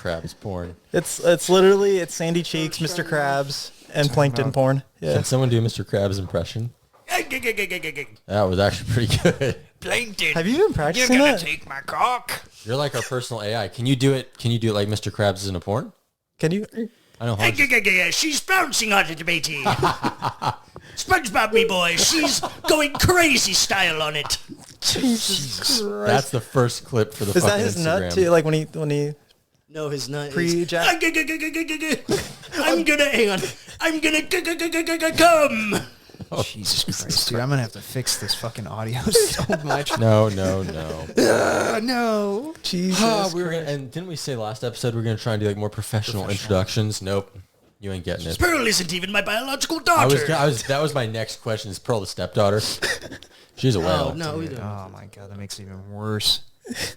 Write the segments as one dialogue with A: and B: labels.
A: Krabs porn.
B: It's literally Sandy Cheeks, Mr. Krabs, and Plankton porn. Yeah.
A: Can someone do Mr. Krabs' impression? That was actually pretty good.
C: Plankton.
B: Have you been practicing
C: You're gonna
B: that?
C: take my cock.
A: You're like our personal AI. Can you do it? Can you do it like Mr. Krabs in a porn?
B: Can you?
A: I know.
C: She's bouncing on it, matey. SpongeBob, me boy. She's going crazy style on it.
B: Jesus Christ.
A: That's the first clip for the
B: Is
A: fucking
B: that his
A: Instagram.
B: nut too? Like when he
D: No, his nut
C: I'm gonna come.
E: Jesus Christ, dude. I'm going to have to fix this fucking audio so much.
A: No.
E: No.
B: Jesus.
A: And didn't we say last episode we're gonna try and do like more professional introductions? Nope, you ain't getting it.
C: Pearl isn't even my biological daughter.
A: That was my next question. Is Pearl the stepdaughter? She's a whale.
D: Oh, no, we don't.
E: Oh my God, that makes it even worse.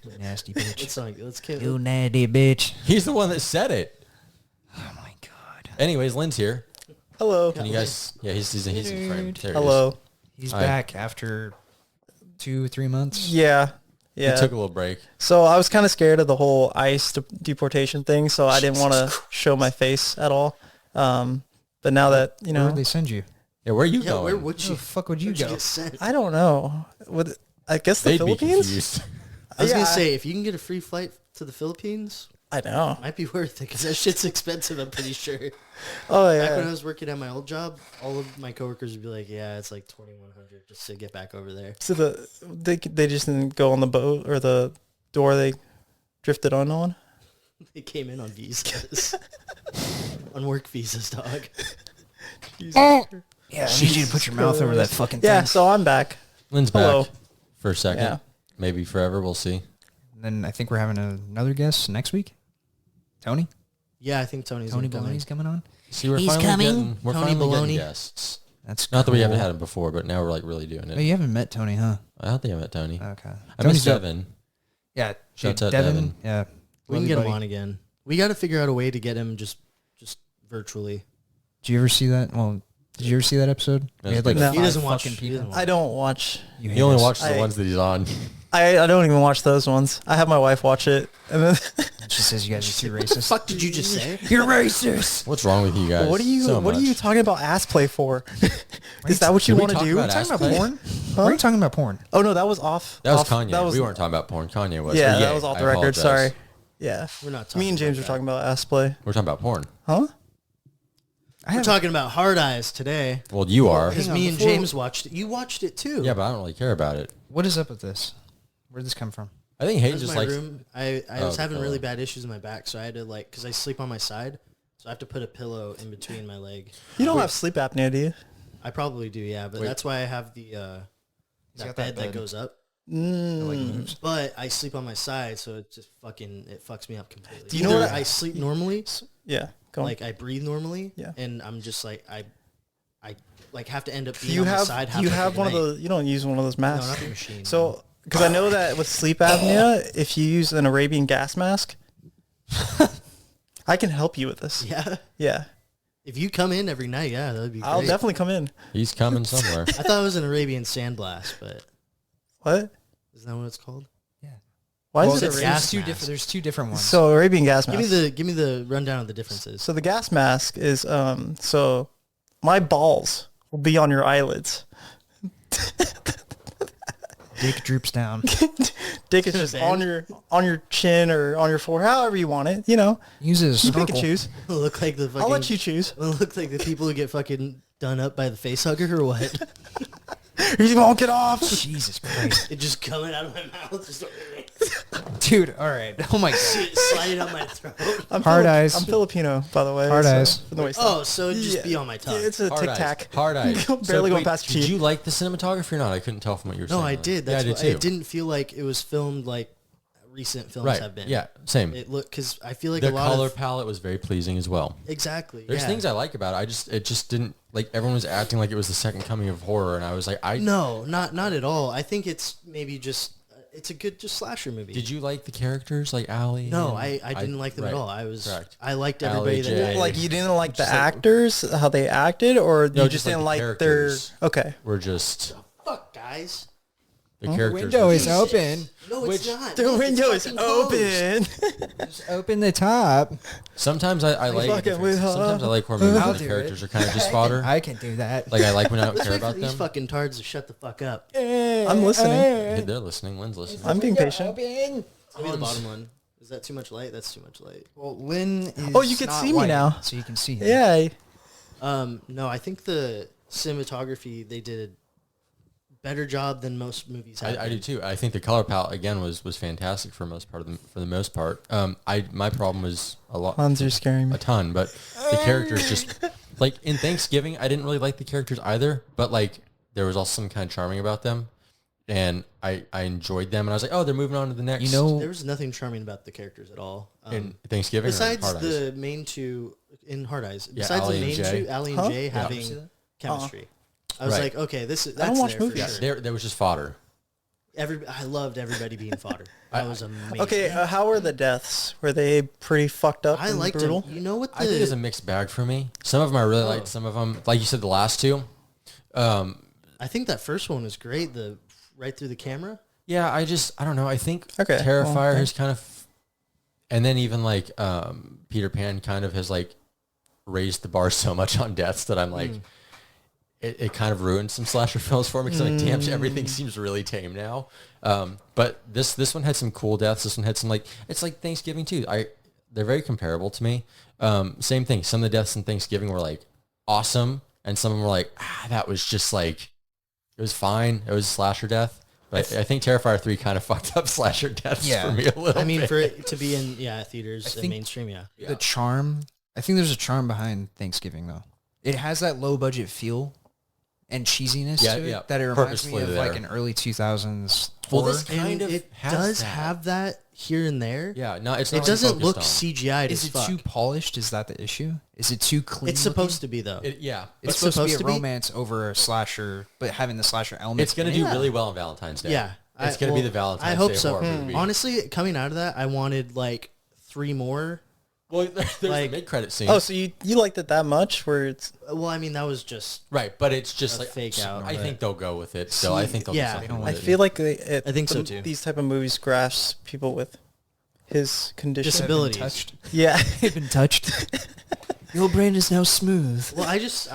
E: You nasty bitch.
D: It's like, let's kill
E: You nasty bitch.
A: He's the one that said it.
E: Oh my God.
A: Anyways, Lynn's here.
B: Hello.
A: Can you guys? Yeah, he's in frame. There he
B: Hello.
E: He's
A: Hi.
E: back after 2-3 months.
B: Yeah.
A: is.
B: Yeah.
A: He took a little break.
B: So I was kind of scared of the whole ICE deportation thing, so I didn't want to show my face at all. But now that, you
E: Where
B: know,
E: would they send you?
A: Yeah, where are you
D: Yeah,
A: going?
D: where would
E: Where
D: you?
E: the fuck would you go?
D: get sent?
B: I don't know. I guess the
A: They'd be
B: Philippines?
A: confused.
D: I was
B: Yeah.
D: gonna say, if you can get a free flight to the Philippines,
B: I know.
D: might be worth it because that shit's expensive. I'm pretty sure.
B: Oh,
D: Back when I
B: yeah.
D: was working at my old job, all of my coworkers would be like, "Yeah, it's like $2,100 just to get back over there."
B: So they just didn't go on the boat or the door they drifted on?
D: They came in on visas, on work visas, dog.
E: Yeah, I need you to put your mouth over that fucking thing.
B: Yeah, so I'm back.
A: Lynn's
B: Hello.
A: back for a second.
B: Yeah.
A: Maybe forever. We'll see.
E: And then I think we're having another guest next week. Tony?
D: Yeah, I think Tony
E: Baloney's coming on.
A: See, we're
D: He's
A: finally
D: coming.
A: getting, we're
D: Tony
A: finally getting
D: Baloney.
A: guests.
E: That's
A: Not that we
E: cool.
A: haven't had him before, but now we're like really doing
E: Oh,
A: it.
E: you haven't met Tony, huh?
A: I don't think I met Tony.
E: Okay.
A: I met
E: Tony's dope.
A: Devin.
E: Yeah.
A: Shouts
E: dude,
A: out
E: Devin.
A: Devin.
E: Yeah.
D: We
E: Love
D: can
E: you,
D: get him
E: buddy.
D: on again. We got to figure out a way to get him just virtually.
E: Did you ever see that? Well, did you ever see that episode?
A: That's
E: We had like
A: good.
B: No.
D: He
E: 5
D: doesn't watch.
E: fucking
D: He doesn't
E: people.
D: watch.
B: I don't watch.
E: You
A: He
E: hate
A: only
E: us.
A: watches the
B: I-
A: ones that he's on.
B: I don't even watch those ones. I have my wife watch it, and then
E: She says you guys are too
D: What the
E: racist.
D: fuck did you just say?
E: You're racist.
A: What's wrong with you guys?
B: what are you
A: So
B: what are you
A: much.
B: talking about ass play for? Is that what you
A: Did we
B: want to
A: talk
B: do?
A: about
E: Talking about
A: Ass play?
E: porn? Why are you talking about porn?
B: Oh no, that was off.
A: That was
B: off-
A: Kanye.
B: That was,
A: We weren't talking about porn. Kanye was.
B: Yeah,
A: Or
B: that
A: Ye.
B: was off
A: I
B: the record.
A: apologize.
B: Sorry. Yeah.
D: We're not talking.
B: Me and James
D: about
B: were talking about ass play.
A: We're talking about porn.
B: Huh?
D: We're talking about Hard Eyes today.
A: Well, you are.
D: Because
E: Hang on,
D: me and
E: before-
D: James watched it. You watched it too.
A: Yeah, but I don't really care about it.
E: What is up with this? Where did this come from?
A: I think Hayden
D: This is
A: just
D: my
A: likes.
D: room. I
A: Oh,
D: was
A: the
D: having
A: pillow.
D: really bad issues in my back, so I had to because I sleep on my side, so I have to put a pillow in between my leg.
B: You don't have sleep apnea, do you?
D: I probably do, yeah, but
A: Wait.
D: that's why I have the
E: got
D: that
E: that
D: bed that
E: bed.
D: goes up.
E: It, like,
B: Mm.
E: moves.
D: But I sleep on my side, so it just it fucks me up completely.
B: Do you know
D: Either
B: what
D: I sleep normally,
B: Yeah. Go on.
D: like I breathe normally,
B: Yeah.
D: and I'm just like I like have to end up
B: Do
D: being
B: you
D: on my
B: have
D: side.
B: do you
D: halfway
B: have
D: through
B: one
D: the
B: of
D: night.
B: those? You don't use one of those
D: No,
B: masks.
D: not the machine.
B: So, because I know that with sleep apnea, if you use an Arabian gas mask, I can help you with this.
D: yeah,
B: Yeah,
D: if you come in every night, yeah, that would be great.
B: I'll definitely come in.
A: He's coming somewhere.
D: I thought it was an Arabian sandblast, but
B: What?
D: isn't that what it's called?
B: Why
E: Well,
B: is it
E: there's,
B: Arabian?
D: gas
E: two
D: mask.
E: there's two different ones.
B: So Arabian gas mask.
D: Give me the rundown of the differences.
B: So the gas mask is so my balls will be on your eyelids.
E: Dick droops down.
B: Dick is just on your chin or on your forehead, however you want it. You know,
E: Use it as a
B: you pick
E: snorkel.
B: and choose.
D: It'll look like the fucking.
B: I'll let you choose.
D: It'll look like the people who get fucking done up by the face hugger or what?
B: You won't get off.
E: Jesus Christ.
D: It just coming out of my mouth, just
E: Dude, all right. Oh my God.
D: sliding up my throat.
B: I'm
E: Hard eyes.
B: I'm Filipino, by the way.
E: Hard
B: so-
E: eyes.
B: from the waist
D: Oh,
B: up.
D: so it'd just
B: Yeah.
D: be on my tongue.
B: It's a
A: Hard
B: tic
A: eyes.
B: tac.
A: Hard eyes.
B: Barely going past your
A: Did
B: cheek.
A: you like the cinematography or not? I couldn't tell from what you were saying.
D: no, I did.
A: Yeah,
D: That's
A: I did
D: what,
A: too.
D: it didn't feel like it was filmed like recent films
A: Right.
D: have been.
A: Yeah. Same.
D: It looked because I feel like
A: The
D: a lot
A: color
D: of
A: palette was very pleasing as well.
D: exactly.
A: There's
D: yeah.
A: things I like about it. It just didn't like everyone was acting like it was the second coming of horror, and I was like,
D: No, not at all. I think it's maybe just it's a good just slasher movie.
A: Did you like the characters like Allie?
D: No,
A: and-
D: I didn't like them at
A: right.
D: all.
A: Correct.
D: I liked
A: Ally,
D: everybody
A: Jay.
D: that
B: Like you didn't like the
A: Just like-
B: actors, how they acted, or
A: No,
B: you
A: just
B: just
A: like
B: didn't
A: the
B: like their.
A: characters.
B: Okay.
A: We're just
D: fuck guys.
A: The characters
E: window
A: were
E: is
A: just-
E: open.
D: No, it's not.
B: The
D: Look, it's
B: window is
D: fucking closed.
B: open.
E: Just open the top.
A: Sometimes I like.
B: fucking with her.
A: Sometimes I like horror movies
E: I'll
A: where the
E: do
A: characters
E: it.
A: are kind of just fodder.
E: I can do that.
A: Like I like when I don't
D: Let's
A: care
D: wait for
A: about
D: these
A: them.
D: fucking tards to shut the fuck up.
B: I'm listening.
A: They're listening. Lynn's listening.
B: I'm being patient.
E: Open.
D: Give me the bottom one. Is that too much light? That's too much light.
E: Well, Lynn is
B: Oh, you can
E: not
B: see me
E: white,
B: now.
E: so you can see him.
B: Yeah.
D: No, I think the cinematography they did a better job than most movies have.
A: I do too. I think the color palette again was fantastic for the most part. My problem was a lot.
B: Hans, you're scaring me.
A: A ton, but the characters just like in Thanksgiving, I didn't really like the characters either, but like there was also some kind of charming about them, and I enjoyed them, and I was like, oh, they're moving on to the next.
E: You know,
D: There was nothing charming about the characters at all.
A: in Thanksgiving, or in
D: Besides
A: Hard Eyes?
D: the main two in Hard Eyes,
A: Yeah,
D: besides
A: Allie
D: the
A: and
D: main
A: Jay.
D: two, Allie and
B: Huh?
D: Jay
B: Yeah.
D: having chemistry. I was
A: Right.
D: like, okay, that's
B: don't watch
D: there
B: movies.
D: for sure.
A: there was just fodder.
D: I loved everybody being fodder. That was amazing.
B: Okay, how were the deaths? Were they pretty fucked up
D: I
B: and
D: liked
B: brutal?
D: them. You know what?
A: I think it's a mixed bag for me. Some of them I really liked. Some of them, like you said, the last two.
D: I think that first one was great. The right through the camera.
A: Yeah, I don't know. I think
B: Okay,
A: Terrifier
B: well,
A: has kind of, and then even like Peter Pan kind of has like raised the bar so much on deaths that I'm like, it kind of ruined some slasher films for me because I'm like, damn, everything seems really tame now. But this one had some cool deaths. This one had some like, it's like Thanksgiving too. They're very comparable to me. Same thing. Some of the deaths in Thanksgiving were like awesome, and some of them were like, that was just like, it was fine. It was a slasher death. But I think Terrifier 3 kind of fucked up slasher deaths for me a little
D: I mean,
A: bit.
D: for it to be in theaters and
E: think-
D: mainstream, yeah.
E: the charm. I think there's a charm behind Thanksgiving though. It has that low budget feel and cheesiness
A: Yeah,
E: to it
A: yeah,
E: that it reminds me
A: purposefully
E: of
A: there.
E: like an early 2000s
A: Well,
E: horror.
A: this
D: And
A: kind of
D: it
A: has
D: does
A: that.
D: have that here and there.
A: Yeah, no, it's
D: It
A: not
D: doesn't
A: focused
D: look
A: on.
D: CGI'd
E: Is
D: as
E: it
D: fuck.
E: too polished? Is that the issue? Is it too clean?
D: It's supposed to be though.
A: Yeah,
E: It's supposed to be a romance over a slasher, but having the slasher element.
A: it's going to
E: in
A: do
E: it.
A: really well on Valentine's Day.
D: Yeah,
A: it's going to be the Valentine's
D: I hope
A: Day
D: so.
A: horror movie.
D: Honestly, coming out of that, I wanted like 3 more.
A: Well, there's
D: like-
A: the mid-credit scene.
B: Oh, so you liked it that much? Where it's
D: Well, I mean, that was just.
A: Right, but it's just
D: A
A: like
D: fake out,
A: I
D: but-
A: think they'll go with it. So I think they'll
D: yeah,
A: do something
B: I
A: with
B: feel
A: it.
B: like
D: I think so, too.
B: These type of movies grasp people with his condition.
D: Disabilities.
E: touched.
B: Yeah.
E: They've been touched. Your brain is now smooth.
D: Well, I just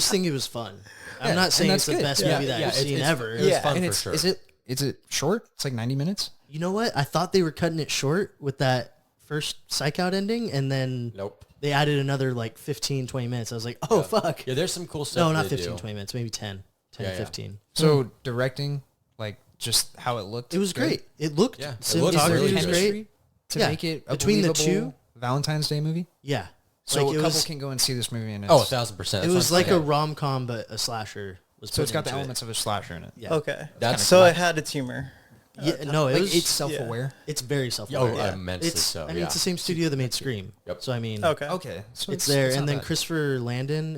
D: think it was fun. I'm not saying
E: that's
D: it's the
E: good.
D: best
A: Yeah,
D: movie that
A: yeah,
D: I've seen
A: it's-
D: ever.
A: It was fun
E: And
A: for
E: it's
A: sure.
E: is it short? It's like 90 minutes.
D: You know what? I thought they were cutting it short with that first Psych Out ending, and then
A: Nope.
D: they added another like 15, 20 minutes. I was like, oh, fuck.
A: Yeah, there's some cool stuff.
D: No, not
A: they
D: 15,
A: do.
D: 20 minutes. Maybe 10,
A: Yeah,
D: 15.
E: So directing, like just how it looked.
D: It was
E: good?
D: great. It looked,
A: Yeah, it
D: cinematography
A: looked
E: Is there
A: really
D: was
A: good.
E: chemistry
D: great.
E: to
D: Yeah,
E: make it a
D: between the
E: believable
D: two.
E: Valentine's Day movie?
D: Yeah.
E: So
D: Like,
E: a
D: it
E: couple
D: was,
E: can go and see this movie and it's,
A: Oh, 1,000%.
D: it was like a rom-com, but a slasher. Was
E: so it's
D: put
E: got the
D: into it.
E: elements of a slasher in it.
D: Yeah.
B: Okay.
A: That's
B: So
A: kinda
B: it had its humor.
D: Yeah, no, it
E: Like
D: was.
E: it's self-aware.
D: It's very self-aware.
A: Oh, immensely
D: It's,
A: so,
D: I mean,
A: yeah.
D: it's the same studio that made Scream.
A: Yep.
D: So I mean,
B: Okay.
E: Okay, so
D: it's there.
E: not
D: And then
E: bad.
D: Christopher Landon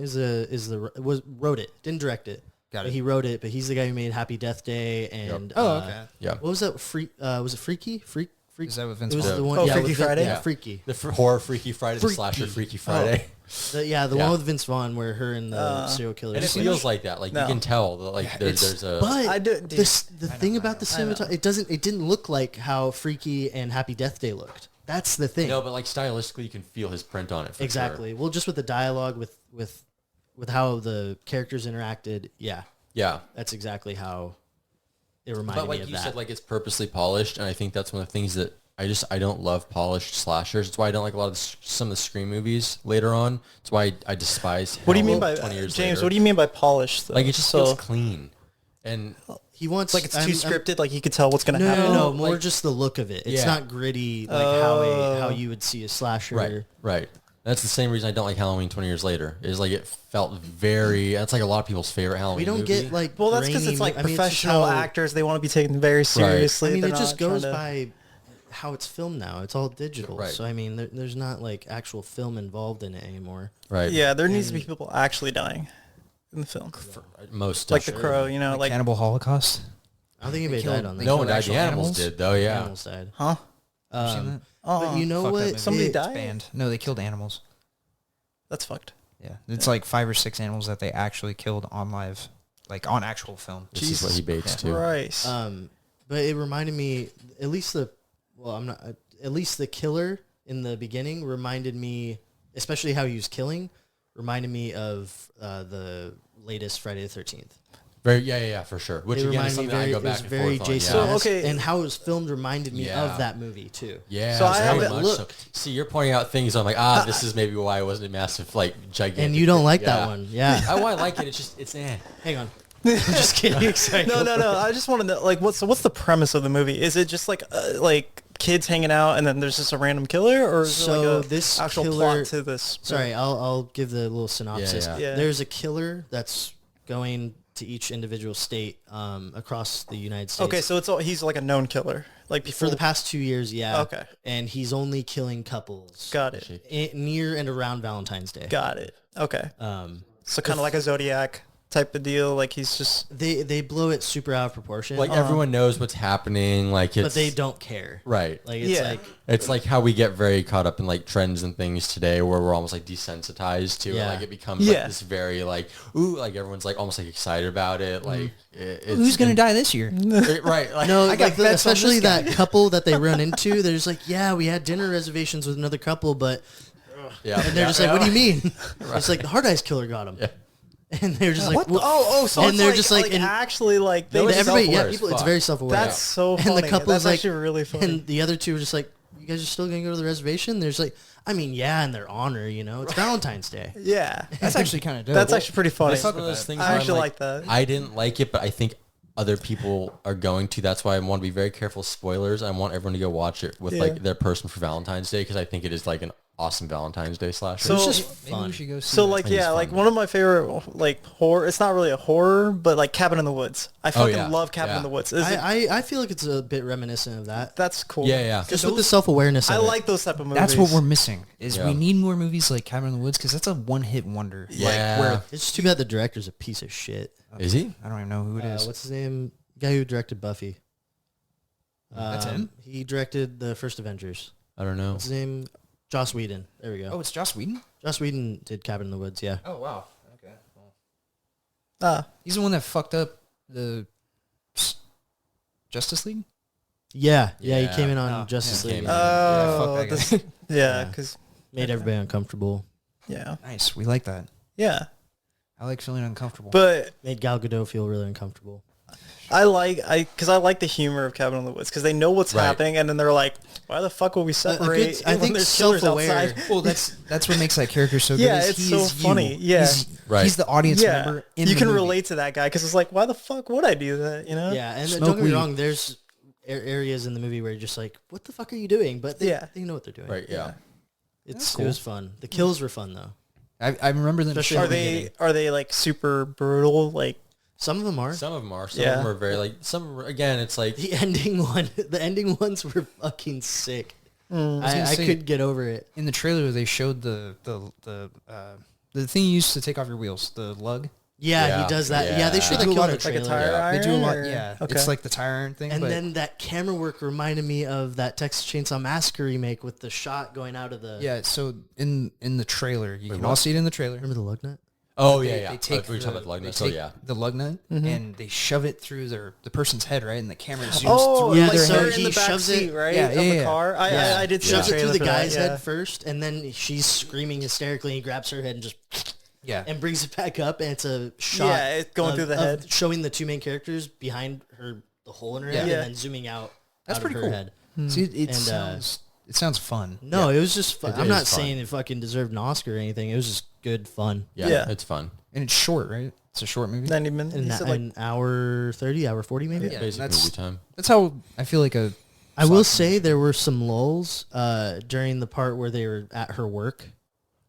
D: wrote it, didn't direct it.
E: Got
D: But
E: it.
D: he wrote it, but he's the guy who made Happy Death Day and
E: Oh, okay.
A: Yeah.
D: what was that? Was it Freaky? Freak.
E: Is that with Vince
D: It was
E: Vaughn?
D: the one.
B: Oh,
D: yeah,
B: Freaky
D: with Vin-
B: Friday?
D: Yeah,
A: Yeah.
D: Freaky.
A: The horror Freaky Friday, the
D: Freaky.
A: slasher Freaky Friday.
D: The
A: Yeah.
D: one with Vince Vaughn where her and the serial killer.
A: And it feels like that. Like
B: No.
A: you can tell that like there's a
D: But
B: I do-
D: the thing about the cinematography, it didn't look like how Freaky and Happy Death Day looked. That's the thing.
A: no, but like stylistically you can feel his print on it. For
D: Exactly.
A: Sure.
D: Well, just with the dialogue, with how the characters interacted, yeah,
A: Yeah.
D: that's exactly how it reminded
A: But
D: me
A: like
D: of
A: you
D: that.
A: said, like it's purposely polished, and I think that's one of the things that I don't love polished slashers. It's why I don't like a lot of some of the Scream movies later on. It's why I despise.
B: What do you mean
A: Halloween
B: by
A: 20 years
B: James?
A: later.
B: What do you mean by polished? Though?
A: Like it just
B: so
A: feels clean, and
D: he wants
B: like it's too
D: I'm-
B: scripted. Like you could tell what's gonna
D: No,
B: happen.
D: no, more
A: like-
D: just the look of it. It's
A: Yeah.
D: not gritty like how you would see a slasher.
A: right. That's the same reason I don't like Halloween 20 years later. Is like it felt very. That's like a lot of people's favorite Halloween.
D: We don't
A: movie.
D: get like
B: Well, that's because
D: grainy
B: it's like
D: I mean,
B: professional
D: just how-
B: actors. They want to be taken very seriously.
D: I mean,
B: They're
D: it just
B: not
D: goes
B: trying to-
D: by how it's filmed now. It's all digital,
A: Right.
D: so I mean, there's not like actual film involved in it anymore.
A: right.
B: Yeah, there needs to be people actually dying in the film,
A: Most
B: like
A: stuff.
B: the Crow. You know, like
E: Cannibal Holocaust.
D: I don't think anybody
E: killed-
D: died on that.
A: No one died.
E: actual
A: The animals
E: animals?
A: did though. Yeah.
D: Animals died.
B: huh?
E: Have you seen that?
D: But you know
E: Fuck that
D: what?
E: movie.
B: Somebody
E: It's
B: died?
E: banned. No, they killed animals.
B: That's fucked.
E: Yeah, it's like 5 or 6 animals that they actually killed on live, like on actual film.
A: This is what he baits too.
B: Christ.
D: But it reminded me, at least the killer in the beginning reminded me, especially how he was killing, reminded me of the latest Friday the 13th.
A: Yeah, for sure. Which
D: It
A: again is
D: reminded me
A: something I go
D: it
A: back
D: was
A: and
D: very
A: forth on.
D: Jason.
A: Yeah.
B: So, okay.
D: And how it was filmed reminded me
A: Yeah.
D: of that movie too.
A: Yeah,
B: So I
A: very
B: haven't
A: much
D: looked.
A: so. See, you're pointing out things. I'm like, this is maybe why it wasn't a massive, like, gigantic.
D: And you don't like
A: yeah.
D: that one, yeah?
A: I like it. It's just, it's
D: Hang on, I'm just kidding. Sorry.
B: No. I just want to know, like, what's the premise of the movie? Is it just like kids hanging out and then there's just a random killer, or is
D: So
B: there like a
D: this
B: actual
D: killer-
B: plot to this?
D: Sorry, I'll give the little synopsis.
A: Yeah.
D: There's a killer that's going to each individual state across the United States.
B: Okay, so he's like a known killer, like
D: For the past 2 years, yeah.
B: Okay.
D: And he's only killing couples.
B: Got it.
D: Near and around Valentine's Day.
B: Got it. Okay.
D: Um,
B: So kind of like a Zodiac type of deal. Like he's just
D: they blow it super out of proportion.
A: like everyone knows what's happening. Like it's
D: but they don't care.
A: right.
D: Like it's
B: Yeah.
D: like
A: It's like how we get very caught up in like trends and things today, where we're almost like desensitized to it.
D: Yeah.
A: Like it becomes
B: Yeah.
A: like this very like ooh, like everyone's like almost like excited about it. Like it's
E: Who's gonna die this year?
A: right? Like,
D: no,
E: I got
D: like
E: bets on
D: especially
E: this guy.
D: that couple that they run into. They're just like, yeah, we had dinner reservations with another couple, but
A: yeah,
D: and they're just like, what do you mean? It's like the Hard Eyes Killer got him.
A: Yeah.
D: And they're just like,
B: what?
D: "Well,"
B: So
D: and
B: it's
D: they're
B: like,
D: just like, and
B: actually like
A: No,
B: they
A: it's
B: just,
D: everybody,
A: self-aware
D: yeah,
A: as
D: people, it's
A: fuck.
D: very self-aware.
B: that's so
D: And
B: funny.
D: the couple's
B: That's
D: like,
B: actually really funny.
D: and the other two are just like, you guys are still gonna go to the reservation? There's like, I mean, yeah, in their honor, you know, it's Valentine's Day.
B: yeah,
E: That's actually kind of dope.
B: that's actually pretty funny.
A: It's one of those things
B: I
A: where I'm
B: actually like that.
A: I didn't like it, but I think other people are going to. That's why I want to be very careful of spoilers. I want everyone to go watch it with
B: Yeah.
A: like their person for Valentine's Day, because I think it is like an awesome Valentine's Day slasher.
B: So-
D: It's just
E: Maybe
D: fun.
E: we should go see
B: So
E: that.
B: like
A: think it's
B: yeah, like
A: fun.
B: one of my favorite like horror. It's not really a horror, but like Cabin in the Woods. I fucking
A: yeah.
B: love Cabin
A: Yeah.
B: in the Woods. Is it-
D: I feel like it's a bit reminiscent of that.
B: that's cool.
A: yeah.
D: Just with the self-awareness of
B: I
D: it.
B: like those type of movies.
E: That's what we're missing. Is
A: Yeah.
E: we need more movies like Cabin in the Woods, because that's a one-hit wonder.
A: Yeah.
E: Like, where
D: It's just too bad the director's a piece of shit.
A: Is he?
E: I don't even know who it is.
D: What's his name? Guy who directed Buffy.
E: That's him?
D: He directed the first Avengers.
A: I don't know.
D: What's his name? Joss Whedon. There we go.
E: Oh, it's Joss Whedon.
D: Joss Whedon did Cabin in the Woods, yeah.
E: Oh wow. Okay. Well,
B: Ah,
E: he's the one that fucked up the Justice League.
D: Yeah, he
A: Yeah.
D: came in on
E: Oh,
D: Justice
A: yeah,
D: League.
A: came in.
B: oh,
E: fuck that
B: this-
E: guy.
B: yeah, because
D: Made everybody uncomfortable.
B: yeah,
E: Nice. We like that.
B: yeah.
E: I like feeling uncomfortable.
B: But
D: Made Gal Gadot feel really uncomfortable.
B: I like the humor of Cabin in the Woods because they know what's
A: Right.
B: happening, and then they're like, "Why the fuck would we separate?"
D: I
B: when
D: think
B: there's killers
D: self-aware.
B: outside?
E: well, that's what makes that character so good.
B: Yeah,
E: is
B: it's
E: he
B: so
E: is
B: funny.
E: you.
B: Yeah.
E: he's,
A: Right.
E: he's the audience
B: Yeah,
E: member. In
B: you
E: the
B: can
E: movie.
B: relate to that guy because it's like, "Why the fuck would I do that?" You know?
D: Yeah, and
E: Smoke
D: don't get me
E: weed.
D: wrong, there's areas in the movie where you're just like, what the fuck are you doing? But they know what they're doing.
A: Right. Yeah.
D: It was fun. The kills were fun, though.
E: I remember them.
D: Especially
B: Are
D: in the
B: they
D: beginning.
B: are they like super brutal? Like
D: Some of them are.
A: Some of them are. Some
B: Yeah.
A: of them are very like. Some again, it's like
D: The ending ones were fucking sick.
E: gonna
D: I
E: say-
D: couldn't get over it.
E: in the trailer they showed the thing you use to take off your wheels, the lug.
D: Yeah,
A: Yeah,
D: he does that. Yeah, they
A: yeah.
D: show
E: They
D: the
E: do a
D: kill
E: lot
D: in the
E: of-
B: like a
D: trailer.
B: tire iron?
E: They do a lot.
B: or-
E: Yeah,
B: Okay.
E: it's like the tire iron thing.
D: And
E: but
D: then that camera work reminded me of that Texas Chainsaw Massacre remake with the shot going out of the.
E: yeah, so in the trailer, you can
A: what?
E: all see it in the trailer.
D: Remember the lug nut?
A: oh
E: They-
A: yeah, yeah.
E: They take
A: we were talking about the lug
E: they
A: nut. So
E: take
A: yeah.
E: the lug nut and they shove it through the person's head, right? And the camera zooms
B: oh,
E: through
D: yeah,
B: like
E: their
D: so
B: they're
E: head.
B: in
D: he
B: the back
D: shoves
B: seat,
D: it-
B: right?
E: Yeah,
B: of
E: yeah,
B: the
E: yeah.
B: car. I did see
D: Shoves
B: the
D: it through
B: trailer
D: the
B: for that,
D: guy's
B: yeah.
D: head first, and then she's screaming hysterically. And he grabs her head and just
E: Yeah,
D: and brings it back up, and it's a shot.
B: Yeah, it's going through the head.
D: showing the two main characters behind her, the hole in her head,
B: Yeah.
D: and then zooming out.
E: That's
D: out
E: pretty
D: of her
E: cool.
D: head.
E: see, it
D: And,
E: sounds fun.
D: No, it was just fun.
A: It
D: I'm
A: is
D: not
A: fun.
D: saying it fucking deserved an Oscar or anything. It was just good fun.
A: Yeah,
B: Yeah.
A: it's fun.
E: And it's short, right? It's a short movie.
B: 90 minutes.
D: An,
B: You said, like,
D: an hour 30, hour 40 maybe.
E: Yeah,
A: Basic
E: that's-
A: movie time.
E: That's how I feel like a.
D: I will
E: slasher
D: say there were some lulls during the part where they were at her work.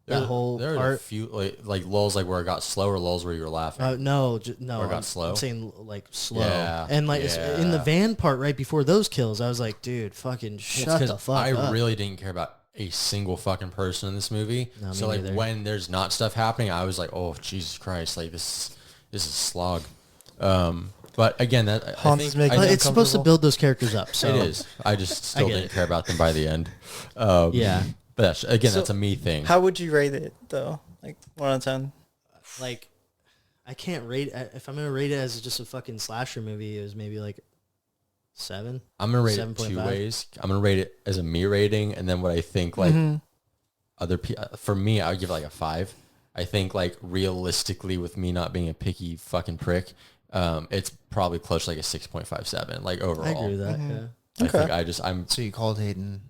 D: That whole
A: there were a
D: part.
A: few like lulls like where it got slow, or lulls where you were laughing.
D: No.
A: Or it got
D: I'm
A: slow?
D: saying like slow.
A: Yeah,
D: And like in the
A: yeah.
D: van part right before those kills, I was like, dude, fucking shut the fuck
A: I
D: up.
A: really didn't care about a single fucking person in this movie.
D: No, me
A: so like
D: neither.
A: when there's not stuff happening, I was like, oh Jesus Christ, like this is a slog. But again, that I
B: Hans
A: think
B: is making
A: I
D: But
A: think
D: it's supposed to
B: uncomfortable.
D: build those characters up. So
A: it is. I just still
D: get
A: didn't
D: it.
A: care about them by the end.
D: Yeah.
A: But that's, again,
B: So
A: that's a me thing.
B: How would you rate it though? Like 1 out of 10.
D: Like, I can't rate if I'm gonna rate it as just a fucking slasher movie. It was maybe like 7.
A: I'm gonna rate it 2
D: 7.5.
A: ways. I'm gonna rate it as a me rating, and then what I think like other people. For me, I would give it like a 5. I think like realistically, with me not being a picky fucking prick, it's probably close to like a 6.57. Like overall,
D: I agree with that. Yeah.
A: I
B: Okay.
A: think I'm
E: So you called Hayden,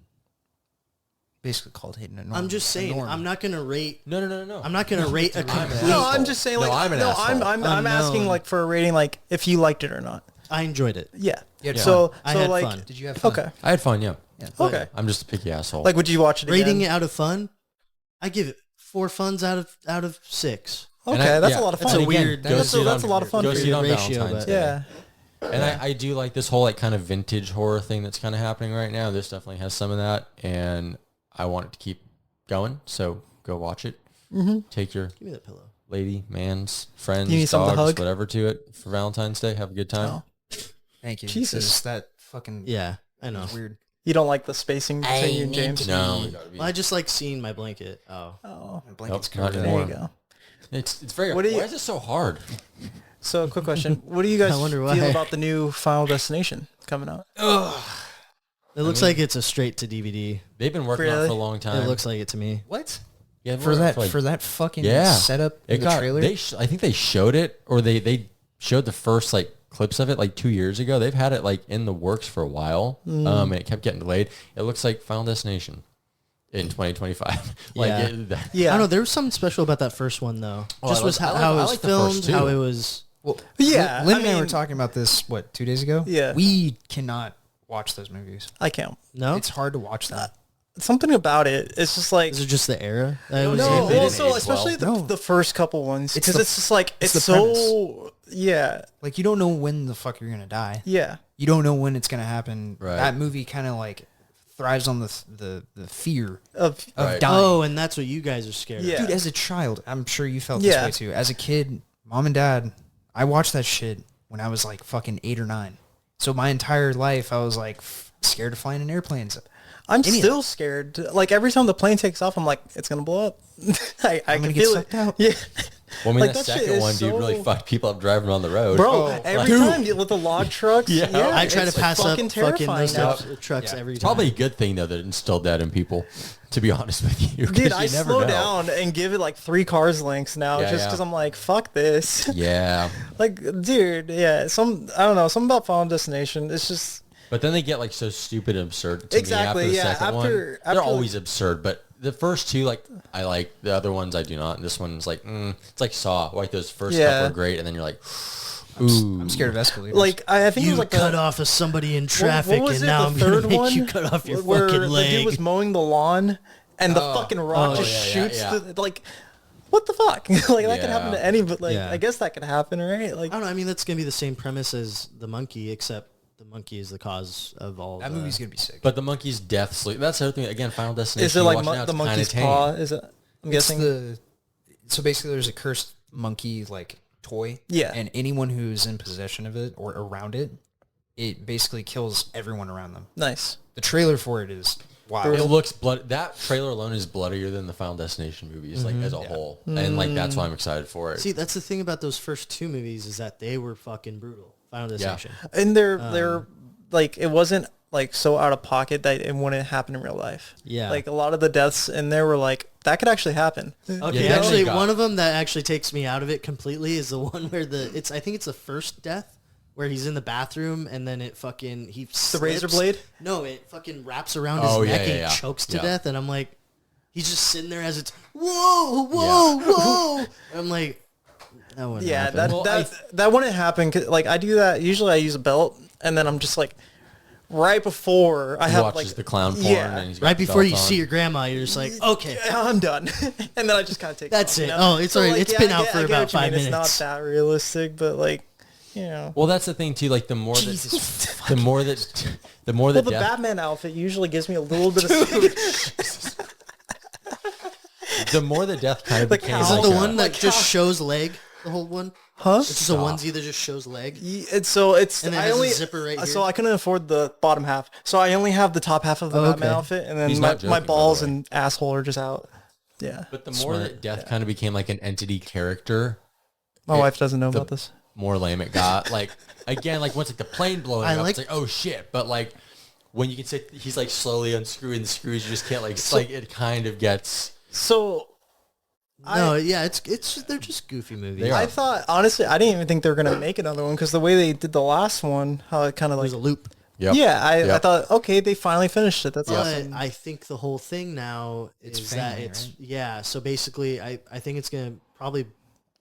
E: basically called Hayden a norm.
D: I'm just saying, I'm not gonna rate.
A: no.
D: I'm not gonna rate a complete.
B: No, I'm just saying,
A: No,
B: like,
A: I'm an asshole.
B: I'm asking,
D: Unknown.
B: like, for a rating, like, if you liked it or not.
D: I enjoyed it.
B: Yeah.
E: You had
B: So,
D: I
B: so
D: had
B: like,
D: fun.
E: Did you have fun?
B: okay,
A: I had fun. Yeah,
B: okay.
A: I'm just a picky asshole.
B: Like, would you watch it
D: Rating
B: again?
D: it out of fun, I give it 4 funs out of 6.
A: And
B: Okay, that's
A: yeah,
B: a lot of
A: and
B: fun.
A: again,
D: weird-
A: go
B: That's
A: see it
B: a lot of fun
A: Go
B: for
A: see
B: you.
A: it on
D: Ratio,
A: Valentine's
D: but-
A: Day.
B: Yeah.
A: And I do like this whole like kind of vintage horror thing that's kind of happening right now. This definitely has some of that, and I want it to keep going. So go watch it. Take your
D: Give me that pillow.
A: lady, man's, friends,
B: You need something to
A: dogs,
B: hug?
A: whatever to it for Valentine's Day. Have a good time.
B: Oh.
E: Thank you.
B: Jesus.
E: 'Cause that fucking
D: Yeah, I know.
E: was weird.
B: You don't like the spacing between you and James?
A: No,
D: Well, I just like seeing my blanket. Oh,
B: Oh,
E: My blanket's
A: Nope, not
E: covered.
B: there
A: anymore.
B: you go.
A: it's very.
B: What do you-
A: Why is it so hard?
B: So, quick question. What do you guys
D: I wonder
B: feel
D: why.
B: about the new Final Destination coming out?
D: it looks like it's a straight to DVD.
A: They've been working on it
B: Really?
A: for a long time.
D: It looks like it to me.
E: What?
A: yeah,
E: For that fucking setup in the trailer?
A: I think they showed it, or they showed the first like clips of it like 2 years ago. They've had it like in the works for a while, and it kept getting delayed. It looks like Final Destination in 2025. like
D: Yeah.
B: Yeah.
D: I don't know. There was something special about that first one though.
A: Oh,
D: Just
A: I
D: was
A: like- I
D: how
A: like-
D: it
A: I
D: was
A: like the first
D: filmed, how
A: two.
D: it was.
E: Well,
B: Yeah,
E: Lynn
B: I
E: and I were
B: mean-
E: talking about this, 2 days ago?
B: Yeah.
E: We cannot watch those movies.
B: I can't.
D: No,
E: It's hard to watch that.
B: Something about it. It's just like
D: is it just the era? That it was
B: no.
D: in?
A: they
B: Well,
A: didn't
B: so
A: age
B: especially
A: well.
B: the first couple ones
E: It's
B: because
E: the-
B: it's just like it's
E: the
B: so yeah
E: Like, you don't know when the fuck you're going to die.
B: yeah.
E: You don't know when it's going to happen.
A: Right.
E: That movie kind of, like, thrives on the fear
B: Of
E: of
A: Right.
E: dying.
D: Oh, and that's what you guys are scared
B: Yeah.
E: Dude, as a child, I'm sure you felt
B: Yeah.
E: this way too. As a kid, mom and dad, I watched that shit when I was like fucking 8 or 9. So my entire life, I was like scared of flying in airplanes.
B: I'm
E: Any of
B: still scared. Like every time the plane takes off, I'm like, it's gonna blow up. I
E: I'm
B: can
E: gonna get
B: feel
E: sucked
B: it.
E: out.
B: Yeah,
A: Well, I mean,
B: Like,
A: that
B: that shit
A: second
B: is
A: one, dude, really
B: so-
A: fucked people up driving on the road.
B: bro.
E: Oh,
B: every time with the log trucks.
A: Yeah.
D: I try to
B: it's
D: pass up
B: fucking
D: fucking
B: terrifying
D: those
B: now.
D: trucks
E: Yeah.
D: every time.
A: Probably a good thing though that it instilled that in people. To be honest with you, 'cause
B: Dude,
A: you
B: I
A: never
B: slow
A: know.
B: down and give it like 3 cars lengths now
A: Yeah,
B: just
A: yeah.
B: because I'm like, fuck this.
A: Yeah,
B: Like, dude, yeah. I don't know. Something about Final Destination. It's just
A: but then they get like so stupid and absurd. To
B: Exactly,
A: Me after the
B: yeah,
A: second one,
B: after-
A: they're
B: after-
A: always absurd. But the first two, like I like. The other ones I do not. And this one's like, it's like Saw. Like those first
B: Yeah.
A: couple are great, and then you're like, ooh.
E: I'm scared of escalators.
B: like I think it
D: You
B: was like
D: cut
B: the,
D: off of somebody in
B: what
D: traffic,
B: was
D: and
B: it,
D: now
B: the
D: I'm gonna
B: third
D: make
B: one
D: you cut off your
B: where
D: fucking
B: the
D: leg.
B: dude was mowing the lawn and the fucking rock
A: Oh,
B: just
A: yeah, yeah,
B: shoots
A: yeah.
B: the like. What the fuck? Like that could happen
A: Yeah.
B: to any, but like
D: Yeah.
B: I guess that could happen, right? Like
D: I don't know. I mean, that's gonna be the same premise as the monkey, except the monkey is the cause of all.
E: that
D: the,
E: movie's going to be sick.
A: But the monkey's death sleep. That's the other thing. Again, Final Destination.
B: is it
A: you
B: like
A: watch now,
B: the
A: it's
B: monkey's
A: kinda tame.
B: paw? Is it? I'm
E: It's
B: guessing.
E: so basically there's a cursed monkey like toy.
B: Yeah.
E: And anyone who's in possession of it or around it, it basically kills everyone around them.
B: Nice.
E: The trailer for it is wild.
A: It looks blood. That trailer alone is bloodier than the Final Destination movies, like as a whole, and like that's why I'm excited for it.
D: See, that's the thing about those first 2 movies is that they were fucking brutal. Final Destination.
B: And they're like it wasn't like so out of pocket that it wouldn't happen in real life.
D: Yeah.
B: Like a lot of the deaths in there were like that could actually happen.
D: Okay,
A: Yeah,
D: actually,
A: they got-
D: one of them that actually takes me out of it completely is the one where I think it's the first death where he's in the bathroom and then it fucking
B: The razor blade?
D: No, it fucking wraps around
A: Oh,
D: his
A: yeah,
D: neck
A: yeah,
D: and
A: yeah.
D: he chokes to
A: Yeah.
D: death, and I'm like, he's just sitting there as it's whoa. I'm like, that wouldn't
B: Yeah,
D: happen.
B: that
A: Well,
B: that wouldn't happen. 'Cause, like I do that usually. I use a belt, and then I'm just like right before I
A: He
B: have
A: watches
B: like
A: the clown porn,
B: Yeah.
A: and he's got
D: right
A: the
D: before
A: belt
D: you
A: on.
D: see your grandma, you're just like, okay.
B: I'm done, and then I just kind of take.
D: That's
B: off,
D: it.
B: You know?
D: Oh, it's already- it's been out for
B: I get
D: about
B: what you
D: 5
B: mean.
D: minutes.
B: It's not that realistic, but like you know.
A: Well, that's the thing too. Like the more that, the more that
B: Well, the
A: death,
B: Batman outfit usually gives me a little bit of.
A: the more the death kind of
B: The
A: became.
B: cowl.
D: Is it
A: like
D: the
A: a-
D: one that just shows leg? The whole one?
B: Huh?
D: It's just a onesie that just shows leg.
B: It's so it's
D: And it
B: I
D: has a
B: only
D: zipper right
B: so
D: here.
B: I couldn't afford the bottom half, so I only have the top half of the
D: Oh,
B: Batman
D: okay.
B: outfit, and then
A: He's
B: my,
A: not joking,
B: my
A: by the
B: balls
A: way.
B: and asshole are just out. Yeah,
A: But the more that death kind of became like an entity character.
B: my wife doesn't know about this.
A: more lame it got. Like again, like once like the plane blowing up,
D: like-
A: it's like oh shit. But like when you can say he's like slowly unscrewing the screws, you just can't like like it kind of gets.
B: So
D: No, yeah, it's they're just goofy movies.
A: They are.
B: I thought, honestly, I didn't even think they were gonna make another one because the way they did the last one, how it kind of
D: It
B: like,
D: was a loop.
A: Yep.
B: yeah, I
A: Yep.
B: thought, okay, they finally finished it. That's
D: But
B: awesome.
D: I think the whole thing now
E: It's
D: is that
E: family,
D: it's
E: right?
D: yeah. So basically, I think it's gonna probably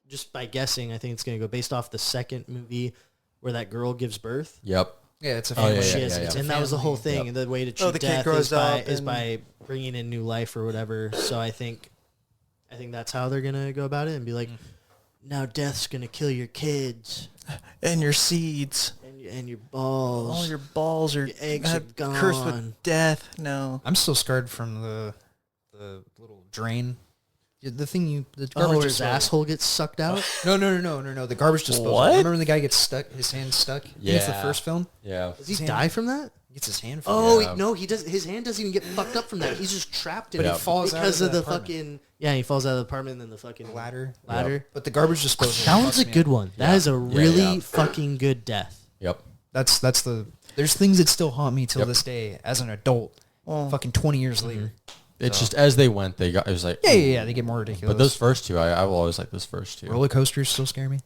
D: just by guessing, I think it's gonna go based off the second movie where that girl gives birth.
A: Yep.
E: Yeah, it's a
A: Oh,
E: family.
A: yeah,
D: She
A: yeah,
D: is,
A: yeah, yeah.
D: and that was the whole thing.
A: Yep.
D: And the way to cheat
B: Oh, the kid
D: death
B: grows up
D: is
B: and-
D: by bringing in new life or whatever. So I think that's how they're gonna go about it and be like, now death's gonna kill your kids
B: And your seeds,
D: and your balls.
B: all your balls are
D: Your eggs are
B: cursed
D: gone.
B: with death. No.
E: I'm still scarred from the little drain. The thing the
D: Oh,
E: garbage
D: where his
E: disposal.
D: asshole gets sucked out.
E: No. The garbage disposal.
B: What?
E: Remember when the guy gets stuck? His hand stuck. Yeah. It's the
A: Yeah.
E: first film.
A: Yeah.
D: Does he die from that?
E: He gets his hand.
D: Oh
A: Yeah.
D: no, he does. His hand doesn't even get fucked up from that. He's just trapped in
E: But
D: it
E: he falls out
D: because
E: of
D: of
E: the
D: the
E: apartment.
D: fucking He falls out of the apartment and then the fucking
E: ladder.
D: Ladder.
E: But the garbage disposal.
D: That one's
E: fucks
D: a
E: me
D: good
E: up.
D: one. That
A: Yeah.
D: is a
A: Yeah,
D: really
A: yeah.
D: fucking good death.
A: Yep.
E: That's the. There's things that still haunt me till
A: Yep.
E: this day as an adult.
B: Oh.
E: Fucking 20 years later.
A: It's just as they went, they got. It was like
E: Yeah. They get more ridiculous.
A: But those first two, I will always like those first two.
E: roller coasters still scare me.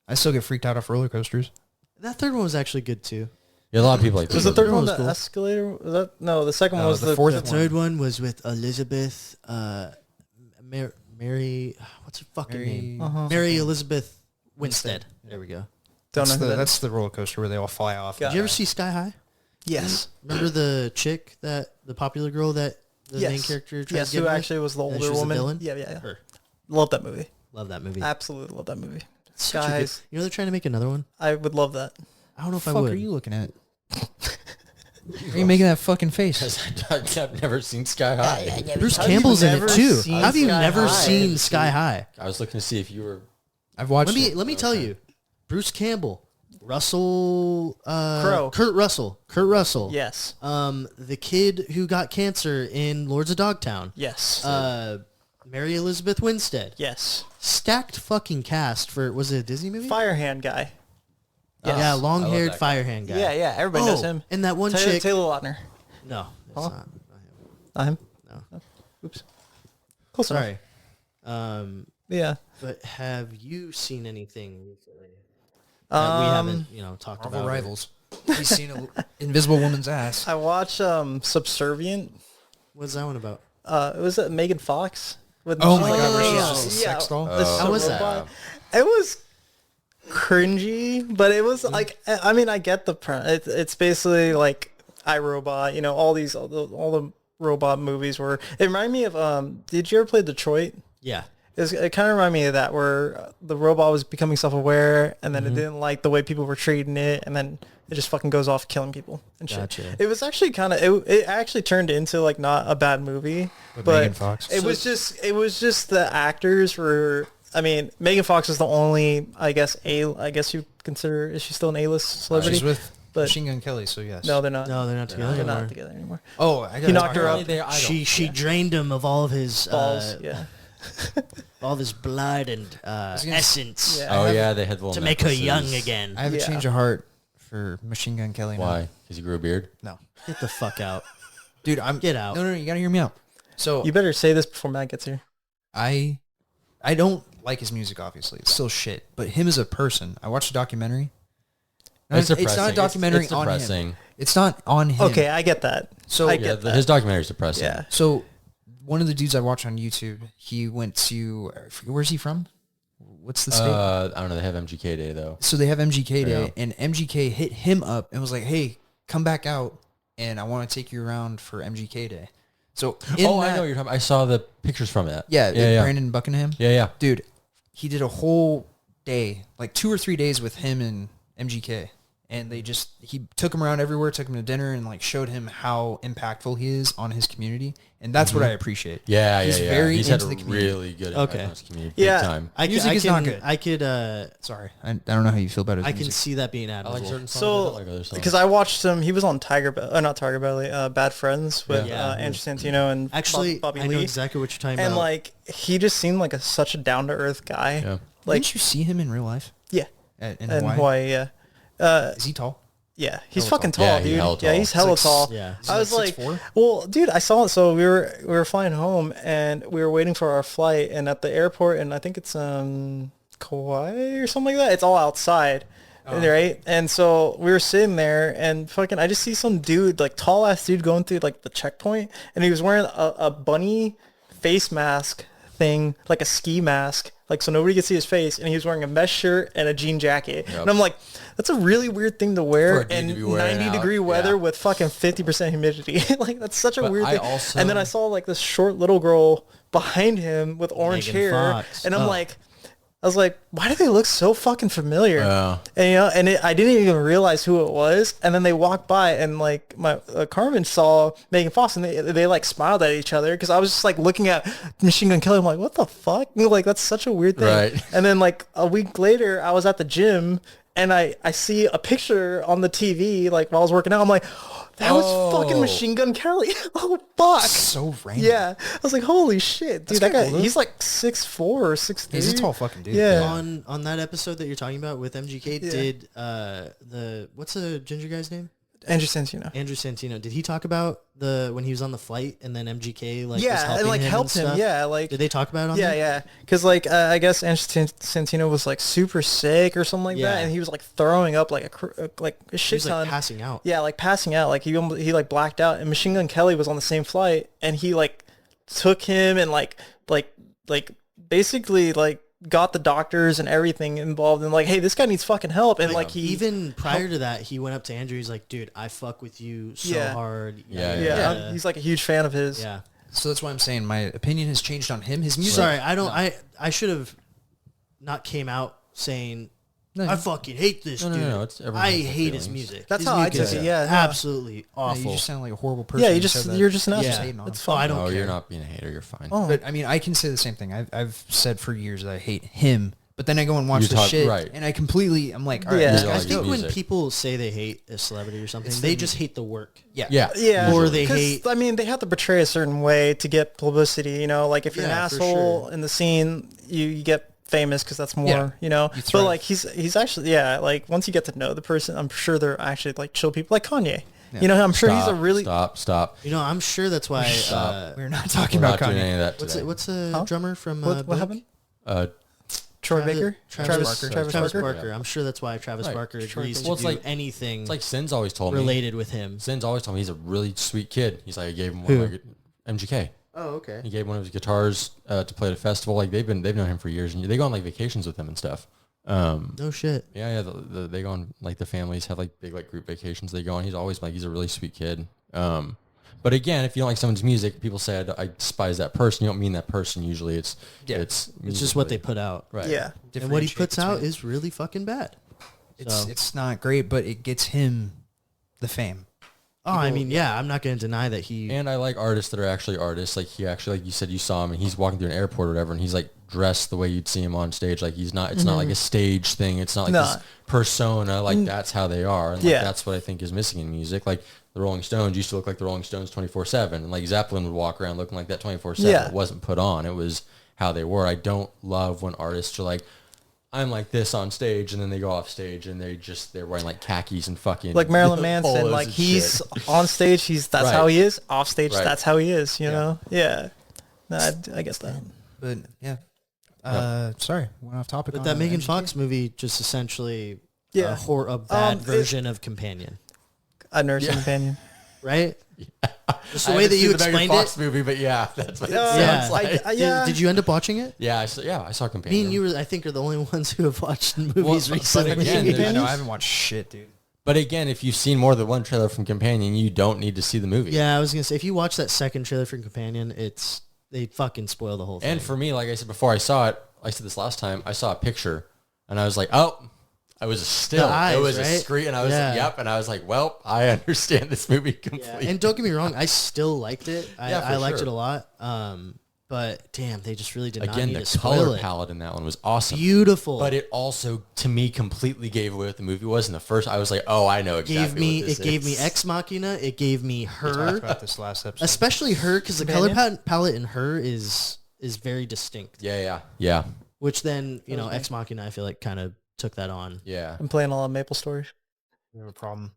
E: I still get freaked out off roller coasters.
D: That third one was actually good too.
A: Yeah, a lot of people like.
B: Was the
A: those.
B: third one
D: was
B: the
D: cool.
B: escalator? Was that no? The second one
E: No,
B: was
E: the
B: the
E: fourth
D: The
E: one.
D: third one was with Elizabeth, Mary. What's her fucking
E: Mary-
D: name?
B: Uh-huh.
D: Mary Elizabeth Winstead. There we go.
B: Don't know who that is.
E: That's the roller coaster where they all fly off.
B: Got
D: Did you ever see Sky High?
B: Yes.
D: Remember the chick the popular girl that the main
B: Yes.
D: character tries
B: Yes,
D: to get
B: who
D: with?
B: actually was the
D: And
B: older
D: she was the
B: woman.
D: villain?
B: Yeah.
D: Her.
B: Love that movie.
D: Love that movie.
B: Absolutely love that movie.
D: Such a good-
B: Guys,
D: you know they're trying to make another one.
B: I would love that.
D: I don't know if
E: What
D: I
E: the fuck
D: would.
E: are you looking at? Are you making that fucking face?
A: I've never seen Sky High.
D: Bruce
B: How have you
D: Campbell's in it
B: never
D: too.
B: seen
D: How have you
B: Sky
D: never
B: High?
D: seen Sky High?
A: I was looking to see if you were.
E: I've watched it.
D: Let me tell you, Bruce Campbell, Russell
B: Crowe.
D: Kurt Russell.
B: Yes.
D: The kid who got cancer in Lords of Dogtown.
B: Yes.
D: Mary Elizabeth Winstead.
B: yes.
D: Stacked fucking cast for, was it a Disney movie?
B: Firehand guy.
D: Yeah,
A: I love
D: long-haired
A: that guy.
D: Firehand guy.
B: Yeah. Everybody knows him.
D: And that one
B: Taylor,
D: chick.
B: Taylor Lautner.
D: No, it's
B: Huh?
D: not.
B: Not him.
D: No.
B: Oops. Close enough.
D: Sorry.
B: Yeah.
D: But have you seen anything recently that we haven't, talked
E: Marvel
D: about?
E: Rivals. He's seen an Invisible Woman's ass.
B: I watched Subservient.
D: What's that one about?
B: It was Megan Fox. With
E: Oh my god, where she's
D: Oh.
E: just a sex doll?
B: This
D: How was
B: robot. It was cringy, but it was like, I mean, I get the premise. It's basically like iRobot, all the robot movies were. It reminded me of did you ever play Detroit?
D: Yeah.
B: It kind of reminded me of that, where the robot was becoming self-aware, and then it didn't like the way people were treating it, and then it just fucking goes off killing people and shit.
D: Gotcha.
B: It was actually kind of it actually turned into like not a bad movie,
E: With
B: but
E: Megan Fox.
B: it was just the actors were. I mean, Megan Fox is the only, I guess you consider, is she still an A-list celebrity?
E: She's with
B: But-
E: Machine Gun Kelly, so yes.
B: No, they're not.
D: No, they're not together
B: They're
D: anymore.
B: not together anymore.
E: Oh, I got
B: He knocked her up.
D: She drained him of all of his
B: Balls, yeah.
D: all of his blood and essence
B: Yeah.
A: Oh yeah, they had the little
D: to make her young
A: necklaces.
D: again.
E: I have a
B: Yeah.
E: change of heart for Machine Gun Kelly. now.
A: Why? Because he grew a beard.
E: No.
D: Get the fuck out.
E: Dude, I'm
D: Get out.
E: No, you gotta hear me out. So
B: You better say this before Matt gets here.
E: I don't like his music, obviously. It's still shit. But him as a person, I watched a documentary.
A: It's
E: not
A: depressing.
E: a documentary
A: It's
E: on
A: depressing.
E: him. It's not on him.
B: Okay, I get that.
E: So
B: I
A: Yeah,
B: get that.
A: his documentary is depressing.
B: Yeah.
E: So one of the dudes I watch on YouTube, he went to, I forget, where's he from? What's the state?
A: I don't know. They have MGK Day though.
E: So they have MGK Day,
A: Yeah.
E: and MGK hit him up and was like, hey, come back out, and I want to take you around for MGK Day. So
A: I know what you're talking about. I saw the pictures from it.
E: Yeah,
A: yeah.
E: Brandon Buckingham.
A: Yeah.
E: Dude, he did a whole day, like 2 or 3 days with him and MGK. And he took him around everywhere, took him to dinner, and like showed him how impactful he is on his community. And that's what I appreciate.
A: Yeah,
E: He's
A: yeah.
E: very
A: He's
E: into
A: had
E: the
A: a
E: community.
A: really good impact
D: Okay.
A: on his community.
B: Yeah.
A: Big time.
E: Music is not good.
D: I could
E: Sorry, I don't know how you feel about his
D: I can
E: music.
D: see that being
A: I
D: admirable.
A: like certain songs. I
B: So,
A: don't like other songs.
B: because I watched him, he was on not Tiger Belly, Bad Friends with
D: Yeah.
B: Andrew Santino and
D: Actually,
B: Bobby
D: I know
B: Lee.
D: exactly what you're talking
B: And
D: about.
B: like, he just seemed like such a down-to-earth guy.
A: Yeah.
B: Like,
E: Didn't you see him in real life?
B: yeah.
E: In
B: in
E: Hawaii?
B: Hawaii. Yeah.
E: Is he tall?
B: Yeah, he's
E: Hella
B: fucking
A: tall.
B: tall,
A: Yeah, he
B: dude.
A: hella
B: Yeah,
A: tall.
B: he's hella
E: He's like
B: tall.
D: yeah.
B: I was like,
E: 6'4"?
B: well, dude, I saw it. So we were flying home, and we were waiting for our flight, and at the airport, and I think it's Kauai or something like that. It's all outside, right? And so we were sitting there, and fucking, I just see some dude, like tall ass dude, going through like the checkpoint, and he was wearing a bunny face mask thing, like a ski mask, like so nobody could see his face, and he was wearing a mesh shirt and a jean jacket. And I'm like, that's a really weird thing to
A: For
B: wear
A: a dude to
B: in
A: be wearing
B: 90-degree
A: out,
B: weather
A: yeah.
B: with fucking 50% humidity. Like that's such a
A: But
B: weird
A: I
B: thing.
A: also-
B: And then I saw like this short little girl behind him with orange
D: Megan
B: hair,
D: Fox.
B: and I'm
D: Oh.
B: like, I was like, why do they look so fucking familiar?
A: Yeah.
B: And you know, and I didn't even realize who it was. And then they walked by, and like my Carmen saw Megan Fox, and they like smiled at each other because I was just like looking at Machine Gun Kelly. I'm like, what the fuck? You know, like that's such a weird thing.
A: Right.
B: And then like a week later, I was at the gym, and I see a picture on the TV like while I was working out. I'm like, that was fucking
A: Oh.
B: Machine Gun Kelly. Oh fuck.
E: So random.
B: Yeah, I was like, "Holy shit, dude! That
E: kinda
B: guy,
E: cool, though.
B: he's like 6'4" or 6'3".
E: He's a tall fucking dude.
B: Yeah.
D: On that episode that you're talking about with MGK, did what's the ginger guy's name?
B: Andrew Santino.
D: Andrew Santino. Did he talk about when he was on the flight and then MGK like was
B: Yeah,
D: helping
B: and like
D: him
B: helped
D: and
B: him.
D: stuff?
B: Yeah, like
D: Did they talk about it on
B: yeah,
D: there?
B: yeah. Because like I guess Andrew Santino was like super sick or something like
D: Yeah.
B: that, and he was like throwing up like a
D: He
B: shit
D: was like
B: ton.
D: passing out.
B: Yeah, like passing out. Like he like blacked out, and Machine Gun Kelly was on the same flight, and he like took him and like basically like got the doctors and everything involved, and like, hey, this guy needs fucking help, and like he
D: Even prior to that, he went up to Andrew. He's like, "Dude, I fuck with you so
B: Yeah.
D: hard."
A: Yeah,
B: yeah, he's like a huge fan of his.
D: yeah.
E: So that's why I'm saying my opinion has changed on him. His music.
D: Sorry, I don't. I should have not came out saying
E: No,
D: I fucking hate this
A: No, no,
D: dude.
A: no, it's- everyone
D: I
A: has their
D: hate his
A: feelings.
D: music.
B: That's
D: His
B: how I
D: music
B: took it,
D: is
B: yeah, no.
D: absolutely
E: No,
D: awful.
E: you just sound like a horrible person.
B: Yeah,
E: when
B: you
E: said that.
B: you're just an
D: Yeah.
B: asshole.
E: hating on
B: It's
E: him.
B: fine.
D: I don't
A: Oh,
D: care.
A: you're not being a hater. You're fine.
B: Oh.
E: But I mean, I can say the same thing. I've said for years that I hate him, but then I go and watch
A: You
E: the
A: talk-
E: shit,
A: right.
E: and I completely, I'm like, all right,
B: Yeah.
E: this
A: You
D: I
E: guy's
A: like
D: think
E: dope.
D: when
A: music.
D: people say they hate a celebrity or something, they just hate the work.
E: Yeah,
A: Yeah.
B: Yeah,
D: Or they
B: 'cause,
D: hate-
B: I mean, they have to portray a certain way to get publicity. You know, like if you're an
D: Yeah, for
B: asshole
D: sure.
B: in the scene, you get famous because that's more.
E: Yeah,
B: You know,
E: you
B: but
E: thrive.
B: like he's actually like once you get to know the person, I'm sure they're actually like chill people, like Kanye. You know, I'm sure he's a really
A: Stop.
D: You know, I'm sure that's why.
E: We're not talking
A: We're
E: about
A: not doing any
E: Kanye.
A: of that
D: What's
A: today.
D: it? What's the
B: Huh?
D: drummer from?
B: what
D: Blink?
B: happened?
A: Uh,
B: Troy Baker,
D: Travis
B: Travis Barker.
D: Barker. I'm sure that's why Travis
A: Right.
D: Barker
B: Troy
D: agrees
B: Baker.
D: to
A: Well, it's
D: do
A: like-
D: anything
A: it's like Sin's always told me.
D: related with him.
A: Sin's always told me he's a really sweet kid. He's like, I gave him one of my MGK.
D: Oh, okay.
A: He gave one of his guitars to play at a festival. Like they've known him for years, and they go on like vacations with him and stuff.
D: No shit.
A: Yeah. They go on like the families have like big like group vacations. They go on. He's always like he's a really sweet kid. But again, if you don't like someone's music, people say I despise that person. You don't mean that person. Usually, it's
D: It's just what they
A: musically.
D: put out.
A: Right.
B: Yeah,
D: And what he
E: Differentiate
D: puts out
E: between-
D: is really fucking bad. So-
E: it's not great, but it gets him the fame.
D: Oh, I mean, yeah, I'm not going to deny that he.
A: And I like artists that are actually artists. Like he actually, like you said, you saw him and he's walking through an airport or whatever, and he's like dressed the way you'd see him on stage. Like he's not. It's not like a stage thing. It's not like
B: No.
A: this persona. Like that's how they are. And like,
B: Yeah.
A: that's what I think is missing in music. Like the Rolling Stones used to look like the Rolling Stones 24/7, and like Zeppelin would walk around looking like that 24/7.
B: Yeah.
A: It wasn't put on. It was how they were. I don't love when artists are like, I'm like this on stage, and then they go off stage and they're wearing like khakis and fucking
B: like Marilyn Manson.
A: polos
B: Like
A: and
B: he's
A: shit.
B: on stage, that's
A: Right.
B: how he is. Off stage,
A: Right.
B: that's how he is. You know. Yeah. No, I guess that.
E: But yeah, sorry, went off topic.
D: But
E: on
D: that Megan
E: MGK.
D: Fox movie just essentially
B: Yeah.
D: a bad
B: it-
D: version of Companion,
B: A nursing companion.
D: right? Just
A: I
D: the way
A: haven't
D: that you
A: seen the Megan
D: explained
A: Fox
D: it.
A: movie, but yeah, that's what it
D: Yeah.
A: sounds like.
B: Yeah.
D: Did you end up watching it?
A: Yeah, I saw Companion.
D: Me and you, I think, are the only ones who have watched movies
A: but
D: recently.
A: again,
E: I
A: there's-
E: know I haven't watched shit, dude.
A: But again, if you've seen more than one trailer from Companion, you don't need to see the movie.
D: Yeah, I was gonna say if you watch that second trailer for Companion, they fucking spoil the whole thing.
A: And for me, like I said before, I saw it. I said this last time. I saw a picture, and I was like, "Oh, I was still.
D: The eyes,
A: it was
D: right?
A: a screen." And I was
D: Yeah.
A: like, "Yep." And I was like, "Well, I understand this movie
D: yeah,
A: completely."
D: and don't get me wrong, I still liked it.
A: Yeah, for
D: I liked
A: sure.
D: it a lot. But damn, they just really did not
A: Again,
D: need
A: the
D: to spoil
A: color
D: it.
A: palette in that one was awesome.
D: Beautiful.
A: But it also, to me, completely gave away what the movie was. In the first, I was like, "Oh, I know exactly what this
D: gave me
A: is."
D: Ex Machina. It gave me
E: Talked
D: her,
E: about this last episode.
D: especially her, because the color palette in her is very distinct.
A: Yeah.
D: Which then Ex Machina, I feel like kind of took that on.
A: Yeah.
B: I'm playing a lot of Maple Story.
E: No problem.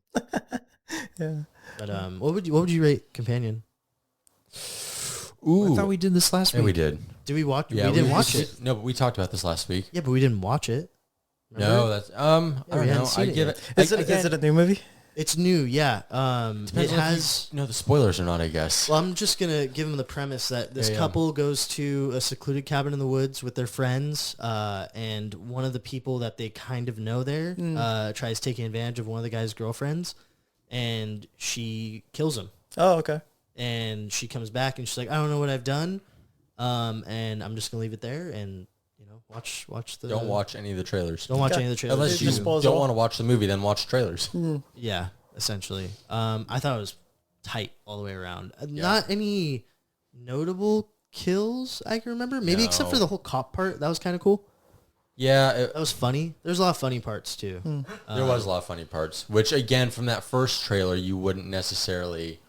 B: Yeah.
D: But what would you rate Companion?
A: Ooh.
E: I thought we did this last
A: Yeah,
E: week.
A: we did.
D: Did we watch?
A: Yeah,
D: we didn't watch it.
A: No, but we talked about this last week.
D: Yeah, but we didn't watch it. Remember?
A: No, that's I
D: we
A: don't
D: hadn't
A: know.
D: seen
A: I
D: it
A: give
D: yet.
A: it.
B: Is it a new movie?
D: It's new. Yeah.
A: Depends
D: It
A: on if
D: has.
A: you know the spoilers or not. I guess.
D: Well, I'm just gonna give them the premise that this
A: Yeah, yeah.
D: couple goes to a secluded cabin in the woods with their friends, and one of the people that they kind of know there tries taking advantage of one of the guy's girlfriends, and she kills him.
B: Oh, okay.
D: And she comes back and she's like, I don't know what I've done, and I'm just gonna leave it there, and watch the.
A: Don't watch any of the trailers.
D: Don't watch
B: Okay.
D: any of the trailers.
A: Unless
B: It's
A: you
B: disposable.
A: don't want to watch the movie, then watch trailers.
D: Yeah, essentially. I thought it was tight all the way around. Not any notable kills I can remember. Maybe except
A: No.
D: for the whole cop part. That was kind of cool.
A: Yeah,
D: That was funny. There's a lot of funny parts too.
A: there was a lot of funny parts, which again, from that first trailer, you wouldn't necessarily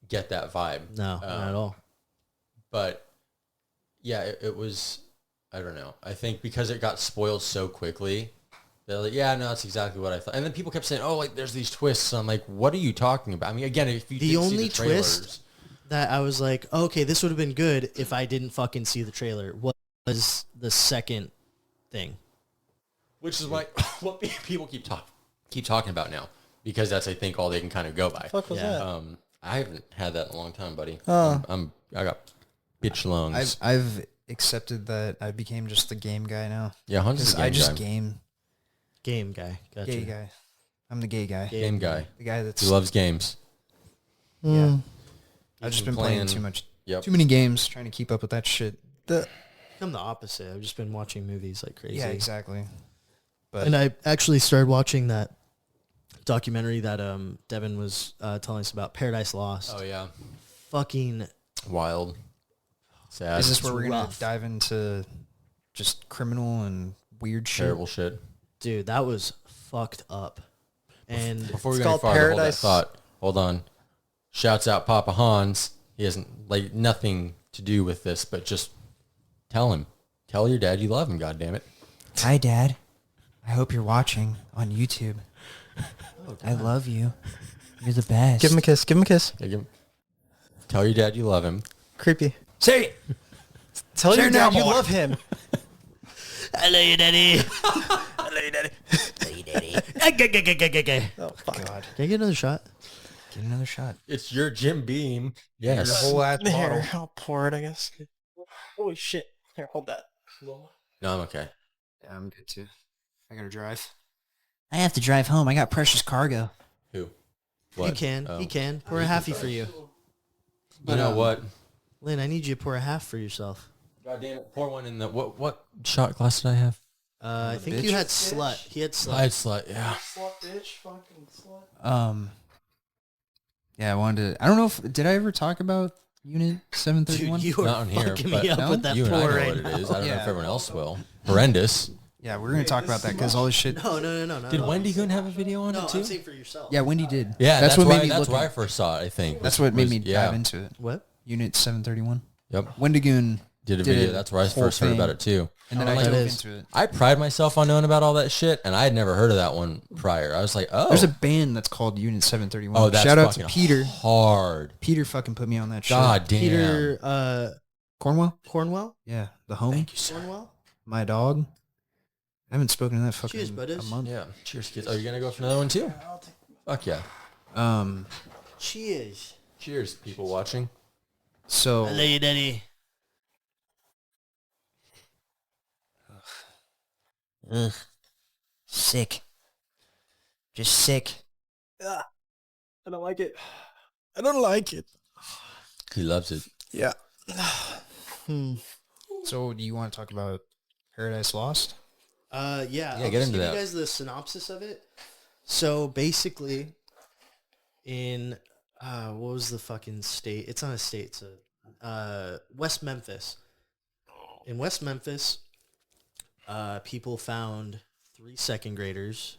A: get that vibe.
D: No, not at all.
A: But yeah, it was. I don't know. I think because it got spoiled so quickly, they're like, yeah, no, that's exactly what I thought. And then people kept saying, oh, like there's these twists. I'm like, what are you talking about? I mean, again, if you
D: The
A: didn't see
D: only
A: the trailers,
D: twist that I was like, okay, this would have been good if I didn't fucking see the trailer, was the second thing.
A: which is like what people keep talking about now, because that's I think all they can kind of go by.
B: Fuck was
D: Yeah.
B: that?
A: I haven't had that in a long time, buddy.
B: Oh.
A: I got bitch lungs.
E: I've accepted that I became just the game guy now.
A: Yeah, Hunt's
E: Because
A: the game
E: I just
A: guy.
D: Game guy. Gotcha.
E: gay guy. I'm the gay guy.
A: Game guy.
E: The guy that's
A: He loves games.
E: yeah. I've
A: He's
E: just
A: been
E: been playing
A: playing-
E: too
A: Yep.
E: many games, trying to keep up with that shit.
D: I'm the opposite. I've just been watching movies like crazy.
E: Yeah, exactly. But
D: And I actually started watching that documentary that Devin was telling us about, Paradise Lost.
A: Oh yeah.
D: Fucking
A: Wild. Sad.
E: is this where we're gonna
D: rough.
E: dive into just criminal and weird shit?
A: terrible shit?
D: dude, that was fucked up. And
A: Before we
B: It's
A: go any
B: called
A: farther,
B: Paradise.
A: hold that thought. Hold on. Shouts out Papa Hans. He hasn't like nothing to do with this, but just tell him. Tell your dad you love him, goddammit.
E: Hi, Dad. I hope you're watching on YouTube. I love you. You're the best.
B: Give him a kiss. Give him a kiss.
A: Tell your dad you love him.
B: Creepy.
E: Say it.
B: Tell
E: Say
B: your
E: it now,
B: dad you
E: boy.
B: love him.
D: I love you, Daddy.
B: Oh, fuck.
E: God.
D: Can I get another shot?
E: Get another shot.
A: It's your Jim Beam.
E: Your
A: Yes.
E: whole ass bottle.
B: Here, I'll pour it, I guess. Holy shit. Here, hold that.
A: No, I'm okay.
E: Yeah, I'm good too. I gotta drive. I have to drive home. I got precious cargo.
A: Who?
D: He can.
A: Oh.
D: He can. Pour a halfie for you.
A: You know what?
D: Lynn, I need you to pour a half for yourself.
A: God damn it. Pour one in the what shot glass did I have?
D: I think
E: bitch.
D: you had slut. He had slut.
A: I had slut, yeah.
B: Slut, bitch. Fucking slut.
E: Yeah, I wanted to. I don't know if did I ever talk about Unit 731?
D: Dude, you are
A: Not on here,
D: fucking
A: but
D: me up
E: no?
D: with that
A: You and I
D: pour
A: know
D: right
A: what it
D: now.
A: is. I don't know
E: Yeah.
A: if everyone else will. Horrendous.
E: Yeah, we're gonna talk about that because all this shit.
D: No.
A: Did Wendy Goon have a video on
D: No,
A: it too?
D: I'm saying for yourself.
E: Yeah, Wendy did.
A: Yeah,
E: that's what
A: why,
E: made me
A: that's
E: look.
A: where I first saw it, I think.
E: That's what made me
A: yeah.
E: dive into it.
D: What?
E: Unit 731.
A: Yep.
E: Wendigoon
A: Did a
E: did
A: video.
E: a
A: That's where I
E: whole
A: first heard about
E: thing.
A: it too.
E: and then
D: Oh,
E: I
D: that
E: dove
D: is.
E: into it.
A: I pride myself on knowing about all that shit, and I had never heard of that one prior. I was like, oh.
E: There's a band that's called Unit 731.
A: oh, that's
E: Shout out to
A: fucking
E: Peter.
A: hard.
E: Peter fucking put me on that shit.
A: God damn.
D: Peter
E: Cornwell?
D: Cornwell?
E: Yeah, the homie.
A: Thank you, sir.
D: Cornwell?
E: My dog. I haven't spoken to that fucking
D: Cheers, buddies.
E: a month.
A: Yeah. Cheers, kids. Oh, you gonna go for another one too? Fuck yeah.
D: Cheers.
A: Cheers, people watching.
E: So
D: I love you, Daddy.
E: ugh, sick. Just sick.
B: I don't like it. I don't like it.
A: He loves it.
B: Yeah.
E: So do you want to talk about Paradise Lost?
D: Yeah,
A: Yeah,
D: I'll
A: get
D: just
A: into
D: give
A: that.
D: you guys the synopsis of it. So basically, in what was the fucking state? It's not a state. It's a West Memphis. In West Memphis, people found 3 second graders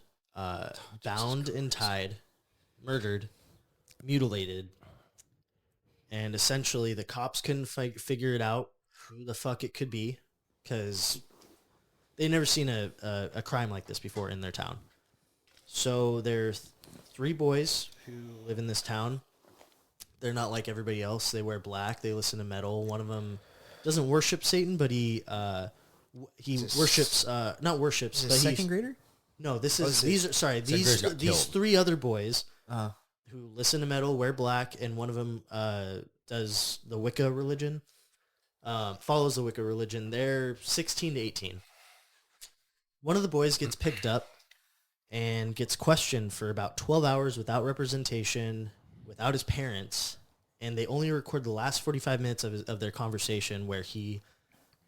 D: bound and tied, murdered, mutilated, and essentially the cops couldn't figure it out who the fuck it could be because They've never seen a crime like this before in their town. So there's 3 boys who live in this town. They're not like everybody else. They wear black. They listen to metal. One of them doesn't worship Satan, but he worships not worships. But
E: second grader?
D: No, this is these 3 other boys who listen to metal, wear black, and one of them does the Wicca religion. Follows the Wicca religion. They're 16 to 18. One of the boys gets picked up and gets questioned for about 12 hours without representation, without his parents, and they only record the last 45 minutes of their conversation, where he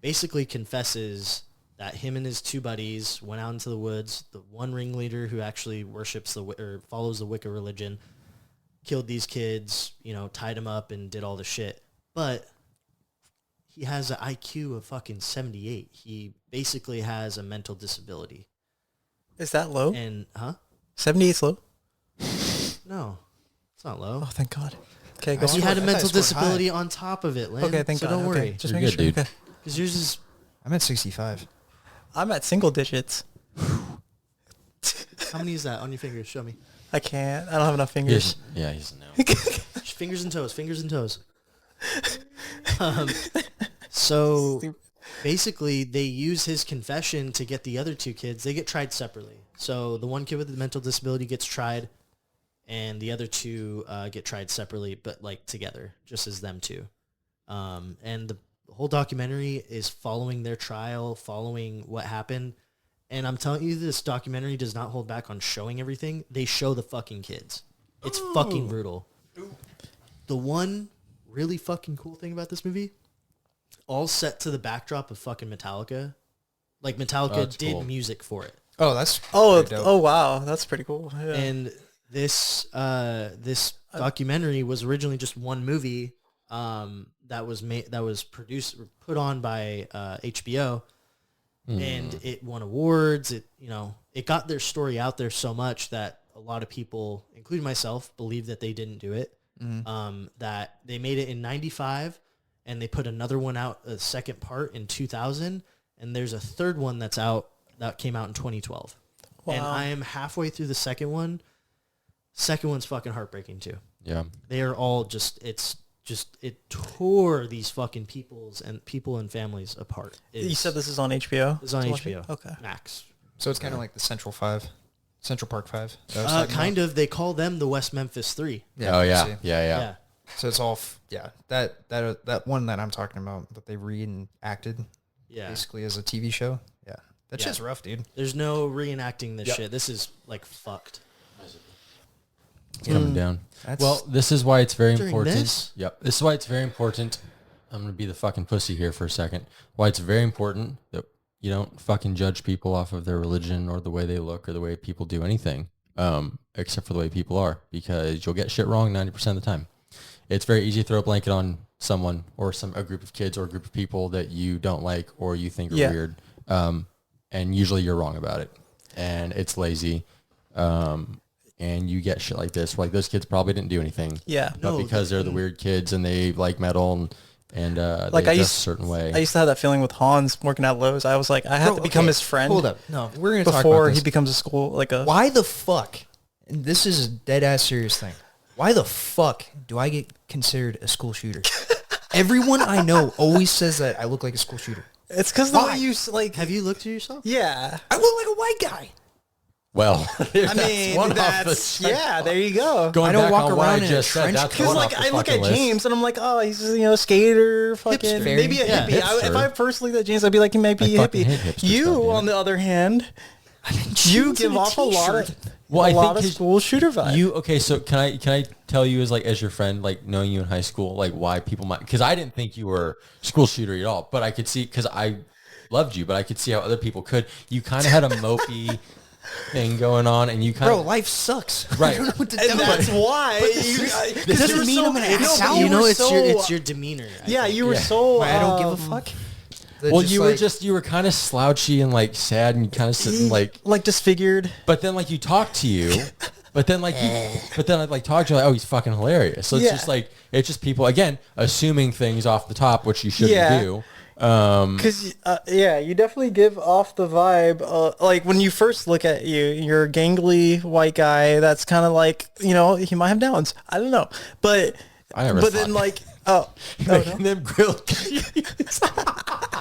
D: basically confesses that him and his 2 buddies went out into the woods. The one ringleader who actually worships or follows the Wicca religion killed these kids, tied them up and did all the shit. But he has an IQ of fucking 78. He basically has a mental disability.
B: Is that low?
D: And
B: 78's low?
D: No, it's not low.
B: Oh, thank God. Okay, go
D: He
B: on.
D: had a mental disability on top of it, Lynn.
B: Okay, thank
D: so
B: God.
D: don't
B: Okay,
D: worry.
B: just
A: You're
B: making
A: good,
B: sure.
A: dude.
B: Okay.
D: Because yours is...
E: I'm at 65.
B: I'm at single digits.
D: How many is that on your fingers? Show me.
B: I can't. I don't have enough fingers.
A: He's a no.
D: Fingers and toes. So basically, they use his confession to get the other 2 kids. They get tried separately. So the one kid with the mental disability gets tried, and the other 2 get tried separately, but like together, just as them 2. And the whole documentary is following their trial, following what happened. And I'm telling you, this documentary does not hold back on showing everything. They show the fucking kids. It's fucking brutal. The one really fucking cool thing about this movie, all set to the backdrop of fucking Metallica. Like Metallica did
A: cool.
D: music for it.
E: Oh, that's
B: Oh,
E: pretty dope.
B: oh wow, that's pretty cool. Yeah.
D: And this documentary was originally just one movie that was produced or put on by HBO, and it won awards. It got their story out there so much that a lot of people, including myself, believe that they didn't do it. That they made it in '95, and they put another one out, a second part in 2000, and there's a third one that's out that came out in 2012.
B: Wow.
D: And I am halfway through the second one. Second one's fucking heartbreaking too.
A: Yeah.
D: They are all it tore these fucking people and families apart.
B: You said this is on HBO?
D: It's on
B: To watch
D: HBO.
B: it? Okay.
D: Max.
E: So it's kind of like the Central Park 5.
D: Kind of. They call them the West Memphis 3.
A: Oh yeah.
E: see.
A: Yeah.
E: So it's all, that one that I'm talking about that they reenacted
D: Yeah.
E: basically as a TV show. Yeah. That
D: Yeah.
E: shit's rough, dude.
D: There's no reenacting this
A: Yep.
D: shit. This is like fucked.
A: It's coming down.
E: That's-
A: Well, this is why it's very
D: During
A: important.
D: this?
A: Yep. This is why it's very important. I'm going to be the fucking pussy here for a second. Why it's very important that you don't fucking judge people off of their religion or the way they look or the way people do anything, except for the way people are, because you'll get shit wrong 90% of the time. It's very easy to throw a blanket on someone or a group of kids or a group of people that you don't like or you think are weird. And usually you're wrong about it. And it's lazy. And you get shit like this. Like, those kids probably didn't do anything.
B: Yeah.
A: But
D: No,
A: because they're the weird kids and they like metal and
B: Like,
A: they dress a certain way.
B: I used to have that feeling with Hans working at Lowe's. I was like, I have to become his friend.
E: Hold up. No, we're going to talk
B: Before
E: about
B: he
E: this.
B: becomes a school, like a...
E: Why the fuck, and this is a dead-ass serious thing, why the fuck do I get considered a school shooter? Everyone I know always says that I look like a school shooter.
B: It's because the
E: Why?
B: way you, like...
D: Have you looked at yourself?
B: Yeah.
E: I look like a white guy.
A: Well,
B: I mean, that's... Yeah, there you go.
A: Going
E: I don't
A: back
E: walk
A: on what
E: around
A: I
E: in a
A: just said,
E: trench
A: that's
B: Because,
A: one
B: like,
A: off the
B: I look
A: fucking
B: at
A: list.
B: James, and I'm like, oh, he's, skater, fucking...
D: Hipster.
B: Maybe a
D: Yeah,
B: hippie.
A: hipster.
B: If I first looked at James, I'd be like, he might be a
A: I fucking
B: hippie.
A: hate hipsters,
B: You,
A: goddammit.
B: on the other hand, you
E: jeans
B: give
E: and a
B: off a lot of...
E: t-shirt.
A: Well, I
B: a lot
A: think
B: of
A: his-
B: school shooter vibe.
A: Okay, so can I tell you as your friend, like knowing you in high school, like why people might, because I didn't think you were school shooter at all, but I could see, because I loved you, but I could see how other people could. You kind of had a mopey thing going on, and you kind
E: Bro,
A: of
E: life sucks.
A: Right.
E: I don't know what to
B: And
E: tell
B: that's
E: you.
B: why.
E: It doesn't mean I'm an asshole.
D: You know,
B: so,
D: it's your demeanor. I
B: Yeah,
D: think.
B: you were
A: Yeah.
B: so...
E: I don't give a fuck.
A: well, you were kind of slouchy and like sad and kind of sitting like,
B: disfigured.
A: but then like you talk to you, but then I like talk to you like, oh, he's fucking hilarious. So it's
B: Yeah.
A: just like, it's just people again assuming things off the top, which you shouldn't
B: Yeah.
A: do.
B: Because yeah, you definitely give off the vibe. Like when you first look at you, you're a gangly white guy. That's kind of like, you know, he might have downs. I don't know, but
A: I never
B: but
A: thought
B: then
A: that.
B: like
A: Making them grilled.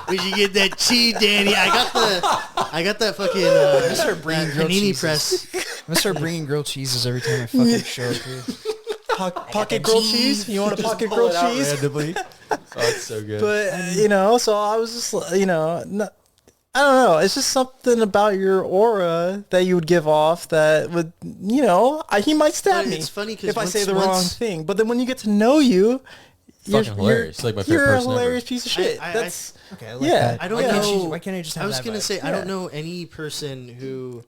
D: We should get that cheese, Danny. I got that fucking
E: start bringing grilled
D: panini
E: cheeses.
D: press.
E: I'm gonna start bringing grilled cheeses every time I fucking show up here.
B: pocket grilled cheese. You want a pocket grilled cheese?
A: randomly. Oh, it's so good.
B: But you know, so I was just, you know, I don't know. It's just something about your aura that you would give off that would, you know, he might stab
D: But
B: me
D: it's funny 'cause
B: if I say
D: once-
B: the wrong
D: once-
B: thing. But then when you get to know you,
A: Fucking hilarious. Like my favorite
B: you're a
A: person ever.
B: hilarious piece of shit.
D: I-
B: That's
E: Okay, I like
B: yeah.
E: that.
D: I don't
E: why can't
D: know.
E: you- why can't I just have
D: I was
E: that
D: gonna
E: vibe?
D: say I
B: Yeah.
D: don't know any person who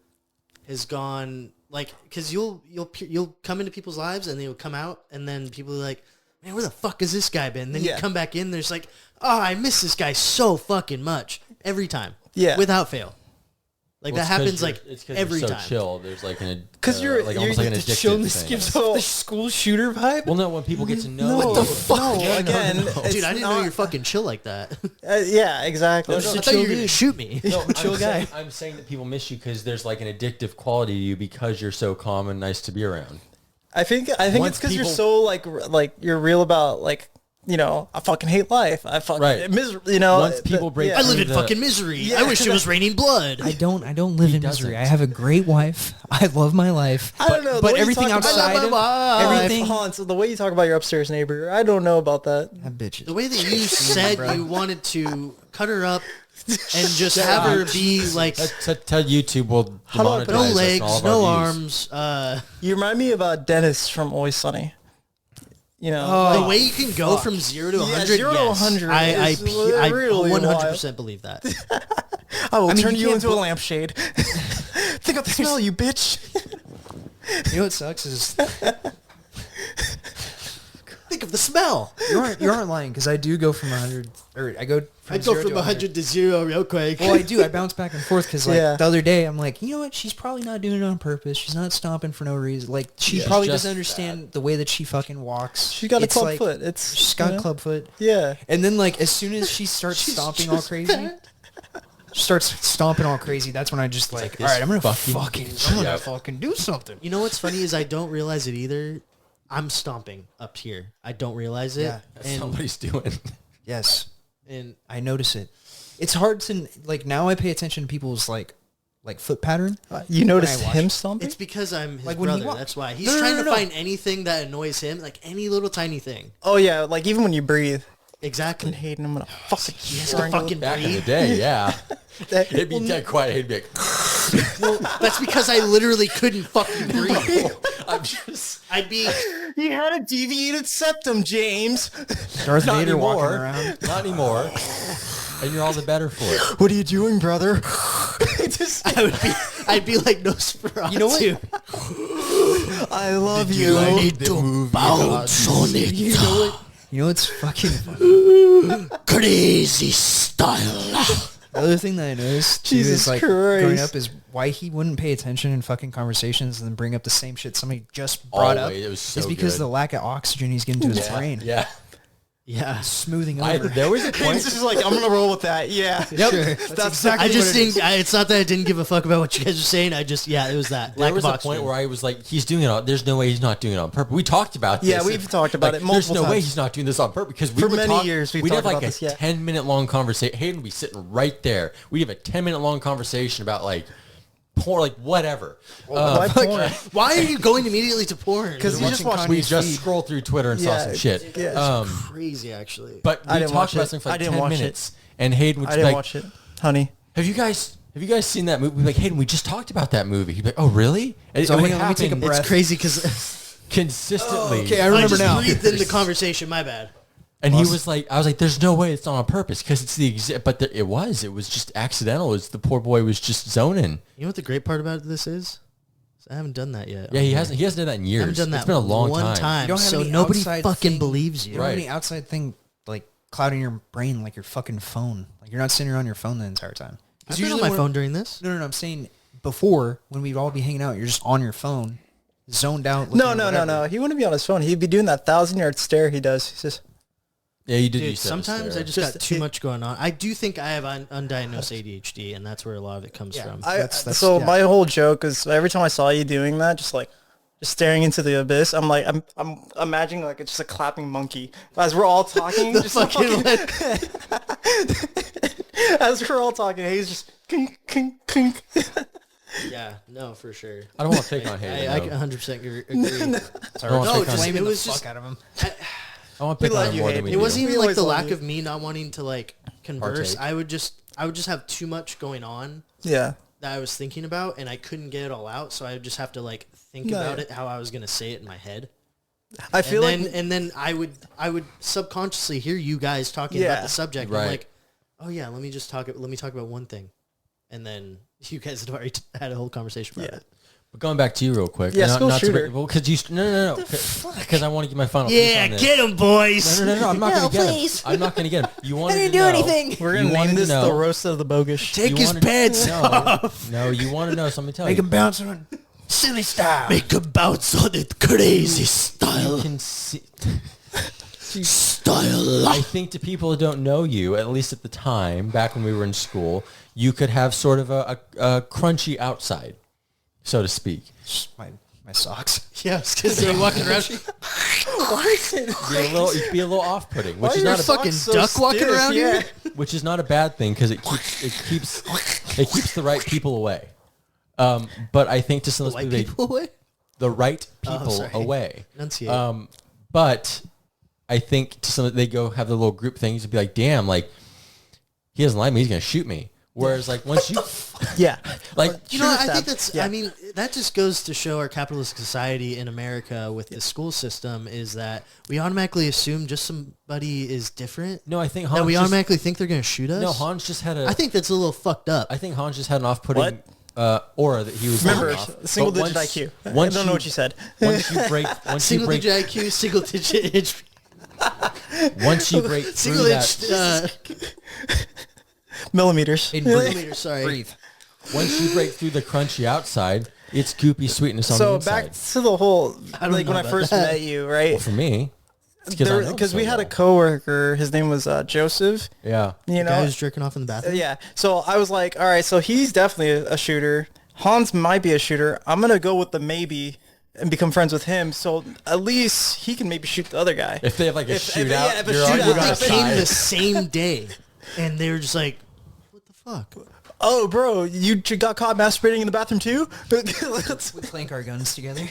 D: has gone like because you'll come into people's lives and they will come out and then people are like, man, where the fuck has this guy been? Then
B: Yeah.
D: you come back in, there's like, oh, I miss this guy so fucking much every time.
B: Yeah.
D: without fail. Like
A: Well,
D: that
A: it's 'cause
D: happens
A: you're-
D: like
A: it's 'cause
D: every
A: you're so
D: time.
A: chill. There's like an
B: 'Cause you're-
A: like
B: you're
A: almost like an
B: just
A: addictive
E: Show this
A: thing.
E: gives
B: So-
E: off the school shooter vibe.
A: Well, no, when people get to know
B: no,
A: you.
B: no, again, it's
D: Dude, I didn't know
B: not-
D: you're fucking chill like that.
B: yeah, exactly.
D: I thought you were gonna shoot me.
A: No,
E: chill guy.
A: I'm saying that people miss you because there's like an addictive quality to you because you're so calm and nice to be around.
B: I think
A: Once
B: it's because you're
A: people-
B: so like you're real about like, you know, I fucking hate life. I fucking
A: Right.
B: you know.
A: Once people break
D: I live
A: through
D: in fucking misery.
B: Yeah.
D: I wish it was raining blood.
E: I don't live in misery.
A: doesn't.
E: I have a great wife. I love my life.
B: I don't know. the
E: But
B: way you
E: everything
B: talk about-
E: outside of everything.
B: Hans, the way you talk about your upstairs neighbor, I don't know about that.
E: That bitch.
D: The way that you said you wanted to cut her up and just have her be like
A: Tell YouTube will
B: do I
A: demonetize
B: put
D: no
B: it?
A: us and
D: legs,
A: all of
D: no
A: our views.
D: arms.
B: You remind me of Dennis from Always Sunny. You know,
D: The
B: like,
D: way you can go from 0 to 100,
B: 0 to
D: yes.
B: 100
D: I
B: is
D: I
B: really
D: 100% believe that.
B: I will
E: mean,
B: turn
E: you
B: you
E: can't
B: into a lampshade. Think of the smell, you bitch.
E: You know what sucks is
D: Think of the smell.
E: you aren't lying because I do go from 100 or I go from
D: I go
E: 0
D: from
E: to
D: 100 to 0 real quick.
E: Well, I do. I bounce back and forth because, like,
B: Yeah.
E: the other day, I'm like, you know what? She's probably not doing it on purpose. She's not stomping for no reason. Like, she
A: Yeah.
E: probably
A: It's
E: doesn't
A: just
E: understand the way that she fucking walks.
B: She got a
E: It's
B: club
E: like-
B: foot. It's
E: She's got
B: you know?
E: club foot.
B: Yeah.
E: And then, like, as soon as she starts stomping all crazy, that's when I just like, all right, I'm gonna fucking do something.
D: You know what's funny is I don't realize it either. I'm stomping up here. I don't realize it.
E: Yeah.
D: and,
A: Somebody's doing.
E: Yes,
D: and
E: I notice it. It's hard to like now. I pay attention to people's like foot pattern.
B: You noticed
E: watch-
B: him stomping?
D: it's because I'm his
E: Like when he
D: brother.
E: walk-
D: That's why. He's
E: No, no,
D: trying
E: no,
D: to
E: no.
D: find anything that annoys him, like any little tiny thing.
B: Oh yeah, like even when you breathe.
D: Exactly.
B: Hating, I'm gonna fucking
D: fucking
A: Back in the
D: breathe.
A: day, yeah.
B: that.
A: It'd be dead quiet. He'd be like,
D: Well, that's because I literally couldn't fucking breathe.
A: I'm just
D: I'd be
B: You had a deviated septum, James.
E: Darth
A: not
E: Vader walking
A: anymore.
E: around.
A: Not anymore. And you're all the better for it.
B: What are you doing, brother?
D: I'd be like Nosferatu.
E: You know what?
B: I love you.
D: Bounce on it.
E: You know what's fucking funny?
D: Crazy style.
E: The other thing that I noticed too
B: Jesus
E: is like
B: Christ.
E: growing up is why he wouldn't pay attention in fucking conversations and then bring up the same shit somebody just brought
A: Always.
E: up.
A: It was so
E: is because
A: good.
E: the lack of oxygen he's getting to his brain.
A: Yeah.
D: Yeah.
E: Smoothing
A: I,
E: over.
A: there was a
B: It's
A: point.
B: just like I'm gonna roll with that. Yeah.
E: Yep.
B: That's
E: exactly
D: I just
E: what it is.
D: think it's not that I didn't give a fuck about what you guys were saying. I just it was that
A: There
D: lack
A: was
D: of
A: a
D: oxygen.
A: point where I was like, he's doing it on, there's no way he's not doing it on purpose. We talked about this.
B: Yeah, we've talked about it
A: There's
B: multiple
A: no way
B: times.
A: he's not doing this on purpose because we
B: For
A: would
B: many years we've
A: we'd have
B: talked
A: like
B: about
A: a
B: this, yeah.
A: 10-minute long conversation. Hayden would be sitting right there. We'd have a 10-minute long conversation about like porn, like whatever.
B: Why porn?
D: Why are you going immediately to porn?
B: Because you just
E: watching
B: watched
A: We
E: Kanye's
A: just
E: feed.
A: scrolled through Twitter and saw
B: Yeah,
A: some shit.
B: yeah.
D: crazy, actually.
A: But
B: I
A: we
B: didn't
A: talked
B: watch
A: about
B: it.
A: something for
B: I
A: like
B: didn't
A: 10
B: watch it.
A: minutes. And Hayden would
B: I
A: just
B: didn't
A: be like,
B: watch it, honey.
A: have you guys seen that movie? We'd be like, Hayden, we just talked about that movie. He'd be like, oh, really? And
E: So
A: it would
E: hang on, let me take a
A: happen
E: breath.
D: It's crazy because
A: consistently.
E: Okay, I
D: I
E: remember
D: just
E: now.
D: breathed in the conversation. My bad.
A: And he was like, I was like, there's no way it's not on purpose because it's the but it was just accidental. It was the poor boy was just zoning.
D: You know what the great part about this is? I haven't done that yet.
A: Yeah, he hasn't done that in
D: I
A: years.
D: haven't done that
A: It's been a long
D: one
A: time.
E: You don't have
D: so
E: any
D: nobody
E: outside
D: fucking
E: thing-
D: believes
E: You
D: you.
E: don't have
A: Right.
E: any outside thing like clouding your brain like your fucking phone. Like you're not sitting on your phone the entire time.
D: I've been on my phone during this.
E: No, I'm saying before when we'd all be hanging out, you're just on your phone, zoned out.
B: No,
E: looking at
B: no, no,
E: whatever.
B: no. He wouldn't be on his phone. He'd be doing that 1,000-yard stare he does. He says,
A: Yeah, you did.
D: Dude,
A: use that
D: sometimes I
A: as
D: just got too much going on. I do think I have undiagnosed ADHD, and that's where a lot of it comes from.
B: So my whole joke is every time I saw you doing that, just staring into the abyss, I'm like, I'm imagining like it's just a clapping monkey as we're all talking. Just as we're all talking, he's just kink, kink, kink.
D: Yeah, no, for sure.
A: I don't want to take on Hayden.
D: I
A: though.
D: 100% agree.
A: I don't want to take on.
E: Blaming
D: it
E: the
D: was just-
E: fuck out of him.
A: I want to pick on
B: love
A: him
B: you,
A: more than
B: Hayden.
A: we
D: It
A: do.
D: wasn't even
B: We
D: like
B: always
D: the
B: love
D: lack
B: you.
D: of me not wanting to like converse.
A: Partake.
D: I would just have too much going on
B: Yeah.
D: that I was thinking about, and I couldn't get it all out. So I would just have to like think
B: No,
D: about
B: yeah.
D: it, how I was gonna say it in my head.
B: I feel
D: And then I would subconsciously hear you guys talking
B: Yeah.
D: about the subject.
A: Right.
D: I'm like, oh yeah, let me talk about one thing, and then you guys had already had a whole conversation about
B: Yeah.
D: it.
A: But going back to you real quick.
B: Yeah,
A: not,
B: school
A: not to
B: shooter.
A: well, because you no because I want to get my final piece
C: Yeah,
A: on this.
C: get him, boys.
A: No, I'm not going to get
E: please.
A: him. I'm not going to get him. You wanted
E: didn't
A: to
E: do
A: know,
E: anything.
B: we're
A: you
B: gonna
A: wanted
B: name
A: to
B: this
A: know,
B: the roast of the bogus.
C: Take
A: you
C: his
A: wanted-
C: pants off.
A: No, you want to know something. Tell
E: Make
A: you.
E: him bounce on silly style.
C: Make him bounce on it crazy
A: You
C: style.
A: can see.
C: Style.
A: I think to people who don't know you, at least at the time, back when we were in school, you could have sort of a crunchy outside, so to speak.
E: My socks.
D: Yeah, because you're walking around.
A: You'd be a little off-putting, which
B: Why
A: is
B: are
A: not
B: your
A: a,
D: fucking
B: socks
D: duck walking
B: stiff?
D: around
B: Yeah.
D: here?
A: which is not a bad thing because it keeps the right people away. But I think to some
D: White
A: people,
D: people away?
A: the right people
D: sorry.
A: away.
D: Enunciate.
A: But I think to some they go have the little group things and be like, damn, like he doesn't like me, he's gonna shoot me. Whereas like once you
B: Yeah.
A: like
D: You know, I
B: Shooter
D: think
B: stab.
D: that's.
B: Yeah.
D: I mean, that just goes to show our capitalist society in America with the school system is that we automatically assume just somebody is different.
A: no, I think
D: That
A: Hans
D: we
A: just,
D: automatically think they're gonna shoot us.
A: no Hans just had a
D: I think that's a little fucked up.
A: I think Hans just had an off-putting aura that he was
B: Remember,
A: giving off.
B: single
A: But
B: digit IQ. I
A: once
B: don't know what you said.
A: Once you break,
D: Single digit IQ, single digit inch,
A: once you break through
D: single
A: that,
D: inch
B: Millimeters.
E: Hayden, breathe.
D: millimeter. Sorry.
E: Breathe.
A: once you break through the crunchy outside, it's goopy sweetness on the
B: So
A: inside.
B: back to the whole,
D: don't
B: like
D: know
B: when I
D: about
B: first
D: that.
B: met you, right?
A: Well, for me,
B: Because we had a coworker, his name was Joseph.
A: yeah.
B: You
D: Guy
B: know,
D: who's jerking off in the bathroom.
B: yeah. So I was like, all right, so he's definitely a shooter. Hans might be a shooter. I'm gonna go with the maybe and become friends with him. So at least he can maybe shoot the other guy.
A: If they have like a shootout,
B: yeah, if a
A: you're on,
B: shootout
A: you're on a
B: happens-
D: They came
A: side.
D: the same day, and they were just like, "What the fuck?"
B: Oh, bro, you got caught masturbating in the bathroom too?
E: We clank our guns together.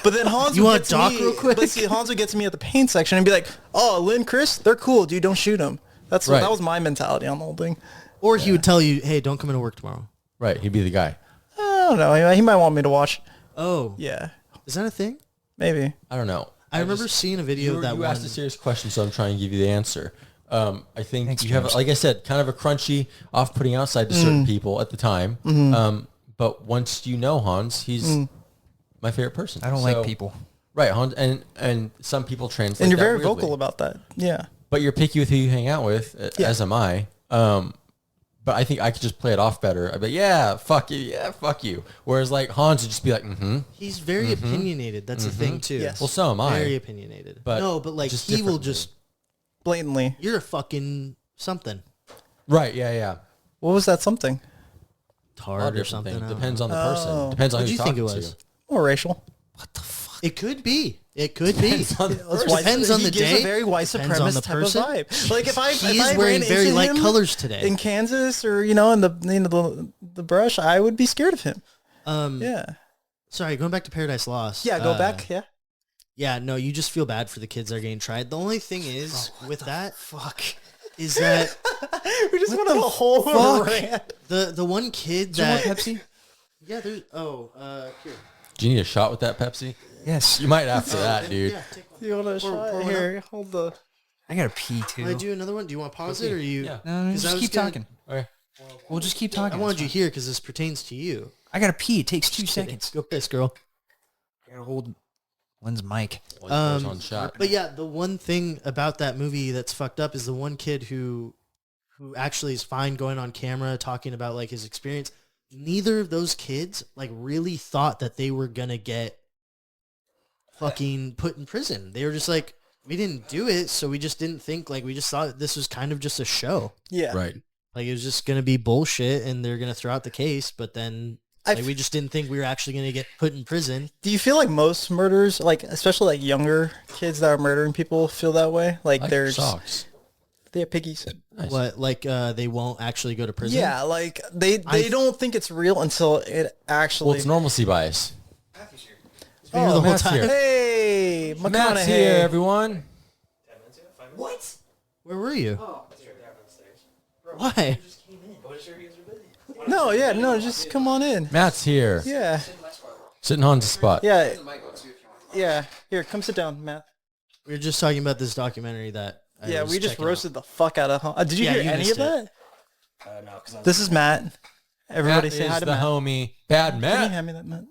B: But then Hans
D: You
B: would
D: want
B: get
D: to
B: to
D: talk
B: me,
D: real quick?
B: But see, Hans would get to me at the paint section and be like, "Oh, Lynn, Chris, they're cool, dude. Don't shoot them."
A: Right.
B: That was my mentality on the whole thing.
D: Or he would tell you, "Hey, don't come into work tomorrow."
A: Right, he'd be the guy.
B: I don't know. He might want me to watch.
D: Oh,
B: Yeah,
D: is that a thing?
B: maybe.
A: I don't know.
D: I remember seeing a video
A: You,
D: of that
A: you
D: one.
A: asked a serious question, so I'm trying to give you the answer. I think
E: Thanks,
A: you have,
E: James.
A: like I said, kind of a crunchy, off-putting outside to certain people at the time. But once you know Hans, he's my favorite person.
E: I don't
A: So-
E: like people.
A: Right, Hans, and some people translate.
B: And you're
A: that
B: very
A: weirdly.
B: vocal about that. Yeah.
A: But you're picky with who you hang out with, as am I. But I think I could just play it off better. I'd be like, yeah, fuck you, yeah, fuck you. Whereas like Hans would just be like, mm-hmm.
D: He's very opinionated. That's the thing too.
B: Yes.
A: Well, so am I.
D: Very opinionated.
A: But
D: no, but like
A: just
D: he will
A: differently.
D: just,
B: Blatantly.
D: you're a fucking something,
A: Right, yeah.
B: What was that something?
A: A lot
D: tard
A: of
D: or
A: different
D: something.
A: things.
D: I don't
A: Depends
D: know.
A: on the person.
B: Oh.
A: Depends on
D: What'd
A: who
D: you
A: you're
D: think it
A: talking
D: was?
A: to.
B: More racial.
D: It could be. It could be.
A: Depends on the person.
D: Depends on
B: he
D: the
B: gives
D: day.
B: a very white
D: Depends on
B: supremacist
D: the
B: type
D: person.
B: of vibe. Like if I
D: He
B: if I
D: is wearing
B: ran
D: very
B: into
D: light
B: him
D: colors today.
B: in Kansas or in the brush, I would be scared of him. Yeah.
D: Sorry, going back to Paradise Lost.
B: Yeah. Go back. Yeah.
D: Yeah, no, you just feel bad for the kids that are getting tried. The only thing is with that
B: Fuck.
D: is that
B: We just went on a whole rant.
D: the one kid
E: Do you want
D: that
E: Pepsi?
D: yeah, there's here.
A: Do you need a shot with that Pepsi?
E: Yes.
A: You might after that, dude.
D: Yeah, take one.
B: You want a shot?
D: pour one
B: Here, hold the.
E: I gotta pee too.
D: Can I do another one? Do you want to pause it or you?
A: Yeah.
E: No,
D: 'Cause I
E: just
D: was
E: keep
D: gonna-
E: talking.
A: Okay.
E: We'll just keep talking.
D: I wanted
E: It's
D: you
E: fine.
D: here because this pertains to you.
E: I gotta pee. It takes 2
D: Just kidding.
E: seconds.
D: Go piss, girl.
E: I gotta hold Lynn's mic.
A: One on shot.
D: But yeah, the one thing about that movie that's fucked up is the one kid who actually is fine going on camera talking about like his experience. Neither of those kids like really thought that they were gonna get fucking put in prison. They were just like, we didn't do it, so we just didn't think, like, we just thought this was kind of just a show.
B: Yeah.
A: Right.
D: Like, it was just going to be bullshit, and they're going to throw out the case, but then like, we just didn't think we were actually going to get put in prison.
B: Do you feel like most murders, like especially like younger kids that are murdering people, feel that way? Like they're
A: socks.
B: they have piggies.
A: Nice.
D: What, like, they won't actually go to prison?
B: Yeah, like they don't think it's real until it actually.
A: Well, it's normalcy bias.
D: Been here the whole
A: Matt's
D: time.
A: here.
B: Hey,
A: Matt's
B: McConaughey.
A: here, everyone.
D: What? Where were you? Why?
B: No, yeah, no, just come on in.
A: Matt's here.
B: Yeah,
A: Sitting on the spot.
B: yeah, yeah. Here, come sit down, Matt.
D: We were just talking about this documentary that I
B: Yeah,
D: was
B: we just
D: checking out.
B: roasted the fuck out of. Did you
D: Yeah,
B: hear
D: you
B: any of
D: missed it.
B: that?
C: No, because
B: This is Matt. Everybody
A: Matt
B: say hi
A: is
B: to
A: the
B: Matt.
A: homie. Bad
B: Can you
A: Matt.
B: hand me that, Matt?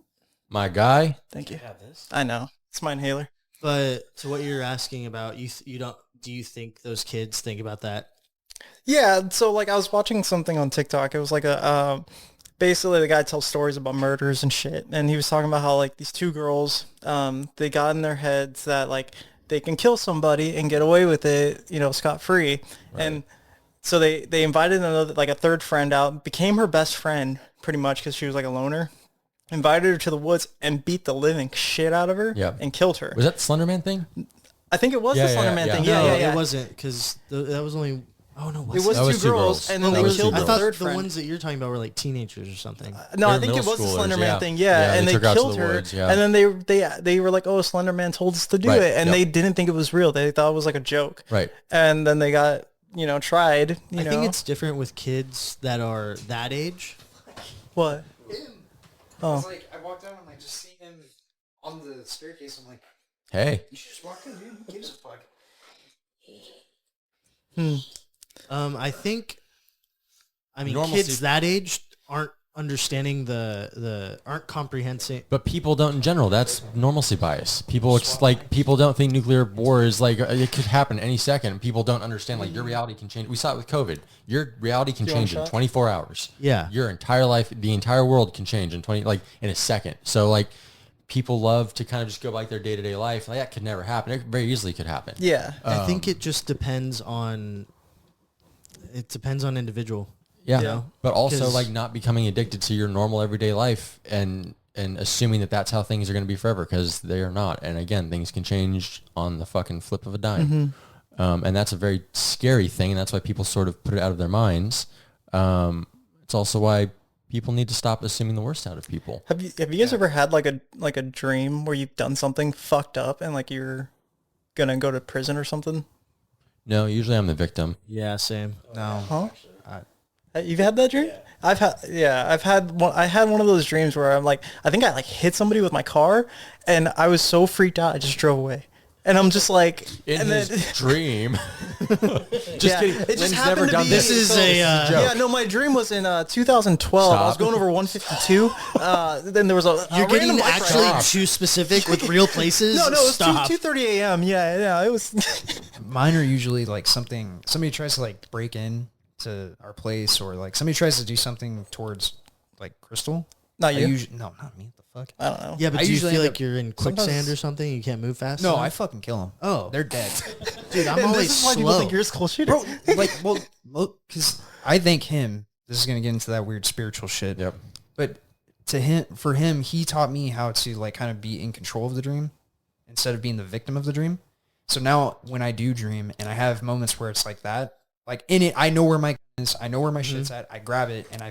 A: My guy.
B: Thank you.
C: have this.
B: I know it's my inhaler.
D: But to what you're asking about, you don't, do you think those kids think about that?
B: Yeah, so like I was watching something on TikTok. It was like a basically the guy tells stories about murders and shit, and he was talking about how like these two girls, they got in their heads that like they can kill somebody and get away with it, you know, scot free, and so they invited another like a third friend out, became her best friend pretty much because she was like a loner. Invited her to the woods and beat the living shit out of her
A: Yeah.
B: and killed her.
A: Was that the Slender Man thing?
B: I think it was
A: Yeah,
B: the Slender Man
A: yeah.
B: thing.
A: No,
B: Yeah,
D: No,
B: yeah, yeah.
D: it wasn't, because that was only. Oh no,
B: It was
A: That was
B: two
A: two
B: girls,
A: girls.
B: and then
A: That
B: they
A: was two
B: killed
D: I
B: the
A: girls.
D: thought
B: third
D: the
B: friend.
D: ones that you're talking about were like teenagers or something.
B: No, I
A: They were
B: think it was the
A: middle
B: Slender
A: schoolers,
B: Man
A: yeah.
B: thing.
A: Yeah,
B: Yeah, and
A: they
B: they
A: took her out to
B: killed
A: the
B: her.
A: woods, yeah.
B: And then they were like, "Oh, Slender Man told us to do
A: Right,
B: it," and
A: yep.
B: they didn't think it was real. They thought it was like a joke.
A: Right.
B: And then they got tried.
D: I think it's different with kids that are that age.
B: what?
E: I was like, I walked down and like just see him on the staircase. I'm like,
A: Hey.
E: you should just walk in, dude. Who gives a fuck?
D: I think. I mean,
A: Normalcy-
D: kids that age aren't understanding aren't comprehending.
A: But people don't in general. That's normalcy bias. People people don't think nuclear war is like it could happen any second. People don't understand like your reality can change. We saw it with COVID. Your reality can
B: You want a
A: change in
B: shot?
A: 24 hours.
D: Yeah.
A: Your entire life, the entire world can change in in a second. So like people love to kind of just go by their day-to-day life. Like that could never happen. It very easily could happen.
B: Yeah.
D: I think it just depends on. It depends on individual.
A: Yeah.
B: Yeah.
A: But also
D: 'Cause-
A: like not becoming addicted to your normal everyday life and assuming that that's how things are going to be forever because they are not. And again, things can change on the fucking flip of a dime. And that's a very scary thing. And that's why people sort of put it out of their minds. It's also why people need to stop assuming the worst out of people.
B: Have you guys ever had like a dream where you've done something fucked up and like you're gonna go to prison or something?
A: No, usually I'm the victim.
D: Yeah, same.
E: no.
B: Huh? You've had that dream? I've had one. I had one of those dreams where I'm like, I think I like hit somebody with my car, and I was so freaked out, I just drove away. And I'm just like,
A: In
B: and
A: his
B: then,
A: dream. Just
B: yeah,
A: kidding.
B: it just
A: Lynn's
B: happened
A: never
B: to
A: done
B: be.
A: this.
D: This is
B: so-
D: a,
B: yeah, no, my dream was in 2012. I was
A: Stop.
B: going over 152. Then there was a
D: You're getting
B: random bike
D: actually
B: ride.
D: too specific with real places.
B: No, it was
D: Stop.
B: 2:30 a.m. Yeah, it was.
E: Mine are usually like somebody tries to like break in to our place or like somebody tries to do something towards like Crystal.
B: Not you.
E: No, not me. What the fuck?
B: I don't know.
D: Yeah, but
E: I
D: do you
E: usually
D: feel
E: end
D: like
E: up-
D: you're in quicksand or something? You can't move fast
E: No,
D: enough?
E: I fucking kill them.
D: Oh.
E: They're dead.
D: Dude, I'm
B: And
D: always
B: this is why people
D: slow.
B: think you're a school shooter.
E: Bro, like, well, because I think him, this is going to get into that weird spiritual shit.
A: Yep.
E: But for him, he taught me how to like kind of be in control of the dream instead of being the victim of the dream. So now when I do dream and I have moments where it's like that, like in it, I know where my gun is, I know where my shit's at, I grab it and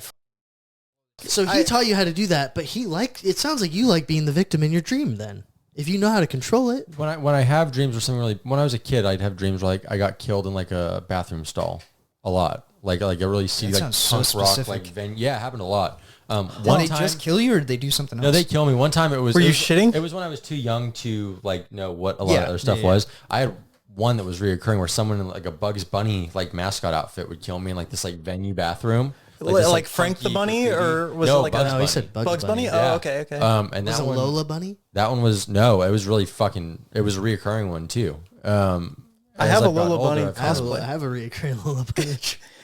D: So he taught you how to do that, but it sounds like you like being the victim in your dream then. If you know how to control it.
A: When I have dreams or something really, when I was a kid, I'd have dreams where like I got killed in like a bathroom stall a lot. Like a really seedy, like
E: sounds so
A: punk rock,
E: specific.
A: like venue. Yeah, it happened a lot.
E: Did
A: One
E: they
A: time,
E: just kill you or did they do something else?
A: no, they kill me. One time it was.
B: Were
A: it
B: you
A: was-
B: shitting?
A: It was when I was too young to like know what a lot
E: Yeah,
A: of other stuff
D: yeah.
A: was. I had one that was reoccurring where someone in like a Bugs Bunny like mascot outfit would kill me in like this like venue bathroom. this,
B: Like Frank the
A: funky
B: Bunny,
A: graffiti.
B: or was
A: no,
B: it like
A: Bugs
B: a
D: No,
A: Bunny.
D: he said Bugs
B: Bunny?
A: Yeah.
B: Oh, okay.
A: And
D: Was
A: that
D: it
A: one,
D: Lola Bunny?
A: that one was no, it was really fucking. It was a reoccurring one too.
B: I have
A: as
B: a
A: I've gotten
B: Lola Bunny
A: older, I've
D: I have,
A: had-
B: cosplay.
D: I have a reoccurring Lola Bunny.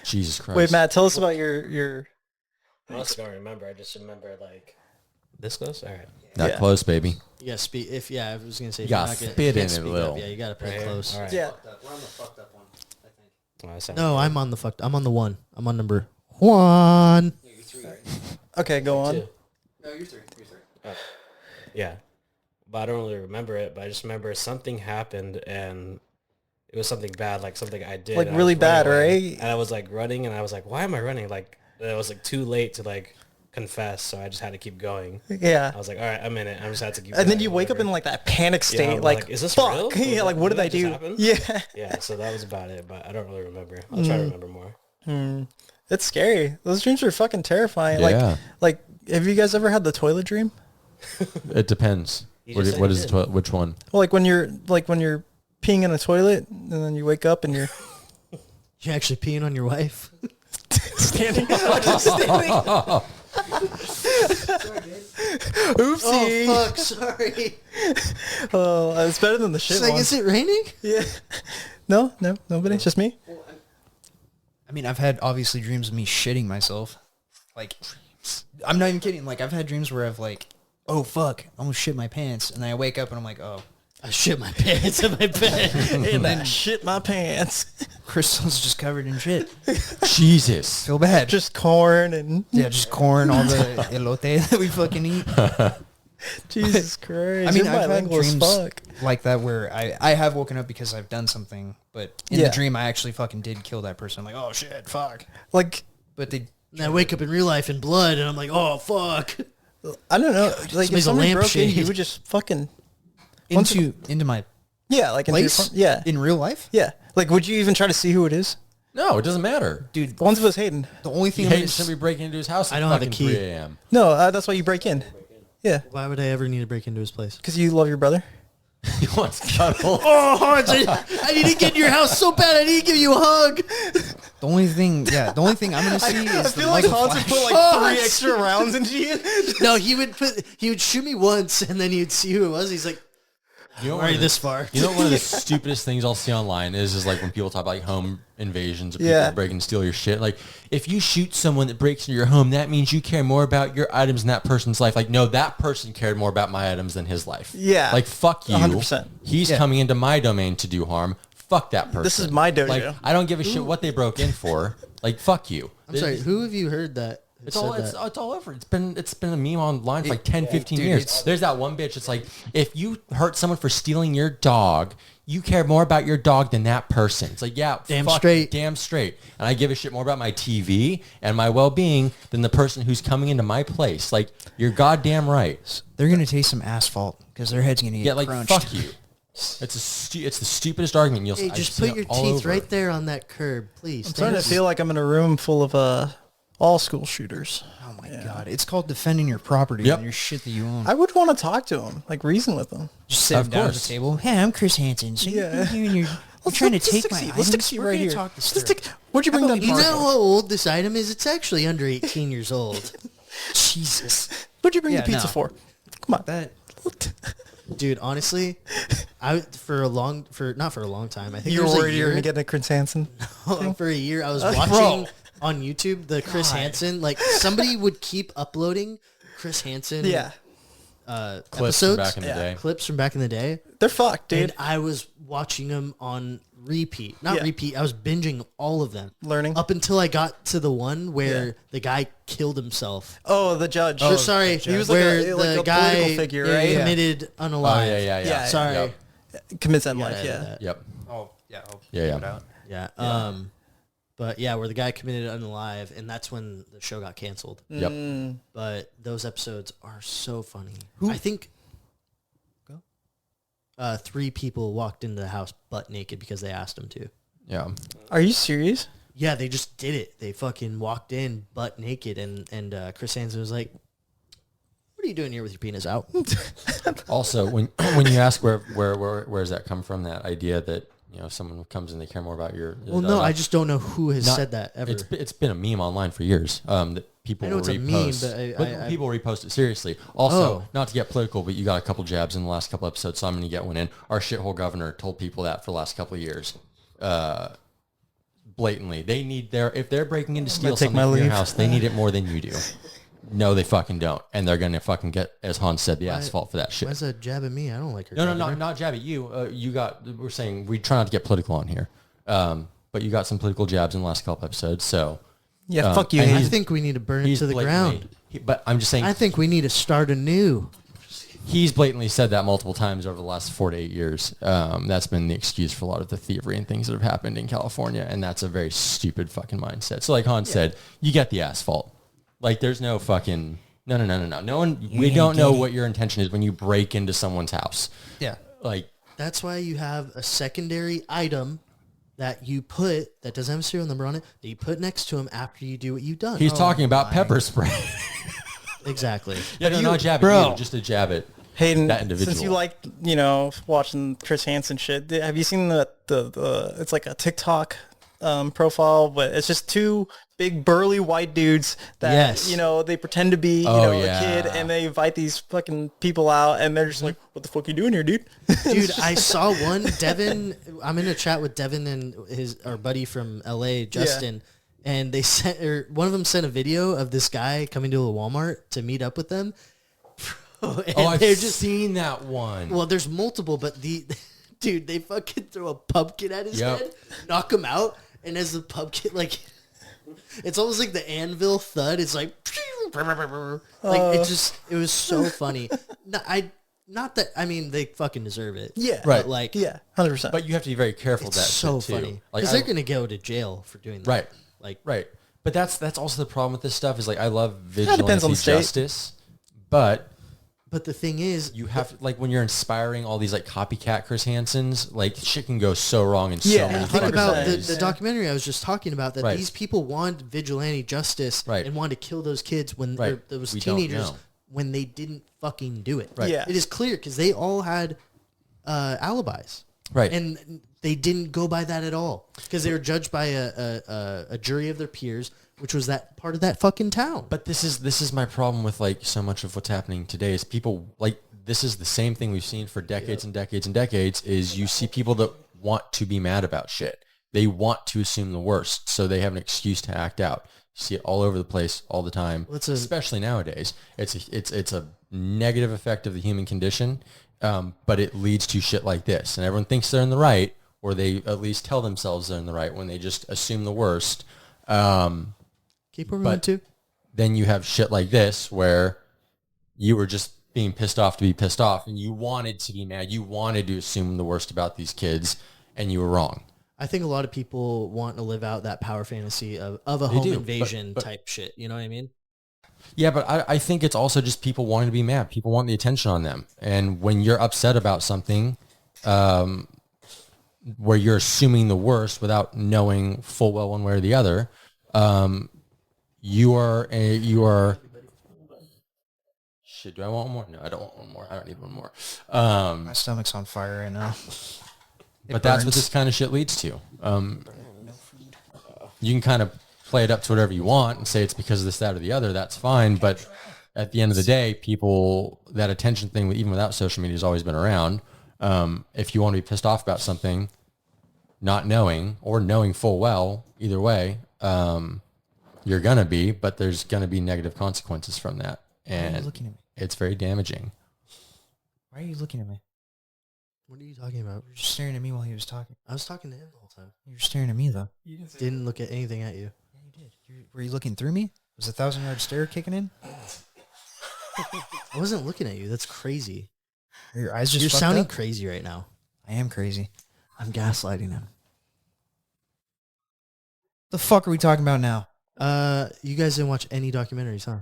A: Jesus Christ.
B: Wait, Matt, tell us about your.
C: I also don't remember. I just remember like
F: This close? All right.
A: Not
B: Yeah.
A: close, baby.
D: Yeah, I was gonna say
A: You
D: you're
A: gotta
D: not gonna-
A: spit
D: you
A: in
D: can't
A: it a
D: speak
A: little.
D: up. Yeah, you gotta put
F: Right
D: it
F: here?
D: close.
F: All right.
B: Yeah.
E: We're on the fucked up one, I think.
F: Oh, that sounds
D: No,
F: good.
D: I'm on the fucked. I'm on the one. I'm on number one.
E: Yeah, you're 3, right?
B: Okay, go on.
F: Two.
E: No, you're 3. You're 3.
F: Yeah. But I don't really remember it, but I just remember something happened and it was something bad, like something I did.
B: Like
F: and I
B: really
F: was running
B: bad,
F: away.
B: right?
F: And I was like running and I was like, why am I running? Like it was like too late to like confess, so I just had to keep going.
B: Yeah.
F: I was like, all right, I'm in it. I just had to keep
B: And then
F: going,
B: you wake up in
F: whatever.
B: like that panic
F: Yeah,
B: state,
F: I'm
B: like,
F: is this
B: fuck.
F: real?
B: Yeah, like what did I
F: that just
B: do?
F: happen?
B: Yeah.
F: Yeah, so that was about it, but I don't really remember. I'll try to remember more.
B: It's scary. Those dreams are fucking terrifying.
A: Yeah.
B: Like, have you guys ever had the toilet dream?
A: It depends.
F: You
A: What,
F: just said
A: what
F: you
A: is
F: did.
A: which one?
B: Well, like when you're peeing in a toilet and then you wake up and you're
D: You actually peeing on your wife?
B: standing. Oopsie.
D: Oh fuck! Sorry.
B: Oh, it's better than the shit
D: It's like,
B: one.
D: is it raining?
B: Yeah. No, nobody. It's just me.
E: I mean, I've had obviously dreams of me shitting myself. Like, I'm not even kidding. Like, I've had dreams where I've like, oh fuck, I almost shit my pants, and then I wake up and I'm like, oh,
D: I shit my pants in my bed.
B: And I shit my pants.
E: Crystal's just covered in shit.
A: Jesus.
E: Feel bad.
B: Just corn and
E: yeah, just corn, all the elote that we fucking eat.
B: Jesus Christ.
E: I mean,
B: you're
E: I've had
B: bilingual as
E: dreams
B: fuck.
E: like that where I have woken up because I've done something, but in
B: Yeah.
E: the dream I actually fucking did kill that person. I'm like, oh shit, fuck.
B: Like,
E: But they
D: And I wake up in real life in blood, and I'm like, oh fuck.
B: I don't know. Like, if
D: Somebody's a
B: somebody broke in, you
D: lampshade.
B: would just fucking Once-
E: into my
B: yeah, like into your
E: place.
B: yeah,
E: in real life,
B: yeah. Like, would you even try to see who it is?
A: No, it doesn't matter.
E: dude.
B: The ones of us Hayden.
E: The only thing
A: You
E: I'm
A: hate
E: gonna
A: somebody breaking into his house at
D: I don't have a
A: fucking
D: key.
A: 3 a.m.
B: No, that's why you break in. Yeah,
D: Why would I ever need to break into his place?
B: because you love your brother.
A: He wants cuddle.
D: Oh, I need to get in your house so bad. I need to give you a hug.
E: the only thing I'm gonna see is
B: I
E: the
B: feel like
E: muzzle
B: Hans would
E: flash.
B: put like 3 extra rounds into you.
D: No, he would shoot me once, and then he'd see who it was. He's like,
A: You know
D: "Why
A: one
D: are you
A: of the-
D: this far?"
A: You know, one of the stupidest things I'll see online is like when people talk about like home invasions or people
B: Yeah.
A: break and steal your shit. Like, if you shoot someone that breaks into your home, that means you care more about your items than that person's life. Like, no, that person cared more about my items than his life.
B: Yeah.
A: Like, fuck you.
B: 100%.
A: He's coming into my domain to do harm. Fuck that person.
B: This is my dojo.
A: Like, I don't give a shit what they broke in for. Like, fuck you.
D: I'm sorry. Who have you heard that?
A: It's all it's all over. It's been a meme online for like 10, 15
E: dude,
A: years.
E: it's-
A: There's that one bitch. It's like, if you hurt someone for stealing your dog, you care more about your dog than that person. It's like, yeah,
D: Damn
A: fuck,
D: straight.
A: damn straight. And I give a shit more about my TV and my well-being than the person who's coming into my place. Like, you're goddamn right.
E: They're gonna taste some asphalt because their head's gonna get
A: Yeah, like
E: crunched.
A: fuck you. It's the stupidest argument. You'll
D: Hey,
A: I've
D: just
A: seen
D: put
A: it
D: your
A: all
D: teeth
A: over.
D: right there on that curb, please.
B: I'm starting to
D: Thank you.
B: feel like I'm in a room full of all school shooters.
E: Oh my god, it's called defending your property
A: Yep.
E: and your shit that you own.
B: I would want to talk to him, like reason with him.
E: Just sit
A: Of
E: down at the
A: course.
E: table. Hey, I'm Chris Hansen. So
B: Yeah.
E: you're trying to take my
B: Let's stick
E: items?
B: you
E: We're
B: right
E: gonna
B: here.
E: talk this
B: Let's
E: through.
B: stick. Where'd you bring
E: How
B: that
E: about
D: You
E: we
B: bar?
D: know how old this item is? It's actually under 18 years old.
E: Jesus.
B: What'd you bring
E: Yeah,
B: the pizza
E: no.
B: for? Come on.
E: That
D: Dude, honestly, not for a long time. I think
B: You
D: there
B: were
D: was a
B: worried you were
D: year,
B: gonna get a Chris Hansen.
D: for a year I was
B: Bro.
D: watching on YouTube the Chris Hansen. Like somebody would keep uploading Chris Hansen
B: Yeah,
A: Clips from
D: episodes,
A: back in the day.
D: clips from back in the day.
B: they're fucked, dude.
D: And I was watching them on repeat. Not
B: Yeah.
D: repeat. I was binging all of them.
B: Learning.
D: Up until I got to the one where
B: Yeah.
D: the guy killed himself.
B: Oh, the judge.
D: Or, sorry,
B: He was like
D: where
B: a
D: the
B: political
D: guy
B: figure, right? Yeah.
D: committed unalive.
A: Oh, yeah, yeah.
B: Yeah,
D: Sorry.
A: Yep.
B: Commits that
D: You
B: life.
D: gotta edit
B: Yeah.
D: that.
A: Yep.
E: Oh yeah. I'll
A: Yeah,
E: figure
A: yeah.
E: it out.
D: Yeah. But yeah, where the guy committed unalive, and that's when the show got canceled.
A: Yep.
D: But those episodes are so funny. I think 3 people walked into the house butt naked because they asked them to.
A: Yeah.
B: Are you serious?
D: Yeah, they just did it. They fucking walked in butt naked, and Chris Hansen was like, "What are you doing here with your penis out?"
A: Also, when you ask where does that come from? That idea that if someone comes in, they care more about your.
D: Well, no, I just don't know who has
A: Not-
D: said that ever.
A: It's been a meme online for years. That people
D: I know
A: will
D: it's a meme,
A: repost.
D: but I-
A: people repost it seriously. Also,
D: Oh.
A: not to get political, but you got a couple jabs in the last couple episodes, so I'm going to get one in. Our shithole governor told people that for the last couple of years. Blatantly, they need if they're breaking in to steal
B: take
A: something
B: my
A: from your
B: leave.
A: house, they need it more than you do. No, they fucking don't. And they're going to fucking get, as Hans said, the asphalt for that shit.
D: Why's that jab at me? I don't like her.
A: No, not jab at you. We're saying, we try not to get political on here. But you got some political jabs in the last couple episodes, so.
B: Yeah, fuck you.
A: and
D: I think we need to burn it to the ground.
A: But I'm just saying.
D: I think we need to start anew.
A: He's blatantly said that multiple times over the last 4 to 8 years. That's been the excuse for a lot of the thievery and things that have happened in California, and that's a very stupid fucking mindset. So like Hans said, you get the asphalt. Like there's no fucking no. No one. We don't know what your intention is when you break into someone's house.
E: Yeah.
A: Like
D: That's why you have a secondary item that you put that doesn't have a serial number on it that you put next to him after you do what you've done.
A: he's talking about pepper spray.
D: Exactly.
A: Yeah, no, not jab
B: bro.
A: at you, just a jab at
B: Hayden,
A: that individual.
B: since you like, watching Chris Hansen shit, have you seen the it's like a TikTok profile, but it's just two big burly white dudes that,
D: Yes.
B: they pretend to be,
A: Oh,
B: a
A: yeah.
B: kid, and they invite these fucking people out, and they're just like, what the fuck you doing here, dude?
D: Dude, I saw one, Devin, I'm in a chat with Devin and our buddy from LA, Justin, and they one of them sent a video of this guy coming to a Walmart to meet up with them.
A: I've seen that one.
D: Well, there's multiple, but dude, they fucking throw a pumpkin at his
A: Yep.
D: head, knock him out, and as the pumpkin, like, it's almost like the anvil thud. It's like, it was so funny. They fucking deserve it.
B: Yeah.
A: Right.
D: But like,
B: Yeah, 100%.
A: But you have to be very careful of
D: it's
A: that
D: so
A: shit, too.
D: funny.
A: Like,
D: Because they're going to go to jail for doing that.
A: Right.
D: Like,
A: Right. But that's also the problem with this stuff is like I love
B: depends on
A: vigilante
B: the state.
A: justice, but
D: but the thing is,
A: you have like when you're inspiring all these like copycat Chris Hansons, like shit can go so wrong in so
B: Yeah,
A: many
D: think
A: fucking
D: about
A: ways.
D: the documentary I was just talking about, that
A: Right.
D: these people want vigilante justice
A: Right.
D: and wanted to kill those kids when
A: Right.
D: those
A: We don't
D: teenagers
A: know.
D: when they didn't fucking do it.
A: Right.
B: Yeah.
D: It is clear because they all had alibis.
A: Right.
D: And they didn't go by that at all because they were judged by a jury of their peers, which was that part of that fucking town.
A: But this is my problem with like so much of what's happening today is people like this is the same thing we've seen for decades and decades and decades is you see people that want to be mad about shit. They want to assume the worst, so they have an excuse to act out. You see it all over the place all the time, especially nowadays. It's a negative effect of the human condition, but it leads to shit like this. And everyone thinks they're in the right, or they at least tell themselves they're in the right when they just assume the worst.
D: Keep going too.
A: Then you have shit like this where you were just being pissed off to be pissed off, and you wanted to be mad. You wanted to assume the worst about these kids, and you were wrong.
D: I think a lot of people want to live out that power fantasy of a home
A: do,
D: invasion
A: but-
D: type shit. You know what I mean?
A: Yeah, but I think it's also just people wanting to be mad. People want the attention on them. And when you're upset about something, where you're assuming the worst without knowing full well one way or the other, you are. Shit, do I want one more? No, I don't want one more. I don't need one more.
E: My stomach's on fire right now.
A: But that's what this kind of shit leads to. You can kind of play it up to whatever you want and say it's because of this, that, or the other. That's fine. But at the end of the day, people, that attention thing, even without social media, has always been around. If you want to be pissed off about something, not knowing or knowing full well, either way, you're going to be, but there's going to be negative consequences from that.
E: Why are you
A: And
E: looking at me?
A: it's very damaging.
E: Why are you looking at me?
D: What are you talking about?
E: You were just staring at me while he was talking.
D: I was talking to him the whole time.
E: You were staring at me though.
D: Didn't look at anything at you.
E: Yeah, you did. Were you looking through me? Was a 1,000-yard stare kicking in?
D: I wasn't looking at you. That's crazy.
E: Are your eyes just
D: You're
E: fucked
D: sounding
E: up?
D: crazy right now.
E: I am crazy.
D: I'm gaslighting him.
E: The fuck are we talking about now?
D: You guys didn't watch any documentaries, huh?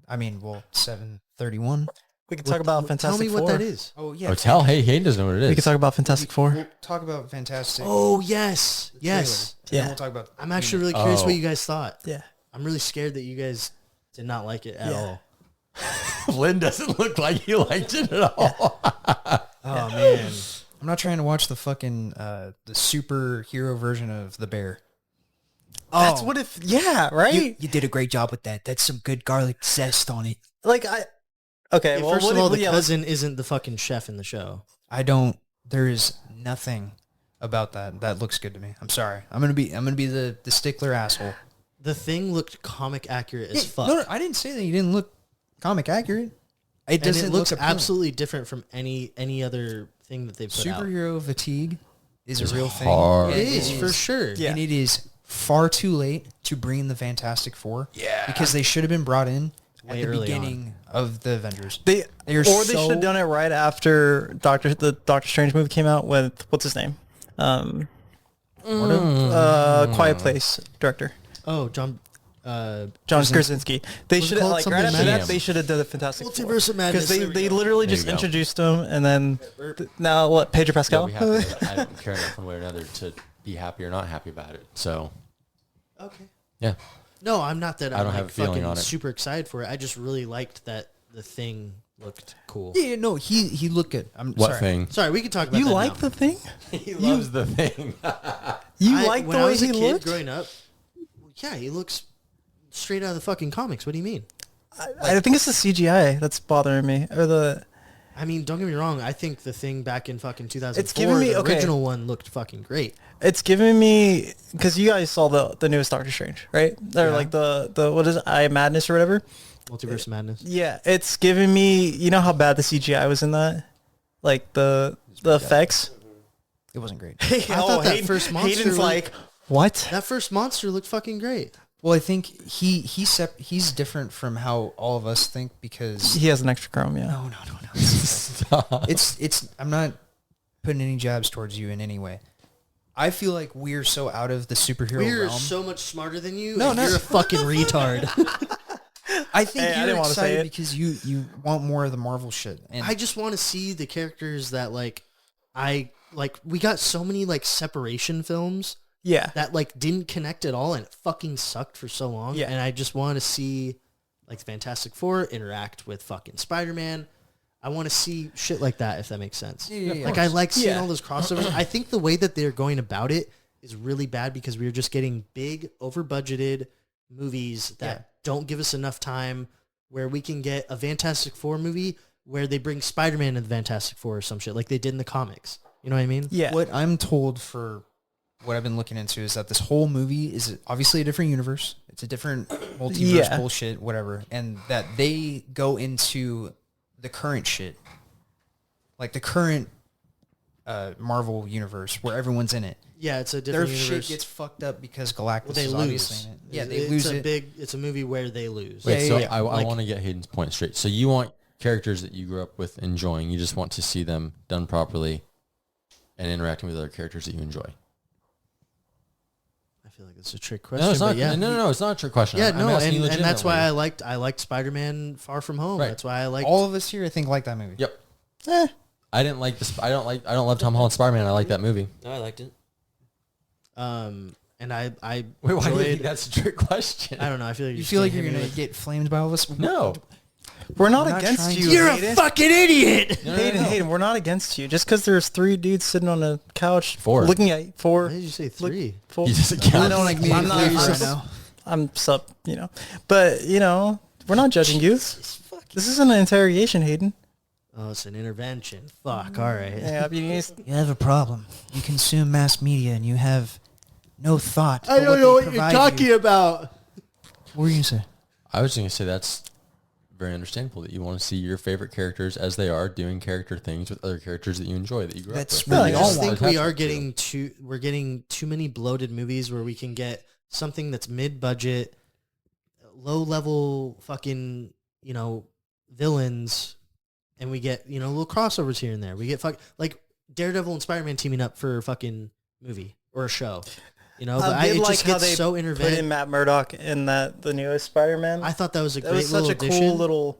E: I mean, well, 7:31.
B: We can talk about Fantastic
D: Tell me
B: Four.
D: what that is.
E: Oh yeah.
A: Oh, tell, hey, Hayden doesn't know what it is.
B: We can talk about Fantastic Four.
E: We'll talk about Fantastic.
D: Oh yes, yes.
E: trailer, and then
B: Yeah.
E: We'll talk about.
D: I'm actually really curious what
A: Oh.
D: you guys thought.
B: Yeah.
D: I'm really scared that you guys did not like it at
B: Yeah.
D: all.
A: Lynn doesn't look like he liked it at all.
E: Oh man, I'm not trying to watch the fucking the superhero version of The Bear.
B: That's what if, yeah, right?
E: You did a great job with that. That's some good garlic zest on it.
B: Okay,
D: Hey,
B: well,
D: first of all, the
B: let's-
D: cousin isn't the fucking chef in the show.
E: I don't. There is nothing about that looks good to me. I'm sorry. I'm gonna be the stickler asshole.
D: The Thing looked comic accurate as fuck.
E: No, I didn't say that he didn't look comic accurate. It
D: And
E: doesn't
D: it looks
E: look appealing.
D: absolutely different from any other thing that they've put out.
E: Superhero fatigue is
A: It's
E: a real thing.
A: hard.
D: It
E: And
D: is, for sure.
B: Yeah.
E: And it is far too late to bring in the Fantastic Four.
A: Yeah.
E: Because they should have been brought in
D: Way
E: at the
D: early
E: beginning of the Avengers.
B: They
E: They're
B: or they
E: so-
B: should have done it right after the Doctor Strange movie came out with what's his name, Quiet Place director
D: Oh, John
B: Krasinski. They
D: Was it
B: should have
D: called
B: like right
D: something
B: after that
A: Madness?
B: they should have done the Fantastic
D: Multiverse of Madness.
B: because
D: There we
B: they
D: go.
B: literally
A: There
B: just
A: you go.
B: introduced him and then now what Pedro
A: Yeah,
B: Pascal.
A: we have to, I don't care enough one way or another to be happy or not happy about it. So
D: Okay.
A: yeah,
D: No, I'm not that.
A: I
D: I'm
A: don't
D: like
A: have a feeling
D: fucking
A: on it.
D: super excited for it. I just really liked that The Thing looked cool.
E: Yeah, no, he looked good. I'm
A: what
E: sorry.
A: thing?
D: Sorry, we can talk about
B: You
D: that
B: like
D: now.
B: the thing?
A: He loves the thing.
B: You like
D: when
B: the
D: I
B: way
D: was a
B: he
D: kid
B: looked?
D: growing up. Yeah, he looks straight out of the fucking comics. What do you mean?
B: I think it's the CGI that's bothering me, or the.
D: I mean, don't get me wrong. I think The Thing back in fucking 2004,
B: It's giving me-
D: the
B: okay.
D: original one looked fucking great.
B: It's giving me because you guys saw the newest Doctor Strange, right? Or
D: Yeah.
B: like the what is it, Eye of Madness or whatever.
D: Multiverse of Madness.
B: Yeah, it's giving me. You know how bad the CGI was in that, like the effects.
E: It wasn't great.
D: I thought that first monster
B: Hayden's
D: looked-
B: like, what?
D: That first monster looked fucking great.
E: Well, I think he's different from how all of us think because
B: He has an extra chrome, yeah.
E: no. It's I'm not putting any jabs towards you in any way. I feel like we're so out of the superhero
D: We're
E: realm.
D: so much smarter than you.
E: No,
D: and
E: no.
D: you're a fucking retard.
E: I think
B: Hey, I
E: you're
B: didn't wanna say
E: excited
B: it.
E: because you want more of the Marvel shit. And
D: I just want to see the characters that we got so many like separation films
B: Yeah.
D: that like didn't connect at all and it fucking sucked for so long.
B: Yeah.
D: And I just want to see like the Fantastic Four interact with fucking Spider-Man. I want to see shit like that, if that makes sense.
E: Yeah,
D: Like I like seeing
B: Yeah.
D: all those crossovers. I think the way that they're going about it is really bad because we're just getting big, over-budgeted movies that don't give us enough time where we can get a Fantastic Four movie where they bring Spider-Man in the Fantastic Four or some shit like they did in the comics. You know what I mean?
B: Yeah.
E: what I'm told for what I've been looking into is that this whole movie is obviously a different universe. It's a different multiverse
B: Yeah.
E: bullshit, whatever. And that they go into the current shit. Like the current Marvel universe where everyone's in it.
D: Yeah, it's a
E: Their
D: different universe.
E: shit gets fucked up because Galactus
D: Well, they
E: is
D: lose.
E: obviously in it. Yeah, they
D: It's
E: lose
D: a
E: it.
D: It's a movie where they lose.
A: Wait, so
E: yeah.
A: I
D: Like-
A: want to get Hayden's point straight. So you want characters that you grew up with enjoying. You just want to see them done properly and interacting with other characters that you enjoy.
D: I feel like it's a trick question.
A: No, it's not.
D: but yeah,
A: No, it's not a trick question.
D: Yeah,
A: I'm
D: no,
A: asking you
D: and that's why
A: legitimately.
D: I liked Spider-Man Far From Home.
A: Right.
D: That's why I liked
E: All of us here, I think, like that movie.
A: Yep.
B: Eh.
A: I didn't like this. I don't love Tom Holland Spider-Man. I like that movie.
F: No, I liked it.
D: and I
A: Wait, why do you think
D: enjoyed.
A: that's a trick question?
D: I don't know. I feel like
E: You
D: just
E: feel like
D: can't
E: you're
D: hit me
E: going to get flamed by all of us?
A: No.
B: We're not
E: We're not
B: against
E: trying
B: you.
E: to-
D: You're a
B: Hayden.
D: fucking idiot.
A: No,
B: Hayden, we're not against you. Just because there's 3 dudes sitting on a couch
A: Four.
B: looking at
D: Why
B: 4.
D: did you say
B: Look-
D: 3?
B: four.
A: He doesn't count.
E: I don't like me
B: I'm
E: to
B: not-
E: clear
B: I'm
E: right now.
B: I'm sub, but we're not judging you. This is an interrogation, Hayden.
D: Oh, it's an intervention. Fuck. All right.
B: Yeah,
E: You have a problem. You consume mass media and you have no thought.
D: I
E: for
D: don't
E: they
D: know what you're
E: provide
D: talking
E: you.
D: about.
E: What were you going to say?
A: I was going to say that's very understandable that you want to see your favorite characters as they are doing character things with other characters that you enjoy that you grew
E: That's
A: up with.
E: what
D: I
E: we
D: just
E: all
D: think
A: want.
D: we are we're getting too many bloated movies where we can get something that's mid-budget, low-level fucking, villains, and we get, little crossovers here and there. We get like Daredevil and Spider-Man teaming up for a fucking movie or a show. But
B: I
D: it
B: did
D: just
B: how
D: gets
B: they
D: so
B: put in
D: intervened.
B: Matt Murdock in the newest Spider-Man.
D: I thought that was a
B: That
D: great
B: was such
D: little
B: a
D: addition.
B: cool little,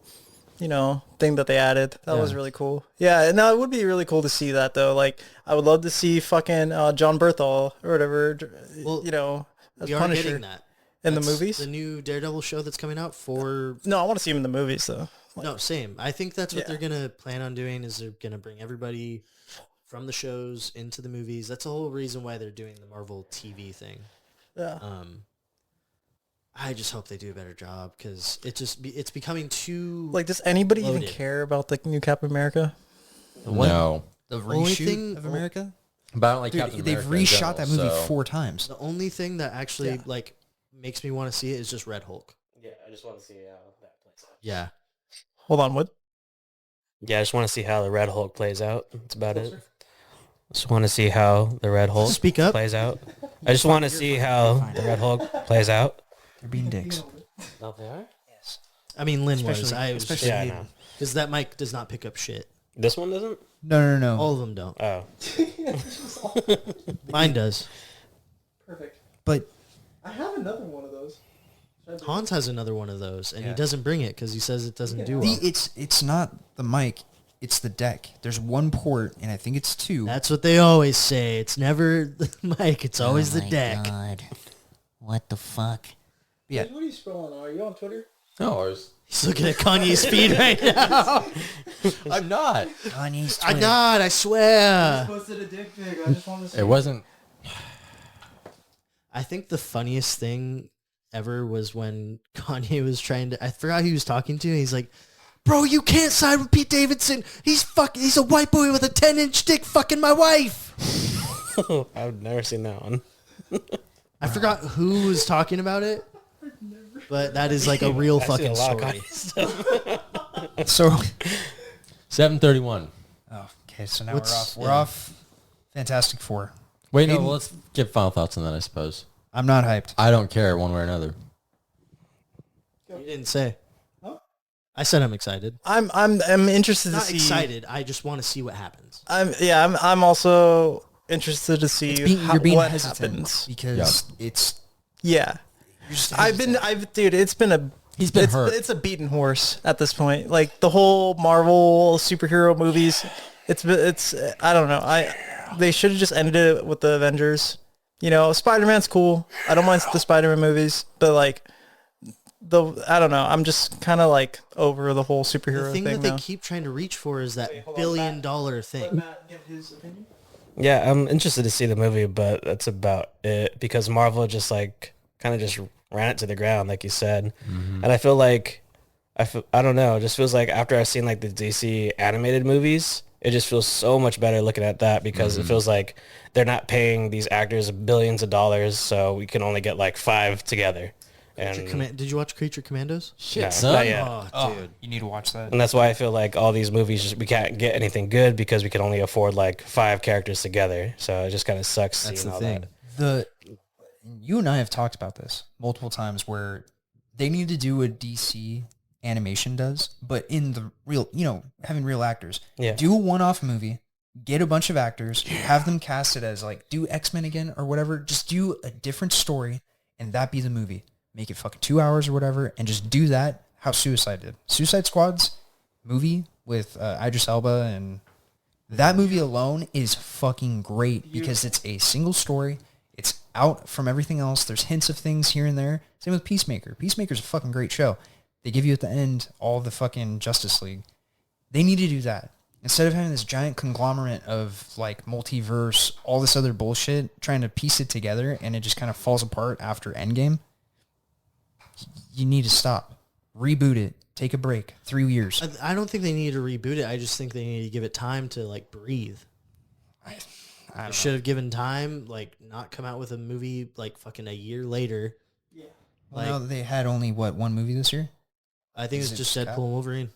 B: thing that they added. That was
D: Yeah.
B: really cool. Yeah, no, it would be really cool to see that though. Like, I would love to see fucking John Berthal or whatever.
D: Well,
B: as
D: we are
B: Punisher
D: getting that.
B: in the
D: That's
B: movies.
D: The new Daredevil show that's coming out for...
B: No, I want to see him in the movies though. Like,
D: No, same. I think that's what
B: Yeah.
D: they're going to plan on doing is they're going to bring everybody from the shows into the movies. That's the whole reason why they're doing the Marvel TV thing.
B: yeah.
D: I just hope they do a better job because it's becoming too...
B: Like, does anybody even
D: Loaded.
B: care about the new Captain America?
A: No.
E: The
D: Only
E: reshoot
D: thing-
E: of America?
A: But I don't like
E: Dude,
A: Captain
E: they've
A: America in
E: reshot
A: general,
E: that movie
A: so-
E: 4 times.
D: The only thing that actually
B: Yeah.
D: makes me want to see it is just Red Hulk.
F: Yeah, I just want to see how that plays out.
D: Yeah.
B: Hold on, what?
F: Yeah, I just want to see how the Red Hulk plays out. That's about it. Just want to see how the Red Hulk
D: Speak up.
F: plays out. I just want to see how the Red Hulk plays out.
E: They're being dicks.
F: Oh, they are?
E: Yes.
D: I mean, Lynn was.
E: Especially-
D: I was
E: especially-
F: Yeah, I know.
D: because that mic does not pick up shit.
F: This one doesn't?
E: No.
D: All of them don't.
F: Oh.
D: Mine does.
B: Perfect.
E: But
B: I have another one of those.
D: Hans has another one of those, and he
E: Yeah.
D: doesn't bring it because he says it doesn't do well.
E: it's not the mic, it's the deck. There's one port, and I think it's two.
D: That's what they always say. It's never the mic. It's always the
G: my
D: deck.
G: God. What the fuck?
E: Yeah.
B: What are you scrolling on? Are you on Twitter?
A: No, I was,
D: He's looking at Kanye's feed right now.
A: I'm not.
G: Kanye's
D: I'm
G: Twitter.
D: not. I swear.
B: Posted a dick pic. I just wanted to see.
A: It wasn't.
D: I think the funniest thing ever was when Kanye was trying to. I forgot who he was talking to. He's like, "Bro, you can't side with Pete Davidson. He's a white boy with a 10-inch dick fucking my wife."
F: I've never seen that one.
D: I forgot who was talking about it, but that is like a real
F: I see
D: fucking
F: a lot of
D: story.
F: Kanye stuff.
E: So
A: 7:31.
E: oh, okay, so now
D: What's-
E: we're
D: yeah.
E: off Fantastic Four.
A: Wait, no,
E: Aiden-
A: well, let's give final thoughts on that, I suppose.
E: I'm not hyped.
A: I don't care one way or another.
D: You didn't say. I said I'm excited.
B: I'm interested to
D: Not
B: see.
D: excited. I just want to see what happens.
B: I'm also interested to see
E: You're being
B: what
E: hesitant
B: happens.
E: because it's
B: Yeah.
E: you're just
B: Dude, it's been
A: He's been
B: it's,
A: hurt.
B: It's a beaten horse at this point. Like the whole Marvel superhero movies, it's I don't know. They should have just ended it with the Avengers. You know, Spider-Man's cool. I don't mind the Spider-Man movies, but like I don't know. I'm just kind of like over the whole superhero
D: The thing
B: thing
D: that they
B: now.
D: keep trying to reach for is that
B: hold on,
D: billion-dollar thing.
B: Matt give his opinion.
F: Yeah, I'm interested to see the movie, but that's about it because Marvel just like kind of just ran it to the ground, like you said. And I feel like I don't know. It just feels like after I've seen like the DC animated movies, it just feels so much better looking at that because it feels like they're not paying these actors billions of dollars, so we can only get like 5 together. And
D: Did you watch Creature Commandos?
A: Shit,
F: no,
A: son.
F: not yet.
D: Oh, dude.
E: you need to watch that.
F: And that's why I feel like all these movies, we can't get anything good because we can only afford like 5 characters together. So it just kind of sucks
D: That's
F: seeing
D: the
F: all
D: thing.
F: that.
E: You and I have talked about this multiple times where they need to do what DC animation does, but in the real, having real actors.
F: Yeah.
E: Do a one-off movie, get a bunch of actors, have them casted as like, do X-Men again or whatever. Just do a different story and that be the movie. Make it fucking 2 hours or whatever and just do that how Suicide did. Suicide Squad's movie with Idris Elba, and that movie alone is fucking great because it's a single story. It's out from everything else. There's hints of things here and there. Same with Peacemaker. Peacemaker's a fucking great show. They give you at the end all the fucking Justice League. They need to do that. Instead of having this giant conglomerate of like multiverse, all this other bullshit, trying to piece it together and it just kind of falls apart after Endgame, you need to stop. Reboot it. Take a break. 3 years.
D: I don't think they need to reboot it. I just think they need to give it time to like breathe. I should have given time, like not come out with a movie like fucking a year later.
E: Well, now they had only, one movie this year?
D: I think
E: Is
D: it's
E: it
D: just
E: Cap?
D: Deadpool and Wolverine.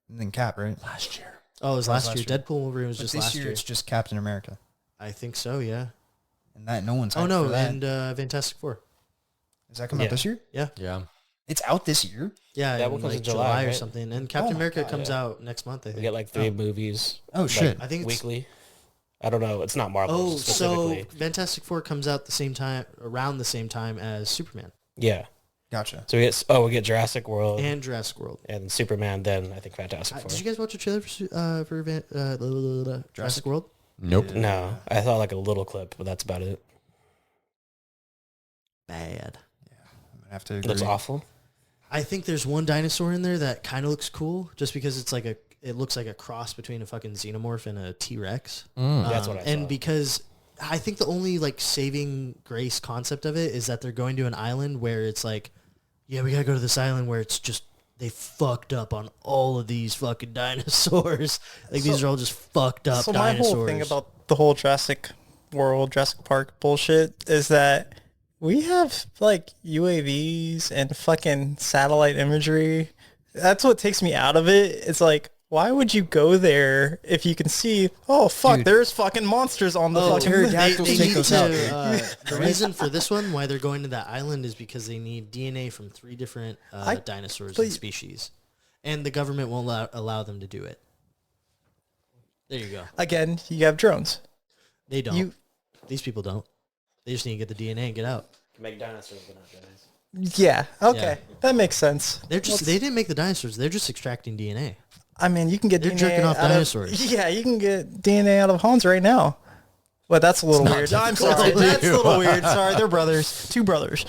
E: And then Cap, right?
A: Last year.
D: Oh, it was
E: That was
D: last
E: last
D: year.
E: year.
D: Deadpool and Wolverine was
E: But
D: just
E: this
D: last
E: year
D: year.
E: it's just Captain America.
D: I think so, yeah.
E: And that no one's
D: Oh
E: hyped
D: no,
E: for that.
D: and Fantastic Four.
E: Is that coming out
F: Yeah.
E: this year?
A: Yeah.
E: It's out this year?
D: Yeah,
F: That
D: in
F: one comes
D: like
F: in
D: July,
F: July,
D: or
F: right?
D: something. And Captain
E: my
D: America
E: God,
D: comes
F: yeah.
D: out next month, I think.
F: We get like 3 movies.
E: Oh, shit.
D: I think it's
F: weekly. I don't know. It's not Marvel
D: Oh, so
F: specifically.
D: Fantastic Four comes out the same time, around the same time as Superman
F: Yeah.
E: Gotcha.
F: So we get Jurassic World
D: and Jurassic World.
F: and Superman. Then I think Fantastic Four.
D: Did you guys watch a trailer for Jurassic World?
A: Nope.
F: No, I thought like a little clip, but that's about it.
D: Bad.
E: I'm gonna have to
F: It
E: agree.
F: looks awful.
D: I think there's one dinosaur in there that kind of looks cool, just because it looks like a cross between a fucking xenomorph and a T-Rex.
F: That's what I
D: And
F: saw.
D: because I think the only like saving grace concept of it is that they're going to an island where it's like, yeah, we gotta go to this island where it's just they fucked up on all of these fucking dinosaurs. Like these are all just fucked up
B: So my
D: dinosaurs.
B: whole thing about the whole Jurassic World, Jurassic Park bullshit is that we have like UAVs and fucking satellite imagery. That's what takes me out of it. It's like, why would you go there if you can see, oh fuck,
E: Dude.
B: there's fucking monsters on the fucking
E: pterodactyls
D: They
E: take
D: need
E: those out.
D: the reason for this one, why they're going to that island, is because they need DNA from 3 different dinosaurs and species, and the government won't allow them to do it. There you go.
B: Again, you have drones.
D: They don't.
B: You-
D: These people don't. They just need to get the DNA and get out.
F: Make dinosaurs, but not guys.
B: Yeah, okay.
D: Yeah.
B: That makes sense.
D: They didn't make the dinosaurs. They're just extracting DNA.
B: I mean, you can get
D: They're
B: DNA
D: jerking off
B: out
D: dinosaurs.
B: Of, yeah, you can get DNA out of Hans right now. Well, that's a little weird. I'm sorry. That's a little weird. Sorry, they're brothers. 2 brothers.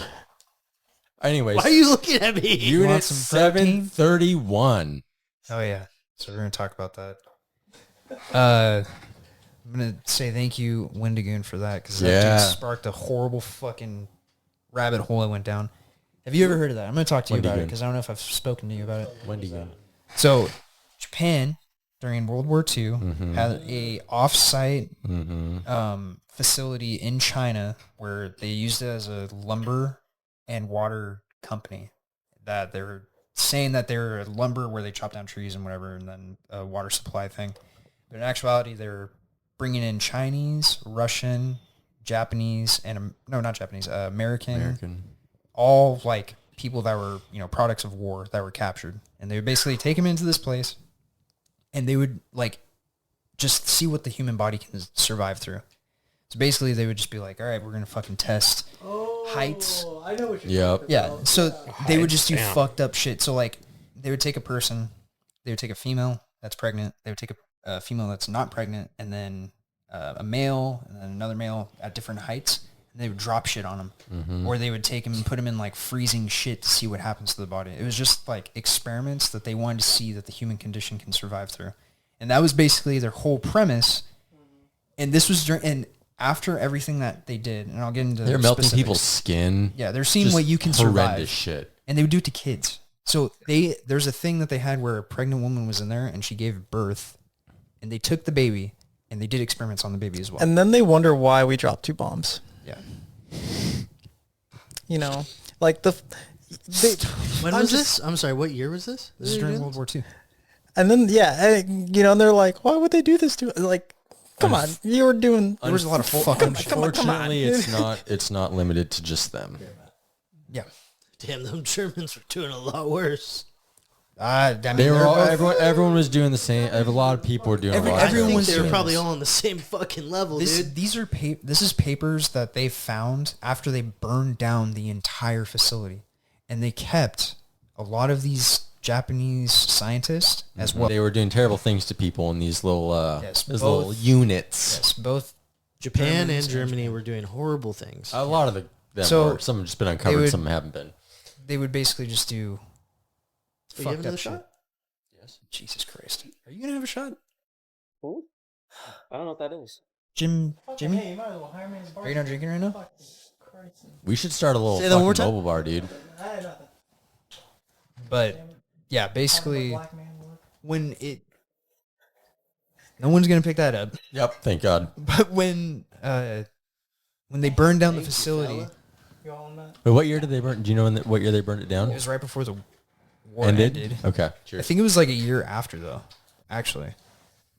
A: Anyways,
D: Why are you looking at me?
A: Unit
E: want some protein?
A: 731.
E: Oh yeah. So we're gonna talk about that. I'm gonna say thank you, Wendigoon, for that because that
A: Yeah.
E: dude sparked a horrible fucking rabbit hole I went down. Have you ever heard of that? I'm gonna talk to you about it
A: Wendigoon.
E: because I don't know if I've spoken to you about it.
A: Wendigoon.
E: So Japan during World War II had a off-site facility in China where they used it as a lumber and water company. That they're saying that they're lumber where they chop down trees and whatever, and then a water supply thing. But in actuality, they're bringing in Chinese, Russian, Japanese, and no, not Japanese, American, all like people that were, products of war that were captured. And they would basically take them into this place and they would like just see what the human body can survive through. So basically they would just be like, all right, we're going to fucking test heights.
B: I know what you're
A: Yep.
E: Yeah. So they would just do
F: Damn.
E: fucked up shit. So like they would take a person, they would take a female that's pregnant. They would take a female that's not pregnant, and then a male and then another male at different heights. And they would drop shit on them, or they would take them and put them in like freezing shit to see what happens to the body. It was just like experiments that they wanted to see that the human condition can survive through, and that was basically their whole premise. And this was and after everything that they did, and I'll get into
A: They're melting
E: specifics.
A: people's skin.
E: Yeah, they're seeing
A: Just
E: what you can
A: horrendous
E: survive,
A: shit.
E: and they would do it to kids. So there's a thing that they had where a pregnant woman was in there and she gave birth, and they took the baby and they did experiments on the baby as well.
B: And then they wonder why we dropped 2 bombs.
E: Yeah.
B: Like
D: When was this? I'm sorry, what year was this?
E: This is during World War II.
B: And then and they're like, why would they do this to? Like, come on, you were doing.
E: There was a lot of fucking shit.
A: Unfortunately, it's not limited to just them.
E: Yeah.
D: Damn, them Germans were doing a lot worse.
E: I mean,
A: They were
E: they're
A: all,
E: both-
A: everyone was doing the same. A lot of people were doing a lot.
D: I
E: everyone
D: think
E: was
D: they were
E: doing
D: probably
E: this.
D: all on the same fucking level, dude.
E: These are this is papers that they found after they burned down the entire facility, and they kept a lot of these Japanese scientists as well.
A: They were doing terrible things to people in these little
E: Yes,
A: these
E: both-
A: little units.
E: Yes, both
D: Japan
E: Germans
D: and
E: and
D: Germany were doing horrible things.
A: A lot of them
E: So,
A: were. Some have just been uncovered.
E: would-
A: Some haven't been.
E: they would basically just do
D: So you have
E: fucked
D: another
E: up shit.
D: shot?
E: Jesus Christ. Are you gonna have a shot?
F: I don't know what that is.
E: Jimmy?
B: Hey, you might as well hire me as a
E: Are you not drinking right now?
A: We should start a little
D: Say that one more
A: fucking
D: time.
A: mobile bar, dude.
E: But yeah, basically when it no one's gonna pick that up.
A: Yep. Thank God.
E: But when they burned down the facility,
A: But what year did they burn? Do you know what year they burned it down?
E: it was right before the war
A: Ended.
E: ended.
A: Okay.
E: I
A: Cheers.
E: think it was like a year after though, actually.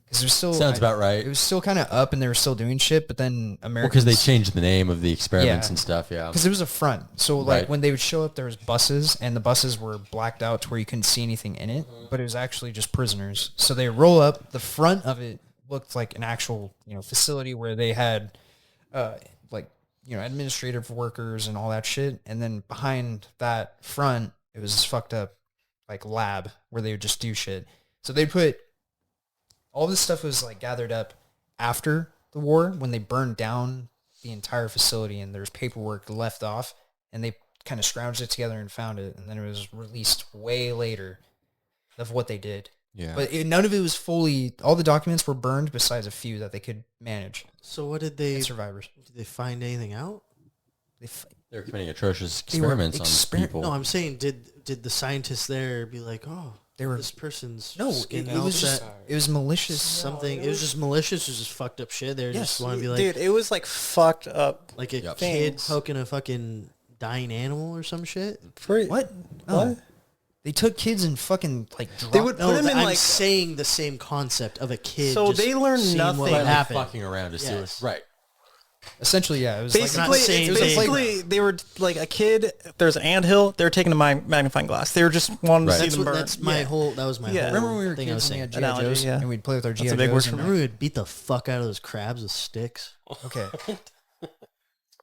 E: Because there's still
A: Sounds about right.
E: It was still kind of up, and they were still doing shit. But then
A: Well,
E: Americans,
A: because they changed the name of the experiments
E: Yeah.
A: and stuff. Yeah.
E: because it was a front. So like
A: Right.
E: when they would show up, there was buses, and the buses were blacked out to where you couldn't see anything in it. But it was actually just prisoners. So they roll up. The front of it looked like an actual facility where they had administrative workers and all that shit. And then behind that front, it was this fucked up like lab where they would just do shit. So they put all this stuff was like gathered up after the war when they burned down the entire facility, and there's paperwork left off, and they kind of scrounged it together and found it, and then it was released way later of what they did.
A: Yeah.
E: But none of it was fully. All the documents were burned, besides a few that they could manage.
D: So what did they?
E: Survivors.
D: Did they find anything out?
A: They were committing atrocious
E: They were
A: experiments on people.
D: No, I'm saying did the scientists there be like, oh,
E: They were
D: this person's
E: no.
D: skin
E: It was just
D: outfit,
E: it was malicious.
D: something. It was just malicious. It was just fucked up shit. They just want to be like,
B: Dude, it was like fucked up.
D: like a
A: Yep.
D: kid
B: Things.
D: poking a fucking dying animal or some shit.
E: What? No.
B: What?
E: They took kids and fucking like dropped.
B: They would
D: No,
B: put him in
D: I'm
B: like.
D: saying the same concept of a kid.
B: So
D: just
B: they learn
D: seeing
B: nothing.
D: what
B: Like,
D: would
A: Like
D: happen.
A: fucking around to see
D: Yes.
A: what. Right.
E: Essentially, yeah. It was
B: Basically,
D: not saying
B: it's
D: they-
B: basically they were like a kid. There's an anthill. They were taking a magnifying glass. They were just wanting to
A: Right.
B: see
D: That's
B: them
D: what.
B: burn.
D: That's my
B: Yeah.
D: whole. That was my
B: Yeah.
D: whole.
E: remember when we were
D: thing I was
E: kids and we
D: saying.
E: had GI
B: Analogy,
E: Joes
B: yeah.
E: and we'd play with our GI
B: a big
E: Joes.
B: word for
E: and-
D: Remember we would beat the fuck out of those crabs with sticks.
E: Okay,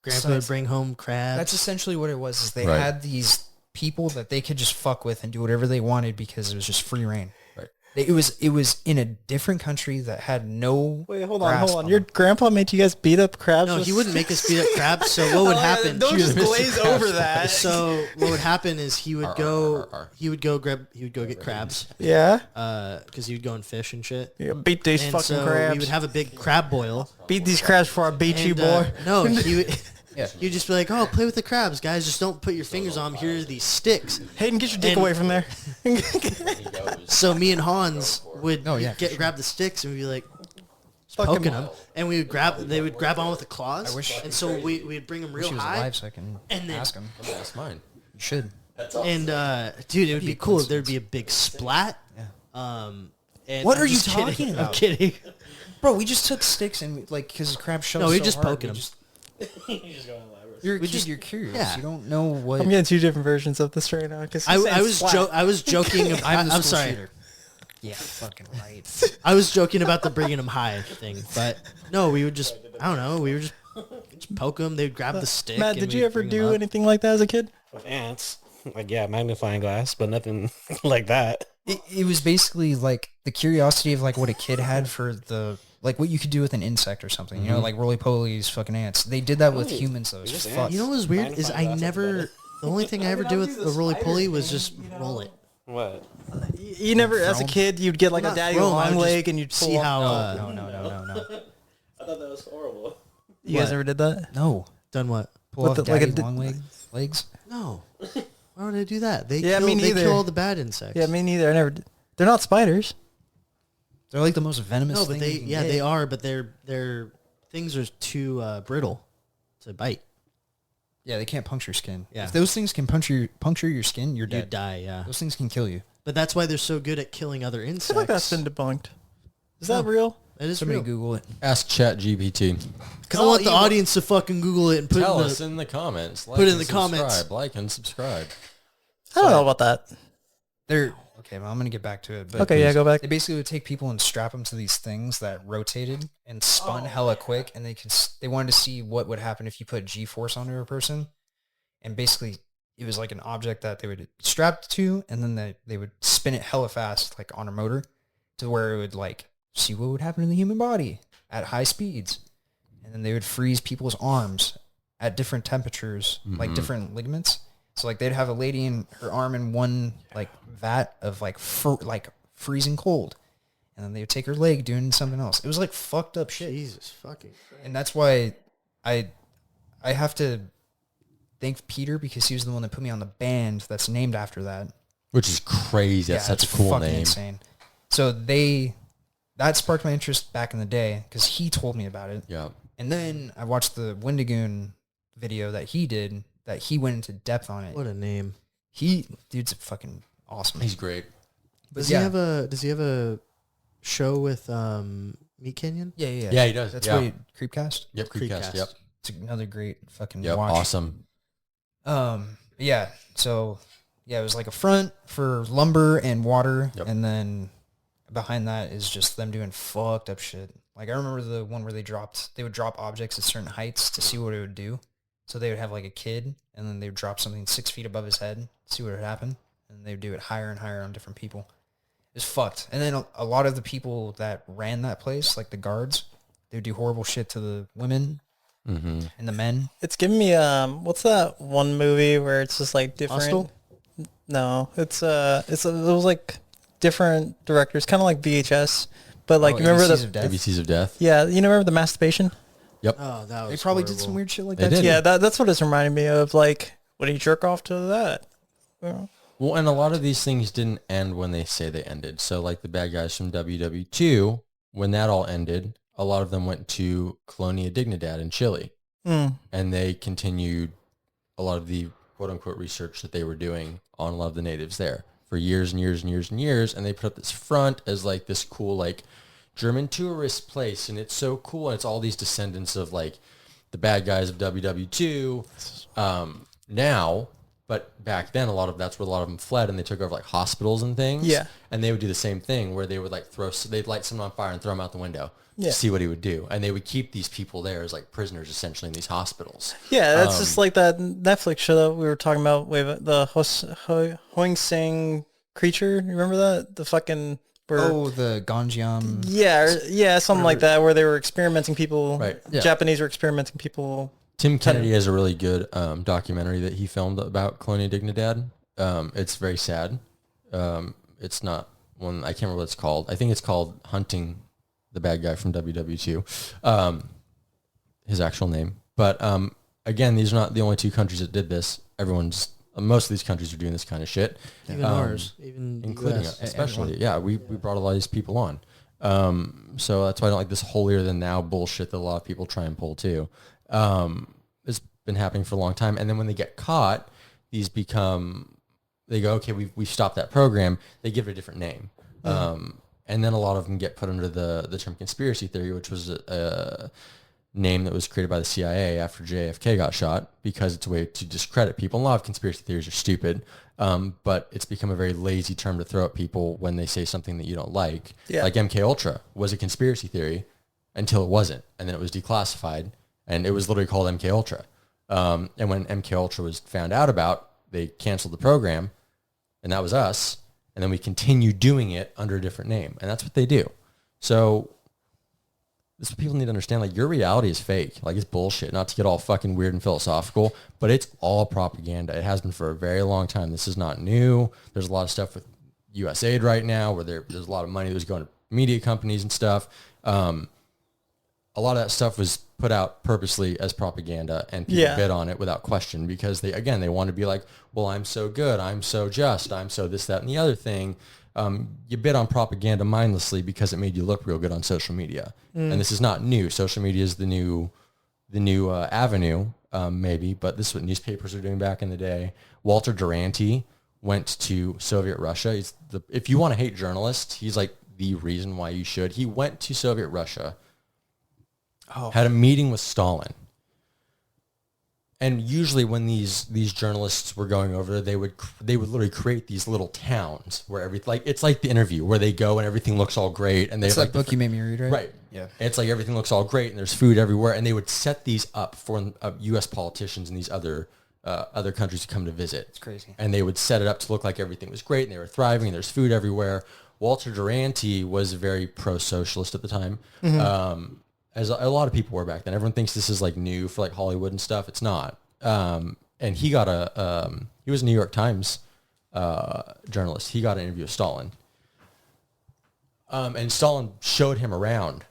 D: Grandpa would bring home crabs.
E: that's essentially what it was. Is they
A: Right.
E: had these people that they could just fuck with and do whatever they wanted because it was just free reign.
A: Right.
E: It was in a different country that had no.
B: Wait, hold
E: grasp
B: on. Your grandpa made you guys beat up crabs?
D: No,
B: with-
D: he wouldn't make us beat up crabs. So what would
B: Oh, yeah,
D: happen?
B: Don't just glaze over that.
D: So what would happen is he would
A: Arr,
D: go.
A: arr, arr, arr.
D: He would go get crabs.
B: Yeah.
D: Because he would go and fish and shit.
B: Yeah, beat these
D: And
B: fucking
D: so
B: crabs.
D: we would have a big crab boil.
B: Beat these crabs before I beat you,
D: And,
B: boy.
D: no, he would.
E: Yeah.
D: You'd just be like, "Oh, play with the crabs, guys. Just don't put your fingers on them. Here are these sticks."
B: Hayden, get your dick
D: and-
B: away from there.
D: So me and Hans would
E: Oh, yeah,
D: grab the sticks and we'd be like
B: Fuck
D: poking
B: him.
D: them, and we would grab. They would grab on with the claws.
E: I wish-
D: and so we'd bring them
E: Wish
D: real
E: he was
D: high.
E: alive so I can
D: and then-
E: ask him.
A: That's mine.
E: You should.
D: And dude, it would be cool if there'd be a big splat.
E: Yeah.
D: And
E: What
D: I'm
E: are you
D: just kidding.
E: talking about?
D: I'm kidding.
E: Bro, we just took sticks and like because crab shoved.
D: No, we
E: so
D: just
E: hard,
D: poking
E: we
D: him.
E: just- You're a
D: We
E: kid,
D: just-
E: you're curious.
D: yeah.
E: You don't know what.
B: I'm getting two different versions of this right now. Because
D: I was joking.
E: I'm the
D: I'm
E: school
D: sorry.
E: shooter. Yeah, fucking right.
D: I was joking about the bringing them high thing, but no, we would just. I don't know. We would just poke them. They'd grab the stick.
B: Matt,
D: and
B: did you
D: we'd
B: ever
D: bring 'em
B: do
D: up.
B: anything like that as a kid?
F: With ants. Like, yeah, magnifying glass, but nothing like that.
E: It was basically like the curiosity of like what a kid had for the like what you could do with an insect or something. You know, like roly polies, fucking ants. They did that with humans though. It's
F: just
E: fuck.
F: ants.
D: You know what was weird is I
F: Magnifying glass
D: never.
F: is
D: The only thing I ever did with the roly poly was just roll it.
F: What?
B: You never, as a
E: Throw 'em?
B: kid, you'd get like
D: Well,
B: a
D: not
B: daddy
D: throw 'em, I
B: long
D: would just
B: leg and you'd
D: see
B: pull
D: how.
E: No, no.
F: I thought that was horrible.
B: You guys
D: What?
B: ever did that?
E: No.
D: Done what?
E: Pull
B: With
E: off
B: the- like a
E: daddy
B: di-
E: long legs.
D: No. Why would I do that? They
B: Yeah,
D: kill,
B: me
D: they
B: neither.
D: kill all the bad insects.
B: Yeah, me neither. I never did. They're not spiders.
E: They're like the most venomous
D: No, but
E: thing
D: they
E: you can
D: yeah
E: get.
D: they are, but their things are too brittle to bite.
E: Yeah, they can't puncture skin.
D: Yeah.
E: If those things can puncture your skin, you're
D: You
E: dead.
D: die, yeah.
E: Those things can kill you.
D: But that's why they're so good at killing other
B: I
D: insects.
B: feel like that's been debunked. Is that
D: No.
B: real?
D: That is
E: Somebody
D: real.
E: Google it.
A: Ask ChatGPT.
D: I want the audience to fucking Google it and put
A: Tell
D: in
A: us
D: the,
A: in the comments. Like
D: put it in
A: and
D: the comments.
A: subscribe. Like and subscribe.
B: I don't know about that.
E: They're okay. Well, I'm gonna get back to it. But
B: Okay, yeah, go back.
E: They basically would take people and strap them to these things that rotated and spun hella quick, and they wanted to see what would happen if you put G-force onto a person, and basically it was like an object that they would strap to, and then they would spin it hella fast, like on a motor, to where it would like see what would happen in the human body at high speeds, and then they would freeze people's arms at different temperatures, like different ligaments. So like they'd have a lady in her arm in one like vat of like freezing cold, and then they would take her leg doing something else. It was like fucked up shit,
D: Jesus fucking.
E: and that's why I have to thank Peter because he was the one that put me on the band that's named after that.
A: Which is crazy. That's such a
E: it's
A: cool
E: fucking
A: name.
E: Insane. So that sparked my interest back in the day because he told me about it,
A: Yeah.
E: and then I watched the Wendigoon video that he did. That he went into depth on it.
D: What a name.
E: Dude's fucking awesome.
A: He's great.
E: But
D: Does
E: yeah.
D: he have a show with Meat Canyon?
E: Yeah.
A: Yeah, he does.
E: That's
A: yeah.
E: what Creepcast.
A: Yep, Creepcast. Yep.
E: It's another great fucking
A: Yep.
E: watch.
A: Awesome.
E: Yeah. So yeah, it was like a front for lumber and water,
A: Yep.
E: and then behind that is just them doing fucked up shit. Like I remember the one where they would drop objects at certain heights to see what it would do. So they would have like a kid, and then they would drop something 6 feet above his head, see what would happen, and they would do it higher and higher on different people. It was fucked. And then a lot of the people that ran that place, like the guards, they would do horrible shit to the women
A: Mm-hmm.
E: and the men.
B: It's giving me what's that one movie where it's just like different?
D: Hostel?
B: No, it was like different directors, kind of like VHS, but like
E: Oh,
B: you remember
E: ABCs
B: the
E: of Death?
A: ABCs of Death.
B: yeah, you know, remember the masturbation?
D: Oh, that was
E: They probably did
D: horrible.
E: some weird shit like
A: They
E: that
A: did.
E: too.
B: Yeah, that's what it's reminding me of. Like, when you jerk off to that?
A: Well, and a lot of these things didn't end when they say they ended. So like the bad guys from WW2, when that all ended, a lot of them went to Colonia Dignidad in Chile. And they continued a lot of the quote unquote research that they were doing on a lot of the natives there for years and years and years and years. And they put up this front as like this cool, like German tourist place. And it's so cool. And it's all these descendants of like the bad guys of WW2 now. But back then, that's where a lot of them fled, and they took over like hospitals and things.
B: Yeah.
A: And they would do the same thing where they would like they'd light someone on fire and throw him out the window
B: Yeah.
A: to see what he would do. And they would keep these people there as like prisoners essentially in these hospitals.
B: Yeah, that's just like that Netflix show that we were talking about. With the Hoing Sang creature. You remember that? The fucking...
E: Oh, the Ganjiam.
B: Yeah, something like that, where they were experimenting people.
A: Right. Yeah.
B: Japanese were experimenting people.
A: Tim Kennedy has a really good documentary that he filmed about Colonia Dignidad. It's very sad. It's not one, I can't remember what it's called. I think it's called Hunting the Bad Guy from WW2, his actual name. But again, these are not the only two countries that did this. Most of these countries are doing this kind of shit.
D: Even ours, even
A: including
D: US.
A: especially. Yeah, we brought a lot of these people on. So that's why I don't like this holier than thou bullshit that a lot of people try and pull too. It's been happening for a long time. And then when they get caught, they go, okay, we've stopped that program. They give it a different name. And then a lot of them get put under the term conspiracy theory, which was a name that was created by the CIA after JFK got shot, because it's a way to discredit people. And a lot of conspiracy theories are stupid, but it's become a very lazy term to throw at people when they say something that you don't like.
B: Yeah.
A: Like MK Ultra was a conspiracy theory until it wasn't, and then it was declassified, and it was literally called MK Ultra. And when MK Ultra was found out about, they canceled the program, and that was us. And then we continue doing it under a different name, and that's what they do. So this is what people need to understand. Like, your reality is fake. Like, it's bullshit. Not to get all fucking weird and philosophical, but it's all propaganda. It has been for a very long time. This is not new. There's a lot of stuff with USAID right now where there's a lot of money that's going to media companies and stuff. A lot of that stuff was put out purposely as propaganda, and people bid on it without question, because they want to be like, well, I'm so good, I'm so just, I'm so this, that, and the other thing. You bid on propaganda mindlessly because it made you look real good on social media. And this is not new. Social media is the new avenue, maybe, but this is what newspapers were doing back in the day. Walter Duranty went to Soviet Russia. If you want to hate journalists, he's like the reason why you should. He went to Soviet Russia, had a meeting with Stalin. And usually when these journalists were going over there, they would literally create these little towns where it's like The Interview, where they go and everything looks all great, and they
E: It's like book you made me read, right?
A: Right.
E: Yeah.
A: And it's like everything looks all great, and there's food everywhere, and they would set these up for U.S. politicians and these other countries to come to visit. It's
E: crazy.
A: And they would set it up to look like everything was great and they were thriving and there's food everywhere. Walter Duranty was very pro-socialist at the time. As a lot of people were back then. Everyone thinks this is like new for like Hollywood and stuff. It's not. And he got he was a New York Times journalist. He got an interview with Stalin. And Stalin showed him around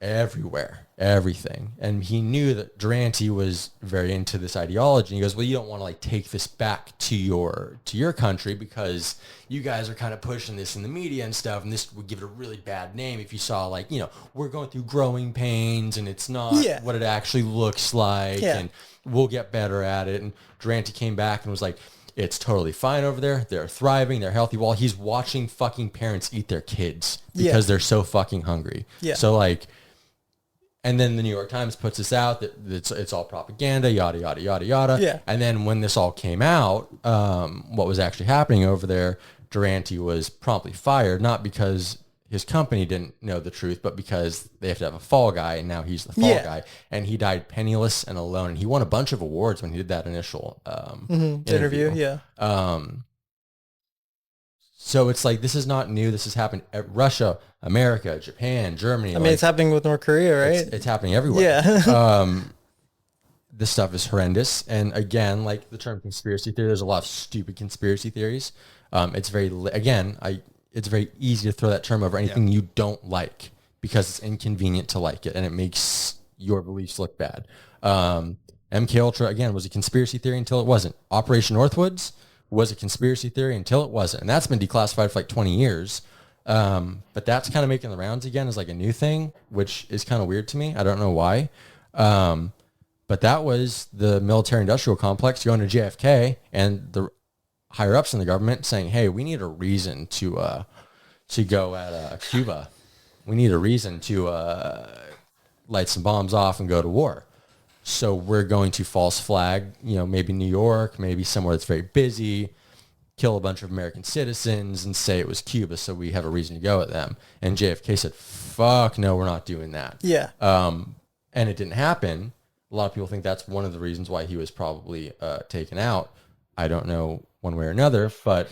A: everywhere, everything. And he knew that Duranty was very into this ideology. And he goes, well, you don't want to like take this back to your country because you guys are kind of pushing this in the media and stuff. And this would give it a really bad name if you saw like, we're going through growing pains and it's not what it actually looks like.
B: Yeah.
A: And we'll get better at it. And Duranty came back and was like, it's totally fine over there. They're thriving. They're healthy. While he's watching fucking parents eat their kids because they're so fucking hungry. Yeah. So like, and then the New York Times puts this out that it's all propaganda, yada, yada, yada, yada.
B: Yeah.
A: And then when this all came out, what was actually happening over there, Duranty was promptly fired, not because his company didn't know the truth, but because they have to have a fall guy, and now he's the fall guy. And he died penniless and alone. And he won a bunch of awards when he did that initial
B: interview. Yeah.
A: So it's like, this is not new. This has happened at Russia, America, Japan, Germany.
B: I mean, it's happening with North Korea, right?
A: It's happening everywhere.
B: Yeah.
A: This stuff is horrendous. And again, like the term conspiracy theory, there's a lot of stupid conspiracy theories. It's very easy to throw that term over anything you don't like because it's inconvenient to like it and it makes your beliefs look bad. MK Ultra, again, was a conspiracy theory until it wasn't. Operation Northwoods was a conspiracy theory until it wasn't. And that's been declassified for like 20 years. But that's kind of making the rounds again as like a new thing, which is kind of weird to me. I don't know why. But that was the military industrial complex going to JFK and the higher ups in the government saying, hey, we need a reason to go at Cuba. We need a reason to light some bombs off and go to war. So we're going to false flag, maybe New York, maybe somewhere that's very busy, kill a bunch of American citizens and say it was Cuba. So we have a reason to go at them. And JFK said, fuck no, we're not doing that.
B: Yeah.
A: And it didn't happen. A lot of people think that's one of the reasons why he was probably taken out. I don't know one way or another, but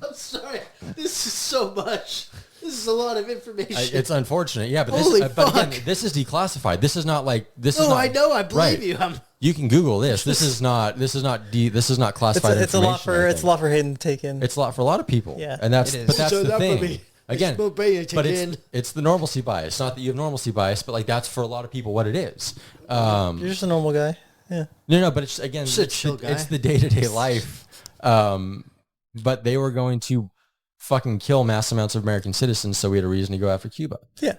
D: I'm sorry. This is so much. This is a lot of information.
A: it's unfortunate. Yeah, but
D: Holy
A: but again,
D: fuck.
A: this is declassified. This is not like this.
D: No,
A: is not,
D: I know. I believe
A: right.
D: you.
A: You can Google this. This is not classified.
B: It's a lot for Hayden to take in.
A: It's a lot for a lot of people.
B: Yeah.
A: And that's
E: It is.
A: but that's
D: So
A: the
D: that
A: thing.
D: for me.
A: Again,
D: It's Bobby to
A: but
D: take in.
A: it's the normalcy bias. Not that you have normalcy bias, but like that's for a lot of people what it is.
B: You're just a normal guy. Yeah.
A: No, but it's again,
D: Just a
A: it's
D: chill
A: the, it's
D: guy.
A: the day-to-day life. But they were going to fucking kill mass amounts of American citizens, so we had a reason to go after Cuba.
B: Yeah.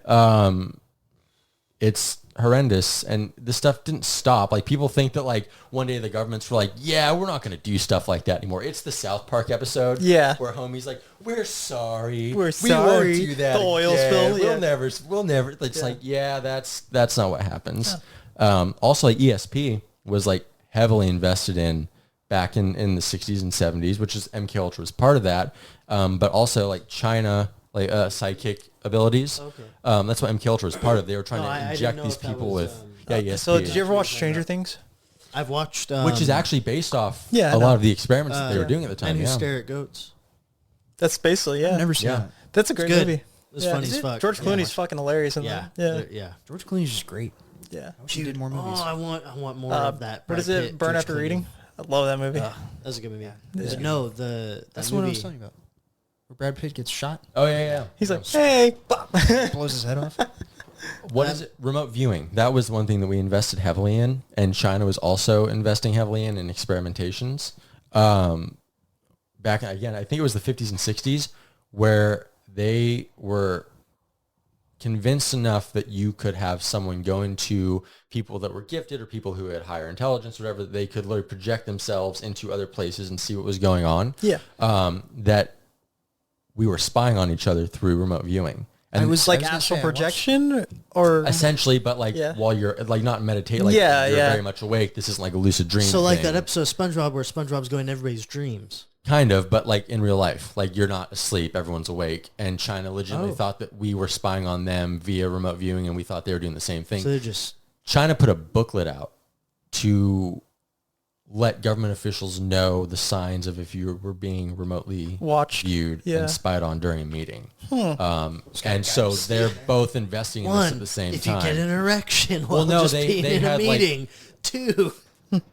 A: It's horrendous, and this stuff didn't stop. Like people think that like one day the governments were like, yeah, we're not going to do stuff like that anymore. It's the South Park episode,
B: Yeah.
A: where homie's like, we're sorry,
B: We're
A: we
B: sorry.
A: won't do that.
B: The oil
A: again.
B: spill,
A: We'll never. It's like, yeah, that's not what happens. Also, like ESP was like heavily invested in back in the 60s and 70s, which is MK Ultra was part of that. But also like China, like psychic abilities.
D: Okay.
A: That's what MK Ultra was part of. They were trying
D: No, I
A: to
D: didn't
A: inject
D: know
A: these
D: if that
A: people
D: was,
A: with ESP.
B: So did you ever watch Stranger Things?
D: I've watched...
A: which is actually based off
B: Yeah, I
A: a
B: know.
A: lot of the experiments that they were doing at the time.
D: Men Who
A: Yeah.
D: Stare at Goats.
B: That's basically, yeah.
E: Never seen
A: Yeah.
E: it.
B: That's a great
D: good.
B: movie.
D: It's funny as fuck.
B: George
D: Yeah.
B: Clooney's fucking hilarious in
D: Yeah.
B: that. Yeah.
D: Yeah.
E: George Clooney's just great.
B: Yeah.
E: I wish he did more movies.
D: Oh, I want more of that.
B: What
D: Brad
B: is it?
D: Pitt,
B: Burn
D: George
B: After
D: Clooney.
B: Reading? I love that movie.
D: That's a good movie. But no, that
E: That's what I
D: movie.
E: was telling you about. Where Brad Pitt gets shot,
A: Oh yeah.
B: He's like, hey. bop.
E: blows his head off.
A: What is it? Remote viewing. That was one thing that we invested heavily in, and China was also investing heavily in experimentations. Back again, I think it was the 50s and 60s, where they were convinced enough that you could have someone go into people that were gifted or people who had higher intelligence, whatever, that they could literally project themselves into other places and see what was going on.
B: Yeah.
A: That we were spying on each other through remote viewing. And
E: I was
B: Like
E: gonna
B: astral
E: say, I watched-
B: projection or
A: essentially, but like
B: Yeah.
A: while you're like not meditate, like
B: Yeah,
A: you're
B: yeah.
A: very much awake. This isn't like a lucid dream.
D: So like
A: thing.
D: that episode of SpongeBob where SpongeBob's going in everybody's dreams.
A: Kind of, but like in real life, like you're not asleep, everyone's awake. And China legitimately
D: Oh.
A: thought that we were spying on them via remote viewing, and we thought they were doing the same thing.
D: So they're just
A: China put a booklet out to let government officials know the signs of if you were being remotely
B: Watched.
A: viewed
B: Yeah.
A: and spied on during a meeting. And so they're both investing in this at
D: one.
A: the same
D: If
A: time.
D: you get an erection while
A: no,
D: just
A: they-
D: being
A: they
D: in a
A: had, like-
D: meeting. Two.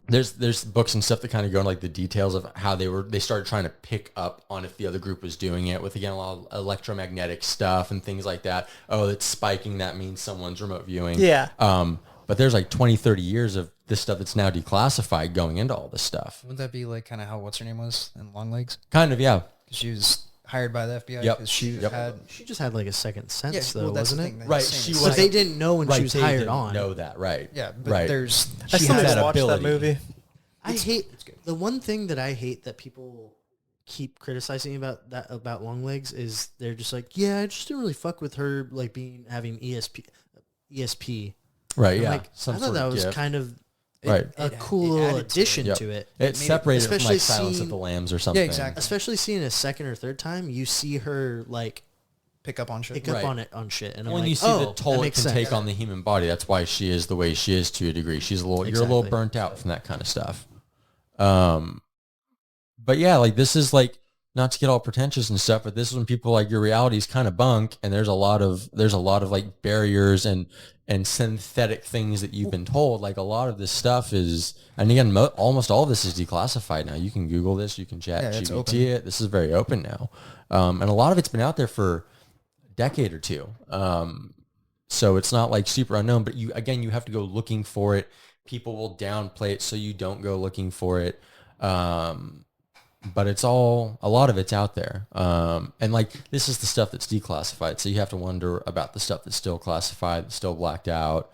A: There's books and stuff that kind of go into like the details of how they started trying to pick up on if the other group was doing it with, again, a lot of electromagnetic stuff and things like that. Oh, it's spiking. That means someone's remote viewing.
B: Yeah.
A: But there's like 20, 30 years of this stuff that's now declassified going into all this stuff.
E: Wouldn't that be like kind of how what's her name was in Long Legs?
A: Kind of, yeah.
E: 'Cause she was hired by the FBI
A: Yep.
E: because she
A: Yep.
E: had.
D: She just had like a second sense,
E: Yeah,
D: though,
E: well, that's the
D: wasn't
E: thing,
D: it?
E: they're
A: Right,
E: saying
A: she
E: it's
A: was-
D: But they didn't know when
A: Right,
D: she was
A: they
D: hired
A: didn't
D: on.
A: know that, right.
E: Yeah, but
A: right.
E: there's.
B: I
A: She
B: still
A: had
B: need to
A: that
B: watch that
A: ability.
B: movie.
D: I hate the one thing that I hate that people keep criticizing about Long Legs is they're just like, yeah, I just didn't really fuck with her like having ESP.
A: Right,
D: I'm
A: yeah.
D: like,
A: Some
D: I thought
A: sort
D: that
A: of
D: was
A: gift.
D: kind of
A: Right.
D: a
E: It-
D: cool
E: it
D: little
E: added to it.
D: addition
A: Yep.
D: to it.
A: It separated from
D: especially
A: like Silence of
D: seeing-
A: the Lambs or something.
E: exactly.
D: Especially seeing a second or third time, you see her like
E: Pick up on shit.
D: pick up
A: Right.
D: on it on shit, and I'm
A: When
D: like,
A: you see
D: oh,
A: the
D: that
A: toll it
D: makes
A: can
D: sense.
A: take on the human body, that's why she is the way she is to a degree. You're a little
D: Exactly.
A: burnt out from that kind of stuff. But yeah, like this is like, not to get all pretentious and stuff, but this is when people are like, your reality is kind of bunk, and there's a lot of like barriers and synthetic things that you've been told. Like a lot of this stuff is, and again, almost all of this is declassified now. You can Google this, you can chat
E: Yeah, it's
A: GPT
E: open.
A: it. This is very open now, and a lot of it's been out there for a decade or two. So it's not like super unknown, but you have to go looking for it. People will downplay it so you don't go looking for it. but a lot of it's out there. And like, this is the stuff that's declassified. So you have to wonder about the stuff that's still classified, that's still blacked out.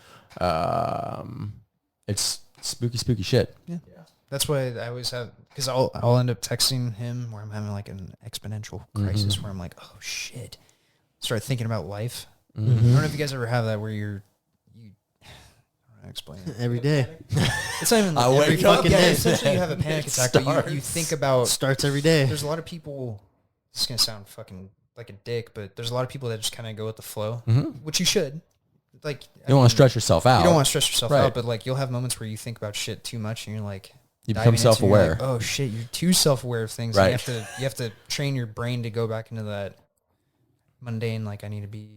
A: It's spooky shit.
E: Yeah. That's why I always have, because I'll end up texting him where I'm having like an exponential crisis where I'm like, oh shit. Start thinking about life. I don't know if you guys ever have that where you I don't know how to explain it.
D: Every day.
E: It's not even every fucking day. Essentially you have a panic attack, but you think about,
D: Starts every day.
E: there's a lot of people, this is going to sound fucking like a dick, but there's a lot of people that just kind of go with the flow, which you should. Like,
A: You don't want to stress yourself out.
E: You don't want to stress yourself
A: Right.
E: out, but like you'll have moments where you think about shit too much and you're like,
A: You
E: diving
A: become
E: into it, you're
A: self-aware.
E: like, oh shit, you're too self-aware of things.
A: Right.
E: And you have to train your brain to go back into that mundane, like I need to be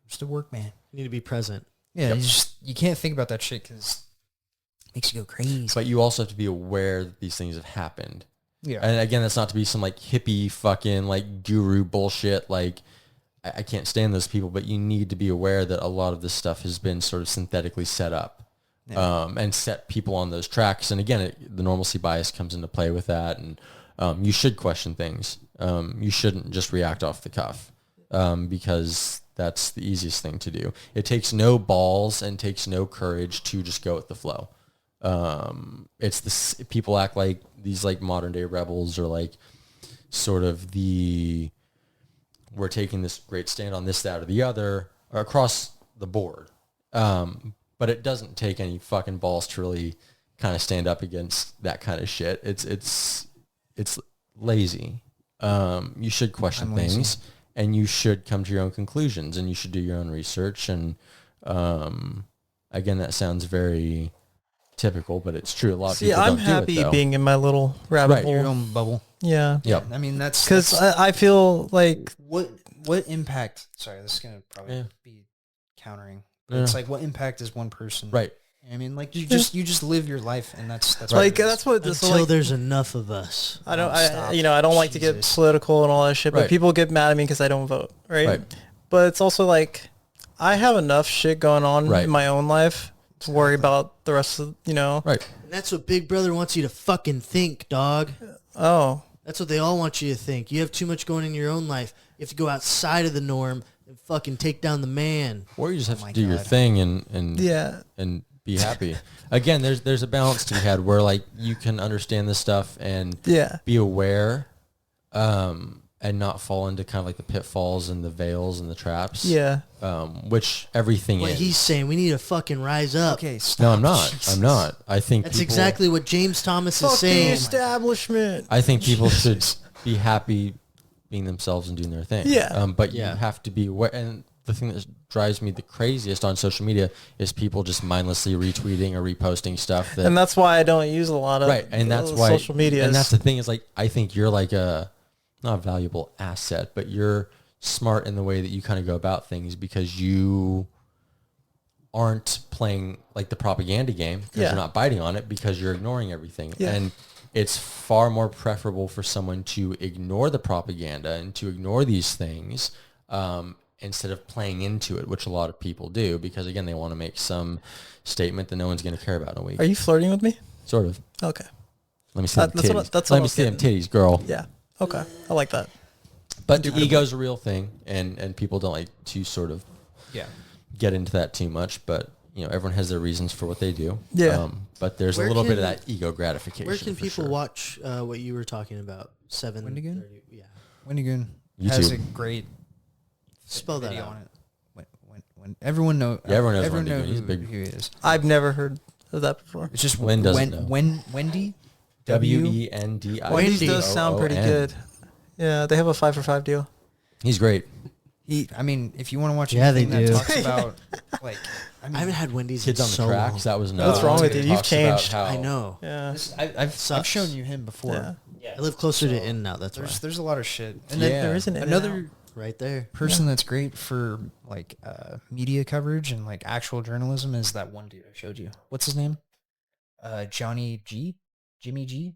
E: just a work man.
D: You need to be present.
E: Yeah, you can't think about that shit because it makes you go crazy.
A: But you also have to be aware that these things have happened.
E: Yeah.
A: And again, that's not to be some like hippie fucking like guru bullshit. Like, I can't stand those people, but you need to be aware that a lot of this stuff has been sort of synthetically set up. And set people on those tracks. And again, the normalcy bias comes into play with that. And you should question things. You shouldn't just react off the cuff because that's the easiest thing to do. It takes no balls and takes no courage to just go with the flow. It's this, people act like these like modern day rebels or like sort of we're taking this great stand on this, that, or the other or across the board. But it doesn't take any fucking balls to really kind of stand up against that kind of shit. It's lazy. You should question things and you should come to your own conclusions and you should do your own research. And again, that sounds very typical, but it's true. A lot of people
B: I'm
A: don't
B: happy
A: do it, though.
B: being in my little rabbit
A: Right.
B: hole.
E: Your own bubble.
B: Yeah.
A: Yep.
E: I mean, that's
B: Because I feel like
E: what impact, sorry, this is going to probably be countering. But it's like, what impact is one person?
A: Right.
E: I mean, like you just live your life, and that's
B: like
E: what it is.
B: that's what this
D: Until
B: like.
D: there's enough of us.
B: I don't,
E: Stop.
B: I don't like to get
E: Jesus.
B: political and all that shit, but
A: Right.
B: people get mad at me because I don't vote, right?
A: Right.
B: But it's also like, I have enough shit going on
A: Right.
B: in my own life to worry about the rest of,
A: Right.
D: And that's what Big Brother wants you to fucking think, dog.
B: Oh,
D: That's what they all want you to think. You have too much going in your own life. You have to go outside of the norm and fucking take down the man.
A: Or you just have
E: my
A: to do your
E: God.
A: thing and
B: yeah.
A: and be happy. Again, there's a balance to be had where like you can understand this stuff and
B: Yeah.
A: be aware, and not fall into kind of like the pitfalls and the veils and the traps.
B: Yeah.
A: Which everything
D: What
A: is.
D: he's saying, we need to fucking rise up.
E: Okay, stop.
A: No, I'm not.
E: Jesus.
A: I'm not. I think
D: That's
A: people,
D: exactly what James Thomas is
B: Fuck the
D: saying.
B: establishment.
A: I think people should be happy being themselves and doing their thing.
B: Yeah.
A: But
D: Yeah.
A: you have to be aware. And the thing that drives me the craziest on social media is people just mindlessly retweeting or reposting stuff that
B: And that's why I don't use a lot of
A: right, and that's why
B: social media.
A: And that's the thing is like I think you're like a not a valuable asset, but you're smart in the way that you kind of go about things because you aren't playing like the propaganda game because
B: Yeah.
A: you're not biting on it because you're ignoring everything.
B: Yeah.
A: And it's far more preferable for someone to ignore the propaganda and to ignore these things instead of playing into it, which a lot of people do because again they want to make some statement that no one's going to care about in a week.
B: Are you flirting with me?
A: Sort of.
B: Okay.
A: Let me see them
B: That's what I-
A: titties.
B: that's
A: Let
B: what I
A: me
B: was
A: see them
B: getting.
A: titties, girl.
B: Yeah. Okay. I like that.
A: But the ego's a real thing, and people don't like to sort of
E: Yeah.
A: get into that too much. But you know, everyone has their reasons for what they do.
B: Yeah.
A: But there's
D: Where
A: a little bit of
D: can-
A: that ego gratification.
D: Where can
A: for
D: people
A: sure.
D: watch what you were talking about? 7:30.
E: Wendigoon?
D: Yeah.
E: Wendigoon has
A: YouTube.
E: a great
D: Spell that
E: video
D: out.
E: on it. When everyone knows,
A: Yeah, everyone knows Wendigoon. He's
E: who,
A: big.
E: who he is.
B: I've never heard of that before.
E: It's just
A: Wen doesn't know.
E: Wendy.
A: Wendy.
B: Wendy's does sound pretty good. Yeah, they have a 5 for 5 deal.
A: He's great.
E: I mean, if you want to watch
D: Yeah, they
E: anything that
D: do.
E: talks about like, I mean,
D: I haven't had Wendy's
A: Kids
D: in
A: on the
D: so
A: Tracks.
D: long.
A: That was another.
B: What's wrong
A: one
B: with
A: that
B: you? You've
A: talks about
B: changed.
A: how-
D: I know.
B: Yeah.
E: I've
D: Sucks.
E: shown you him before.
B: Yeah.
D: I live closer to In and Out. That's why.
E: There's a lot of shit. And
A: Yeah.
E: then
B: There isn't
E: another
D: Right there.
E: person that's great for like media coverage and like actual journalism is that one dude I showed you. What's his name? Johnny G? Jimmy G?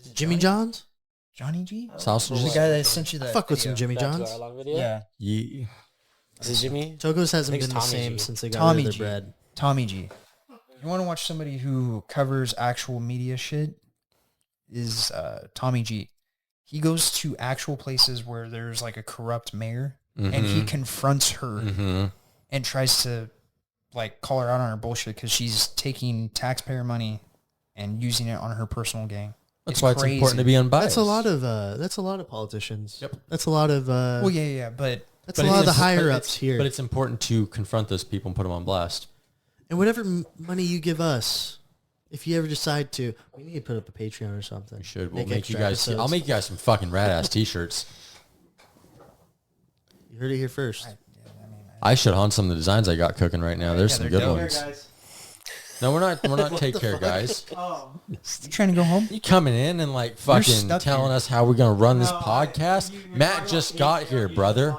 E: Is it
D: Jimmy
E: Johnny?
D: John's?
E: Johnny G?
A: Sausages.
E: The guy that sent you that
D: Fuck with some
E: video.
D: Jimmy John's.
F: Long video?
E: Yeah.
A: Yeah.
F: Is it Jimmy?
D: Togo's hasn't
F: I think
D: been
F: it's
D: the
F: Tommy
D: same
F: G.
D: since they got
E: Tommy
D: rid of
E: G.
D: their bread.
E: Tommy G. You want to watch somebody who covers actual media shit? is Tommy G. He goes to actual places where there's like a corrupt mayor, and he confronts her and tries to like call her out on her bullshit because she's taking taxpayer money and using it on her personal gain.
A: That's why it's important to be unbiased.
D: That's a lot of politicians. Yep. That's a lot of
E: well, yeah, but
D: that's a lot of the higher ups here.
A: But it's important to confront those people and put them on blast.
D: And whatever money you give us, if you ever decide to, we need to put up a Patreon or something.
A: We should. We'll make you
D: extra
A: guys.
D: episodes.
A: I'll make you guys some fucking rad ass t-shirts.
D: You heard it here first.
A: I should haunt some of the designs I got cooking right now. There's some good ones. No, we're not. We're not take care, guys.
E: You trying to go home?
A: You coming in and like fucking
E: stuck
A: telling
E: here.
A: us how we're gonna run this podcast? Matt just got here, brother.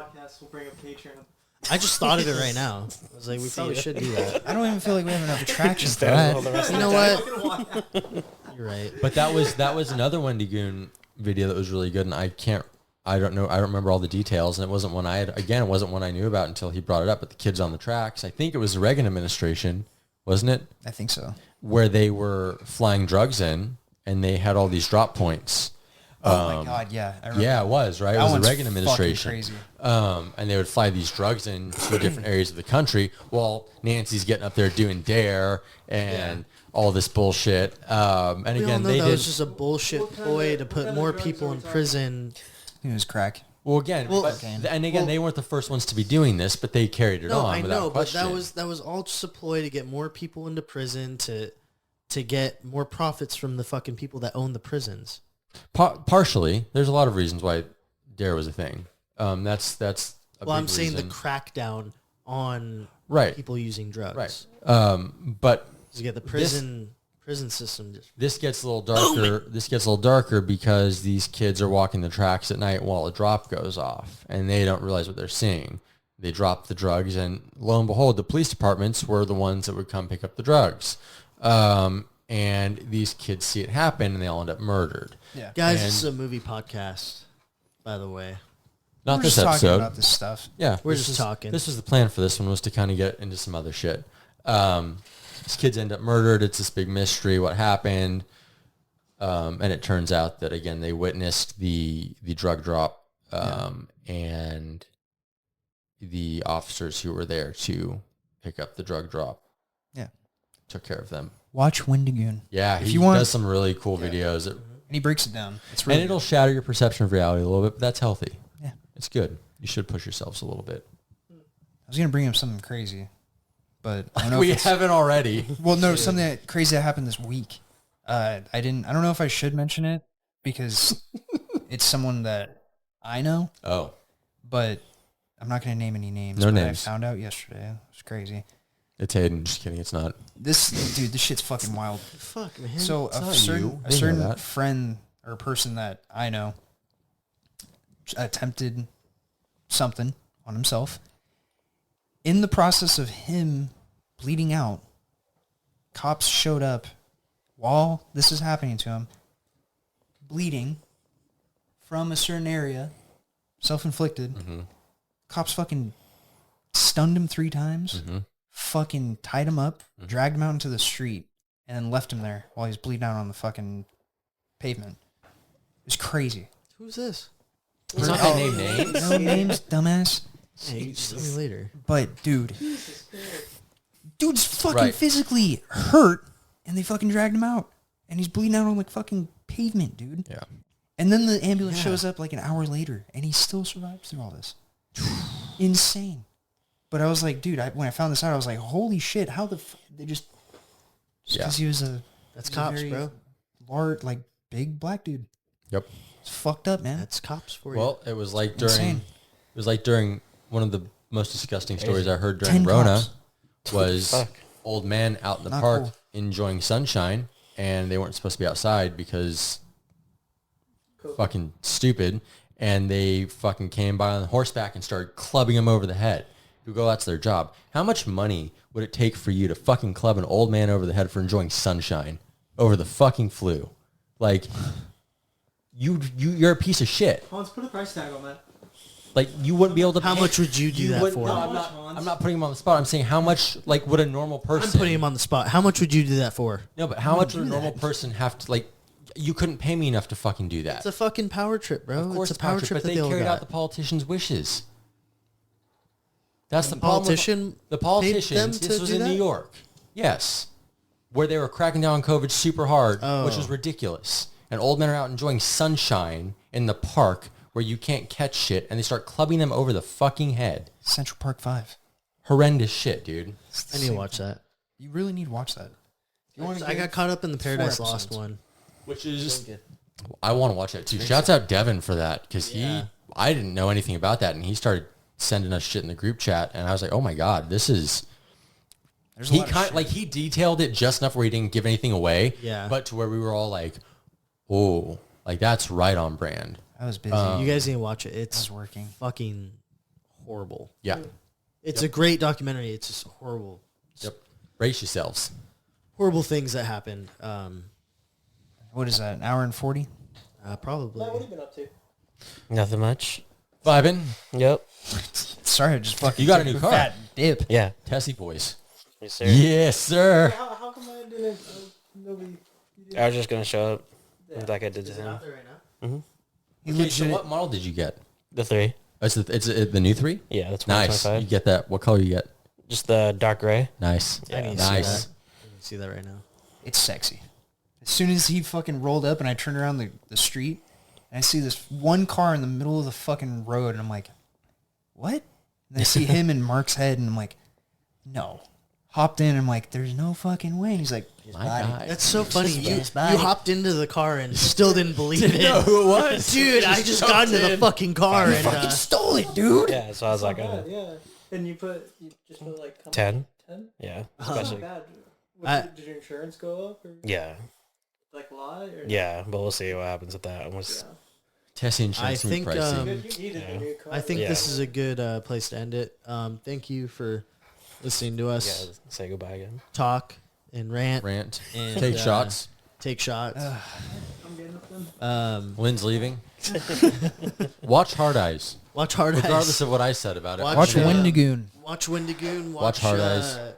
D: I just thought of it right now. I was like, we probably should do that.
E: I don't even feel like we have enough traction for that.
D: You know what? You're right.
A: But that was another Wendy Goon video that was really good, and I don't know. I don't remember all the details, and it wasn't one it wasn't one I knew about until he brought it up. But the kids on the tracks, I think it was the Reagan administration, wasn't it?
E: I think so.
A: Where they were flying drugs in, and they had all these drop points.
E: Oh my God, yeah. I remember.
A: Yeah, it was, right?
E: That
A: It was
E: one's
A: the Reagan administration.
E: fucking crazy.
A: And they would fly these drugs into different areas of the country while Nancy's getting up there doing DARE and all this bullshit. And
D: We all
A: again,
D: know
A: they
D: that
A: did.
D: was just a bullshit ploy to put more people in prison.
E: It was crack.
A: Well, again, they weren't the first ones to be doing this, but they carried it
D: No,
A: on
D: I
A: without
D: know, but
A: question.
D: that was all just a ploy to get more people into prison to get more profits from the fucking people that own the prisons.
A: Partially. There's a lot of reasons why DARE was a thing. That's a
D: Well,
A: big
D: I'm saying
A: reason.
D: the crackdown on
A: Right.
D: people using drugs.
A: Right. But
D: To get the prison system just
A: this gets a little darker. This gets a little darker because these kids are walking the tracks at night while a drop goes off, and they don't realize what they're seeing. They drop the drugs, and lo and behold, the police departments were the ones that would come pick up the drugs. And these kids see it happen, and they all end up murdered.
E: Yeah.
D: Guys,
A: And-
D: this is a movie podcast, by the way.
A: Not
E: We're
A: this
E: just talking
A: episode.
E: about this stuff.
A: Yeah,
D: We're
A: this
D: just
A: was-
D: talking.
A: This was the plan for this one, was to kind of get into some other shit. These kids end up murdered. It's this big mystery. What happened? And it turns out that again they witnessed the drug drop, and the officers who were there to pick up the drug drop, took care of them.
E: Watch Wendigoon.
A: Yeah,
E: If
A: he
E: you want-
A: does some really cool videos,
E: And he breaks it down. It's really
A: and it'll shatter your perception of reality a little bit, but that's healthy.
E: Yeah.
A: It's good. You should push yourselves a little bit.
E: I was going to bring up something crazy, but I don't know
A: We
E: if it's,
A: haven't already.
E: well, no, something crazy that happened this week. I don't know if I should mention it because it's someone that I know,
A: Oh.
E: but I'm not going to name any names.
A: No
E: but
A: names.
E: I found out yesterday. It was crazy.
A: It's Hayden. Just kidding. It's not.
E: This shit's fucking wild.
D: Fuck, man.
E: So
A: It's
E: a
A: not
E: certain,
A: you.
E: a
A: They know
E: certain
A: that.
E: friend or person that I know attempted something on himself. In the process of him bleeding out, cops showed up while this is happening to him, bleeding from a certain area, self-inflicted. Cops fucking stunned him 3 times, fucking tied him up, dragged him out into the street, and then left him there while he's bleeding out on the fucking pavement. It's crazy.
D: Who's this?
A: It's not gonna name names.
E: No names, dumbass.
D: Hey, you just tell me later.
E: But dude's fucking
A: Right.
E: physically hurt, and they fucking dragged him out, and he's bleeding out on like fucking pavement, dude.
A: Yeah.
E: And then the ambulance shows up like an hour later, and he still survives through all this. Insane. But I was like, dude, when I found this out, I was like, holy shit, how the they just because he was
D: That's
E: he was a
D: cops,
E: very
D: bro.
E: large, like big black dude.
A: Yep.
E: It's fucked up, man.
D: That's cops for you.
A: Well, it was like
E: Insane.
A: during one of the most disgusting stories I heard during
E: 10
A: Rona
E: cops.
A: was old man out in the
E: Not
A: park
E: cool.
A: enjoying sunshine, and they weren't supposed to be outside because fucking stupid, and they fucking came by on horseback and started clubbing him over the head. You go, that's their job. How much money would it take for you to fucking club an old man over the head for enjoying sunshine over the fucking flu? Like, you're a piece of shit.
B: Let's put a price tag on that.
A: Like, you wouldn't be able to.
D: How much would you do that
A: wouldn't-
D: for?
A: No, I'm not putting him on the spot. I'm saying how much, like, would a normal person?
D: I'm putting him on the spot. How much would you do that for?
A: No, but how much would a normal person have to, like, You couldn't pay me enough to fucking do that.
D: It's a fucking power trip, bro.
A: Of course,
D: it's a power trip
A: but
D: that
A: they
D: all
A: carried
D: got.
A: out the politicians' wishes. That's the
D: Politician
A: The
D: paid
A: politicians.
D: them
A: This
D: to
A: was
D: do
A: in
D: that?
A: New York. Yes, where they were cracking down on COVID super hard, which
D: Oh.
A: was ridiculous. And old men are out enjoying sunshine in the park where you can't catch shit, and they start clubbing them over the fucking head.
E: Central Park 5.
A: Horrendous shit, dude.
D: I need to watch that.
E: You really need to watch that.
D: I got caught up in the Paradise Lost
E: episodes.
D: one.
A: Which is, I want to watch that too. Shouts out Devin for that because I didn't know anything about that, and he started sending us shit in the group chat, and I was like, oh my god, this is.
E: There's a lot of shit.
A: He detailed it just enough where he didn't give anything away.
D: Yeah.
A: But to where we were all like, oh, like that's right on brand.
E: I was busy.
D: You guys need to watch it.
E: I
D: It's
E: was working.
D: fucking horrible.
A: Yeah.
D: It's a great documentary. It's just horrible.
A: Yep. Brace yourselves.
D: Horrible things that happened.
E: What is that? An hour and 40?
D: Probably.
B: What have you been up to?
F: Nothing much.
A: Vibin.
F: Yep.
E: Sorry, I just fucking
A: You got a
E: took
A: new
E: a
A: car.
E: fat dip.
F: Yeah.
A: Tessie voice.
F: Yes, sir.
A: Yes, sir.
B: How come I didn't? Nobody.
F: I was just gonna show up like I did to him.
E: He
A: Okay, so
E: legit,
A: what model did you get?
F: The 3.
A: It's the new 3?
F: Yeah, that's
A: Nice.
F: 125.
A: You get that. What color you get?
F: Just the dark gray.
A: Nice.
D: I need to see
A: Nice.
D: that. I can see that right now.
E: it's sexy. As soon as he fucking rolled up and I turned around the street, and I see this one car in the middle of the fucking road, and I'm like, what? And I see him in Mark's head, and I'm like, no. Hopped in, and I'm like, there's no fucking way. And he's like,
A: My guy.
D: That's so funny. You
G: His body.
D: hopped into the car and still didn't believe it.
A: know who it was.
D: Dude, I just got into the fucking car and
E: fucking stole it, dude.
F: Yeah, so I was like,
B: Yeah. And you just put like
F: 10.
B: 10?
F: Yeah.
B: Not
F: Especially.
B: bad.
D: I-
B: Did your insurance go up or
F: Yeah.
B: like lie? Or
F: Yeah, but we'll see what happens with that.
A: Tessie insurance
D: I
A: is gonna be
D: think,
A: pricey.
B: You needed a new car.
D: I think
F: Yeah.
D: this is a good place to end it. Thank you for listening to us
F: Yeah, say goodbye again.
D: talk and rant.
A: Rant.
D: And,
A: Take shots.
D: Take shots.
B: I'm getting up then.
A: Lynn's leaving. Watch Hard Eyes.
D: Watch Hard
A: Regardless
D: Eyes.
A: of what I said about it.
D: Watch
E: Watch Wendigoon.
D: Watch Wendigoon.
A: Watch Hard Eyes.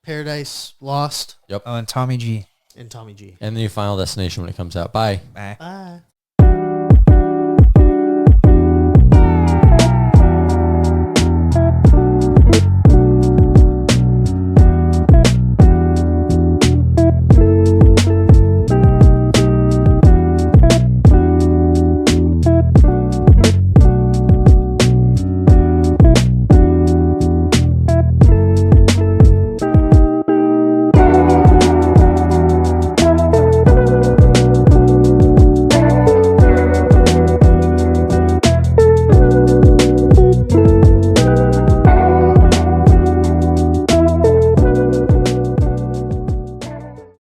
D: Paradise Lost
E: Oh, and Tommy G.
D: and Tommy G.
A: And the new Final Destination when it comes out. Bye.
E: Bye.
D: Bye.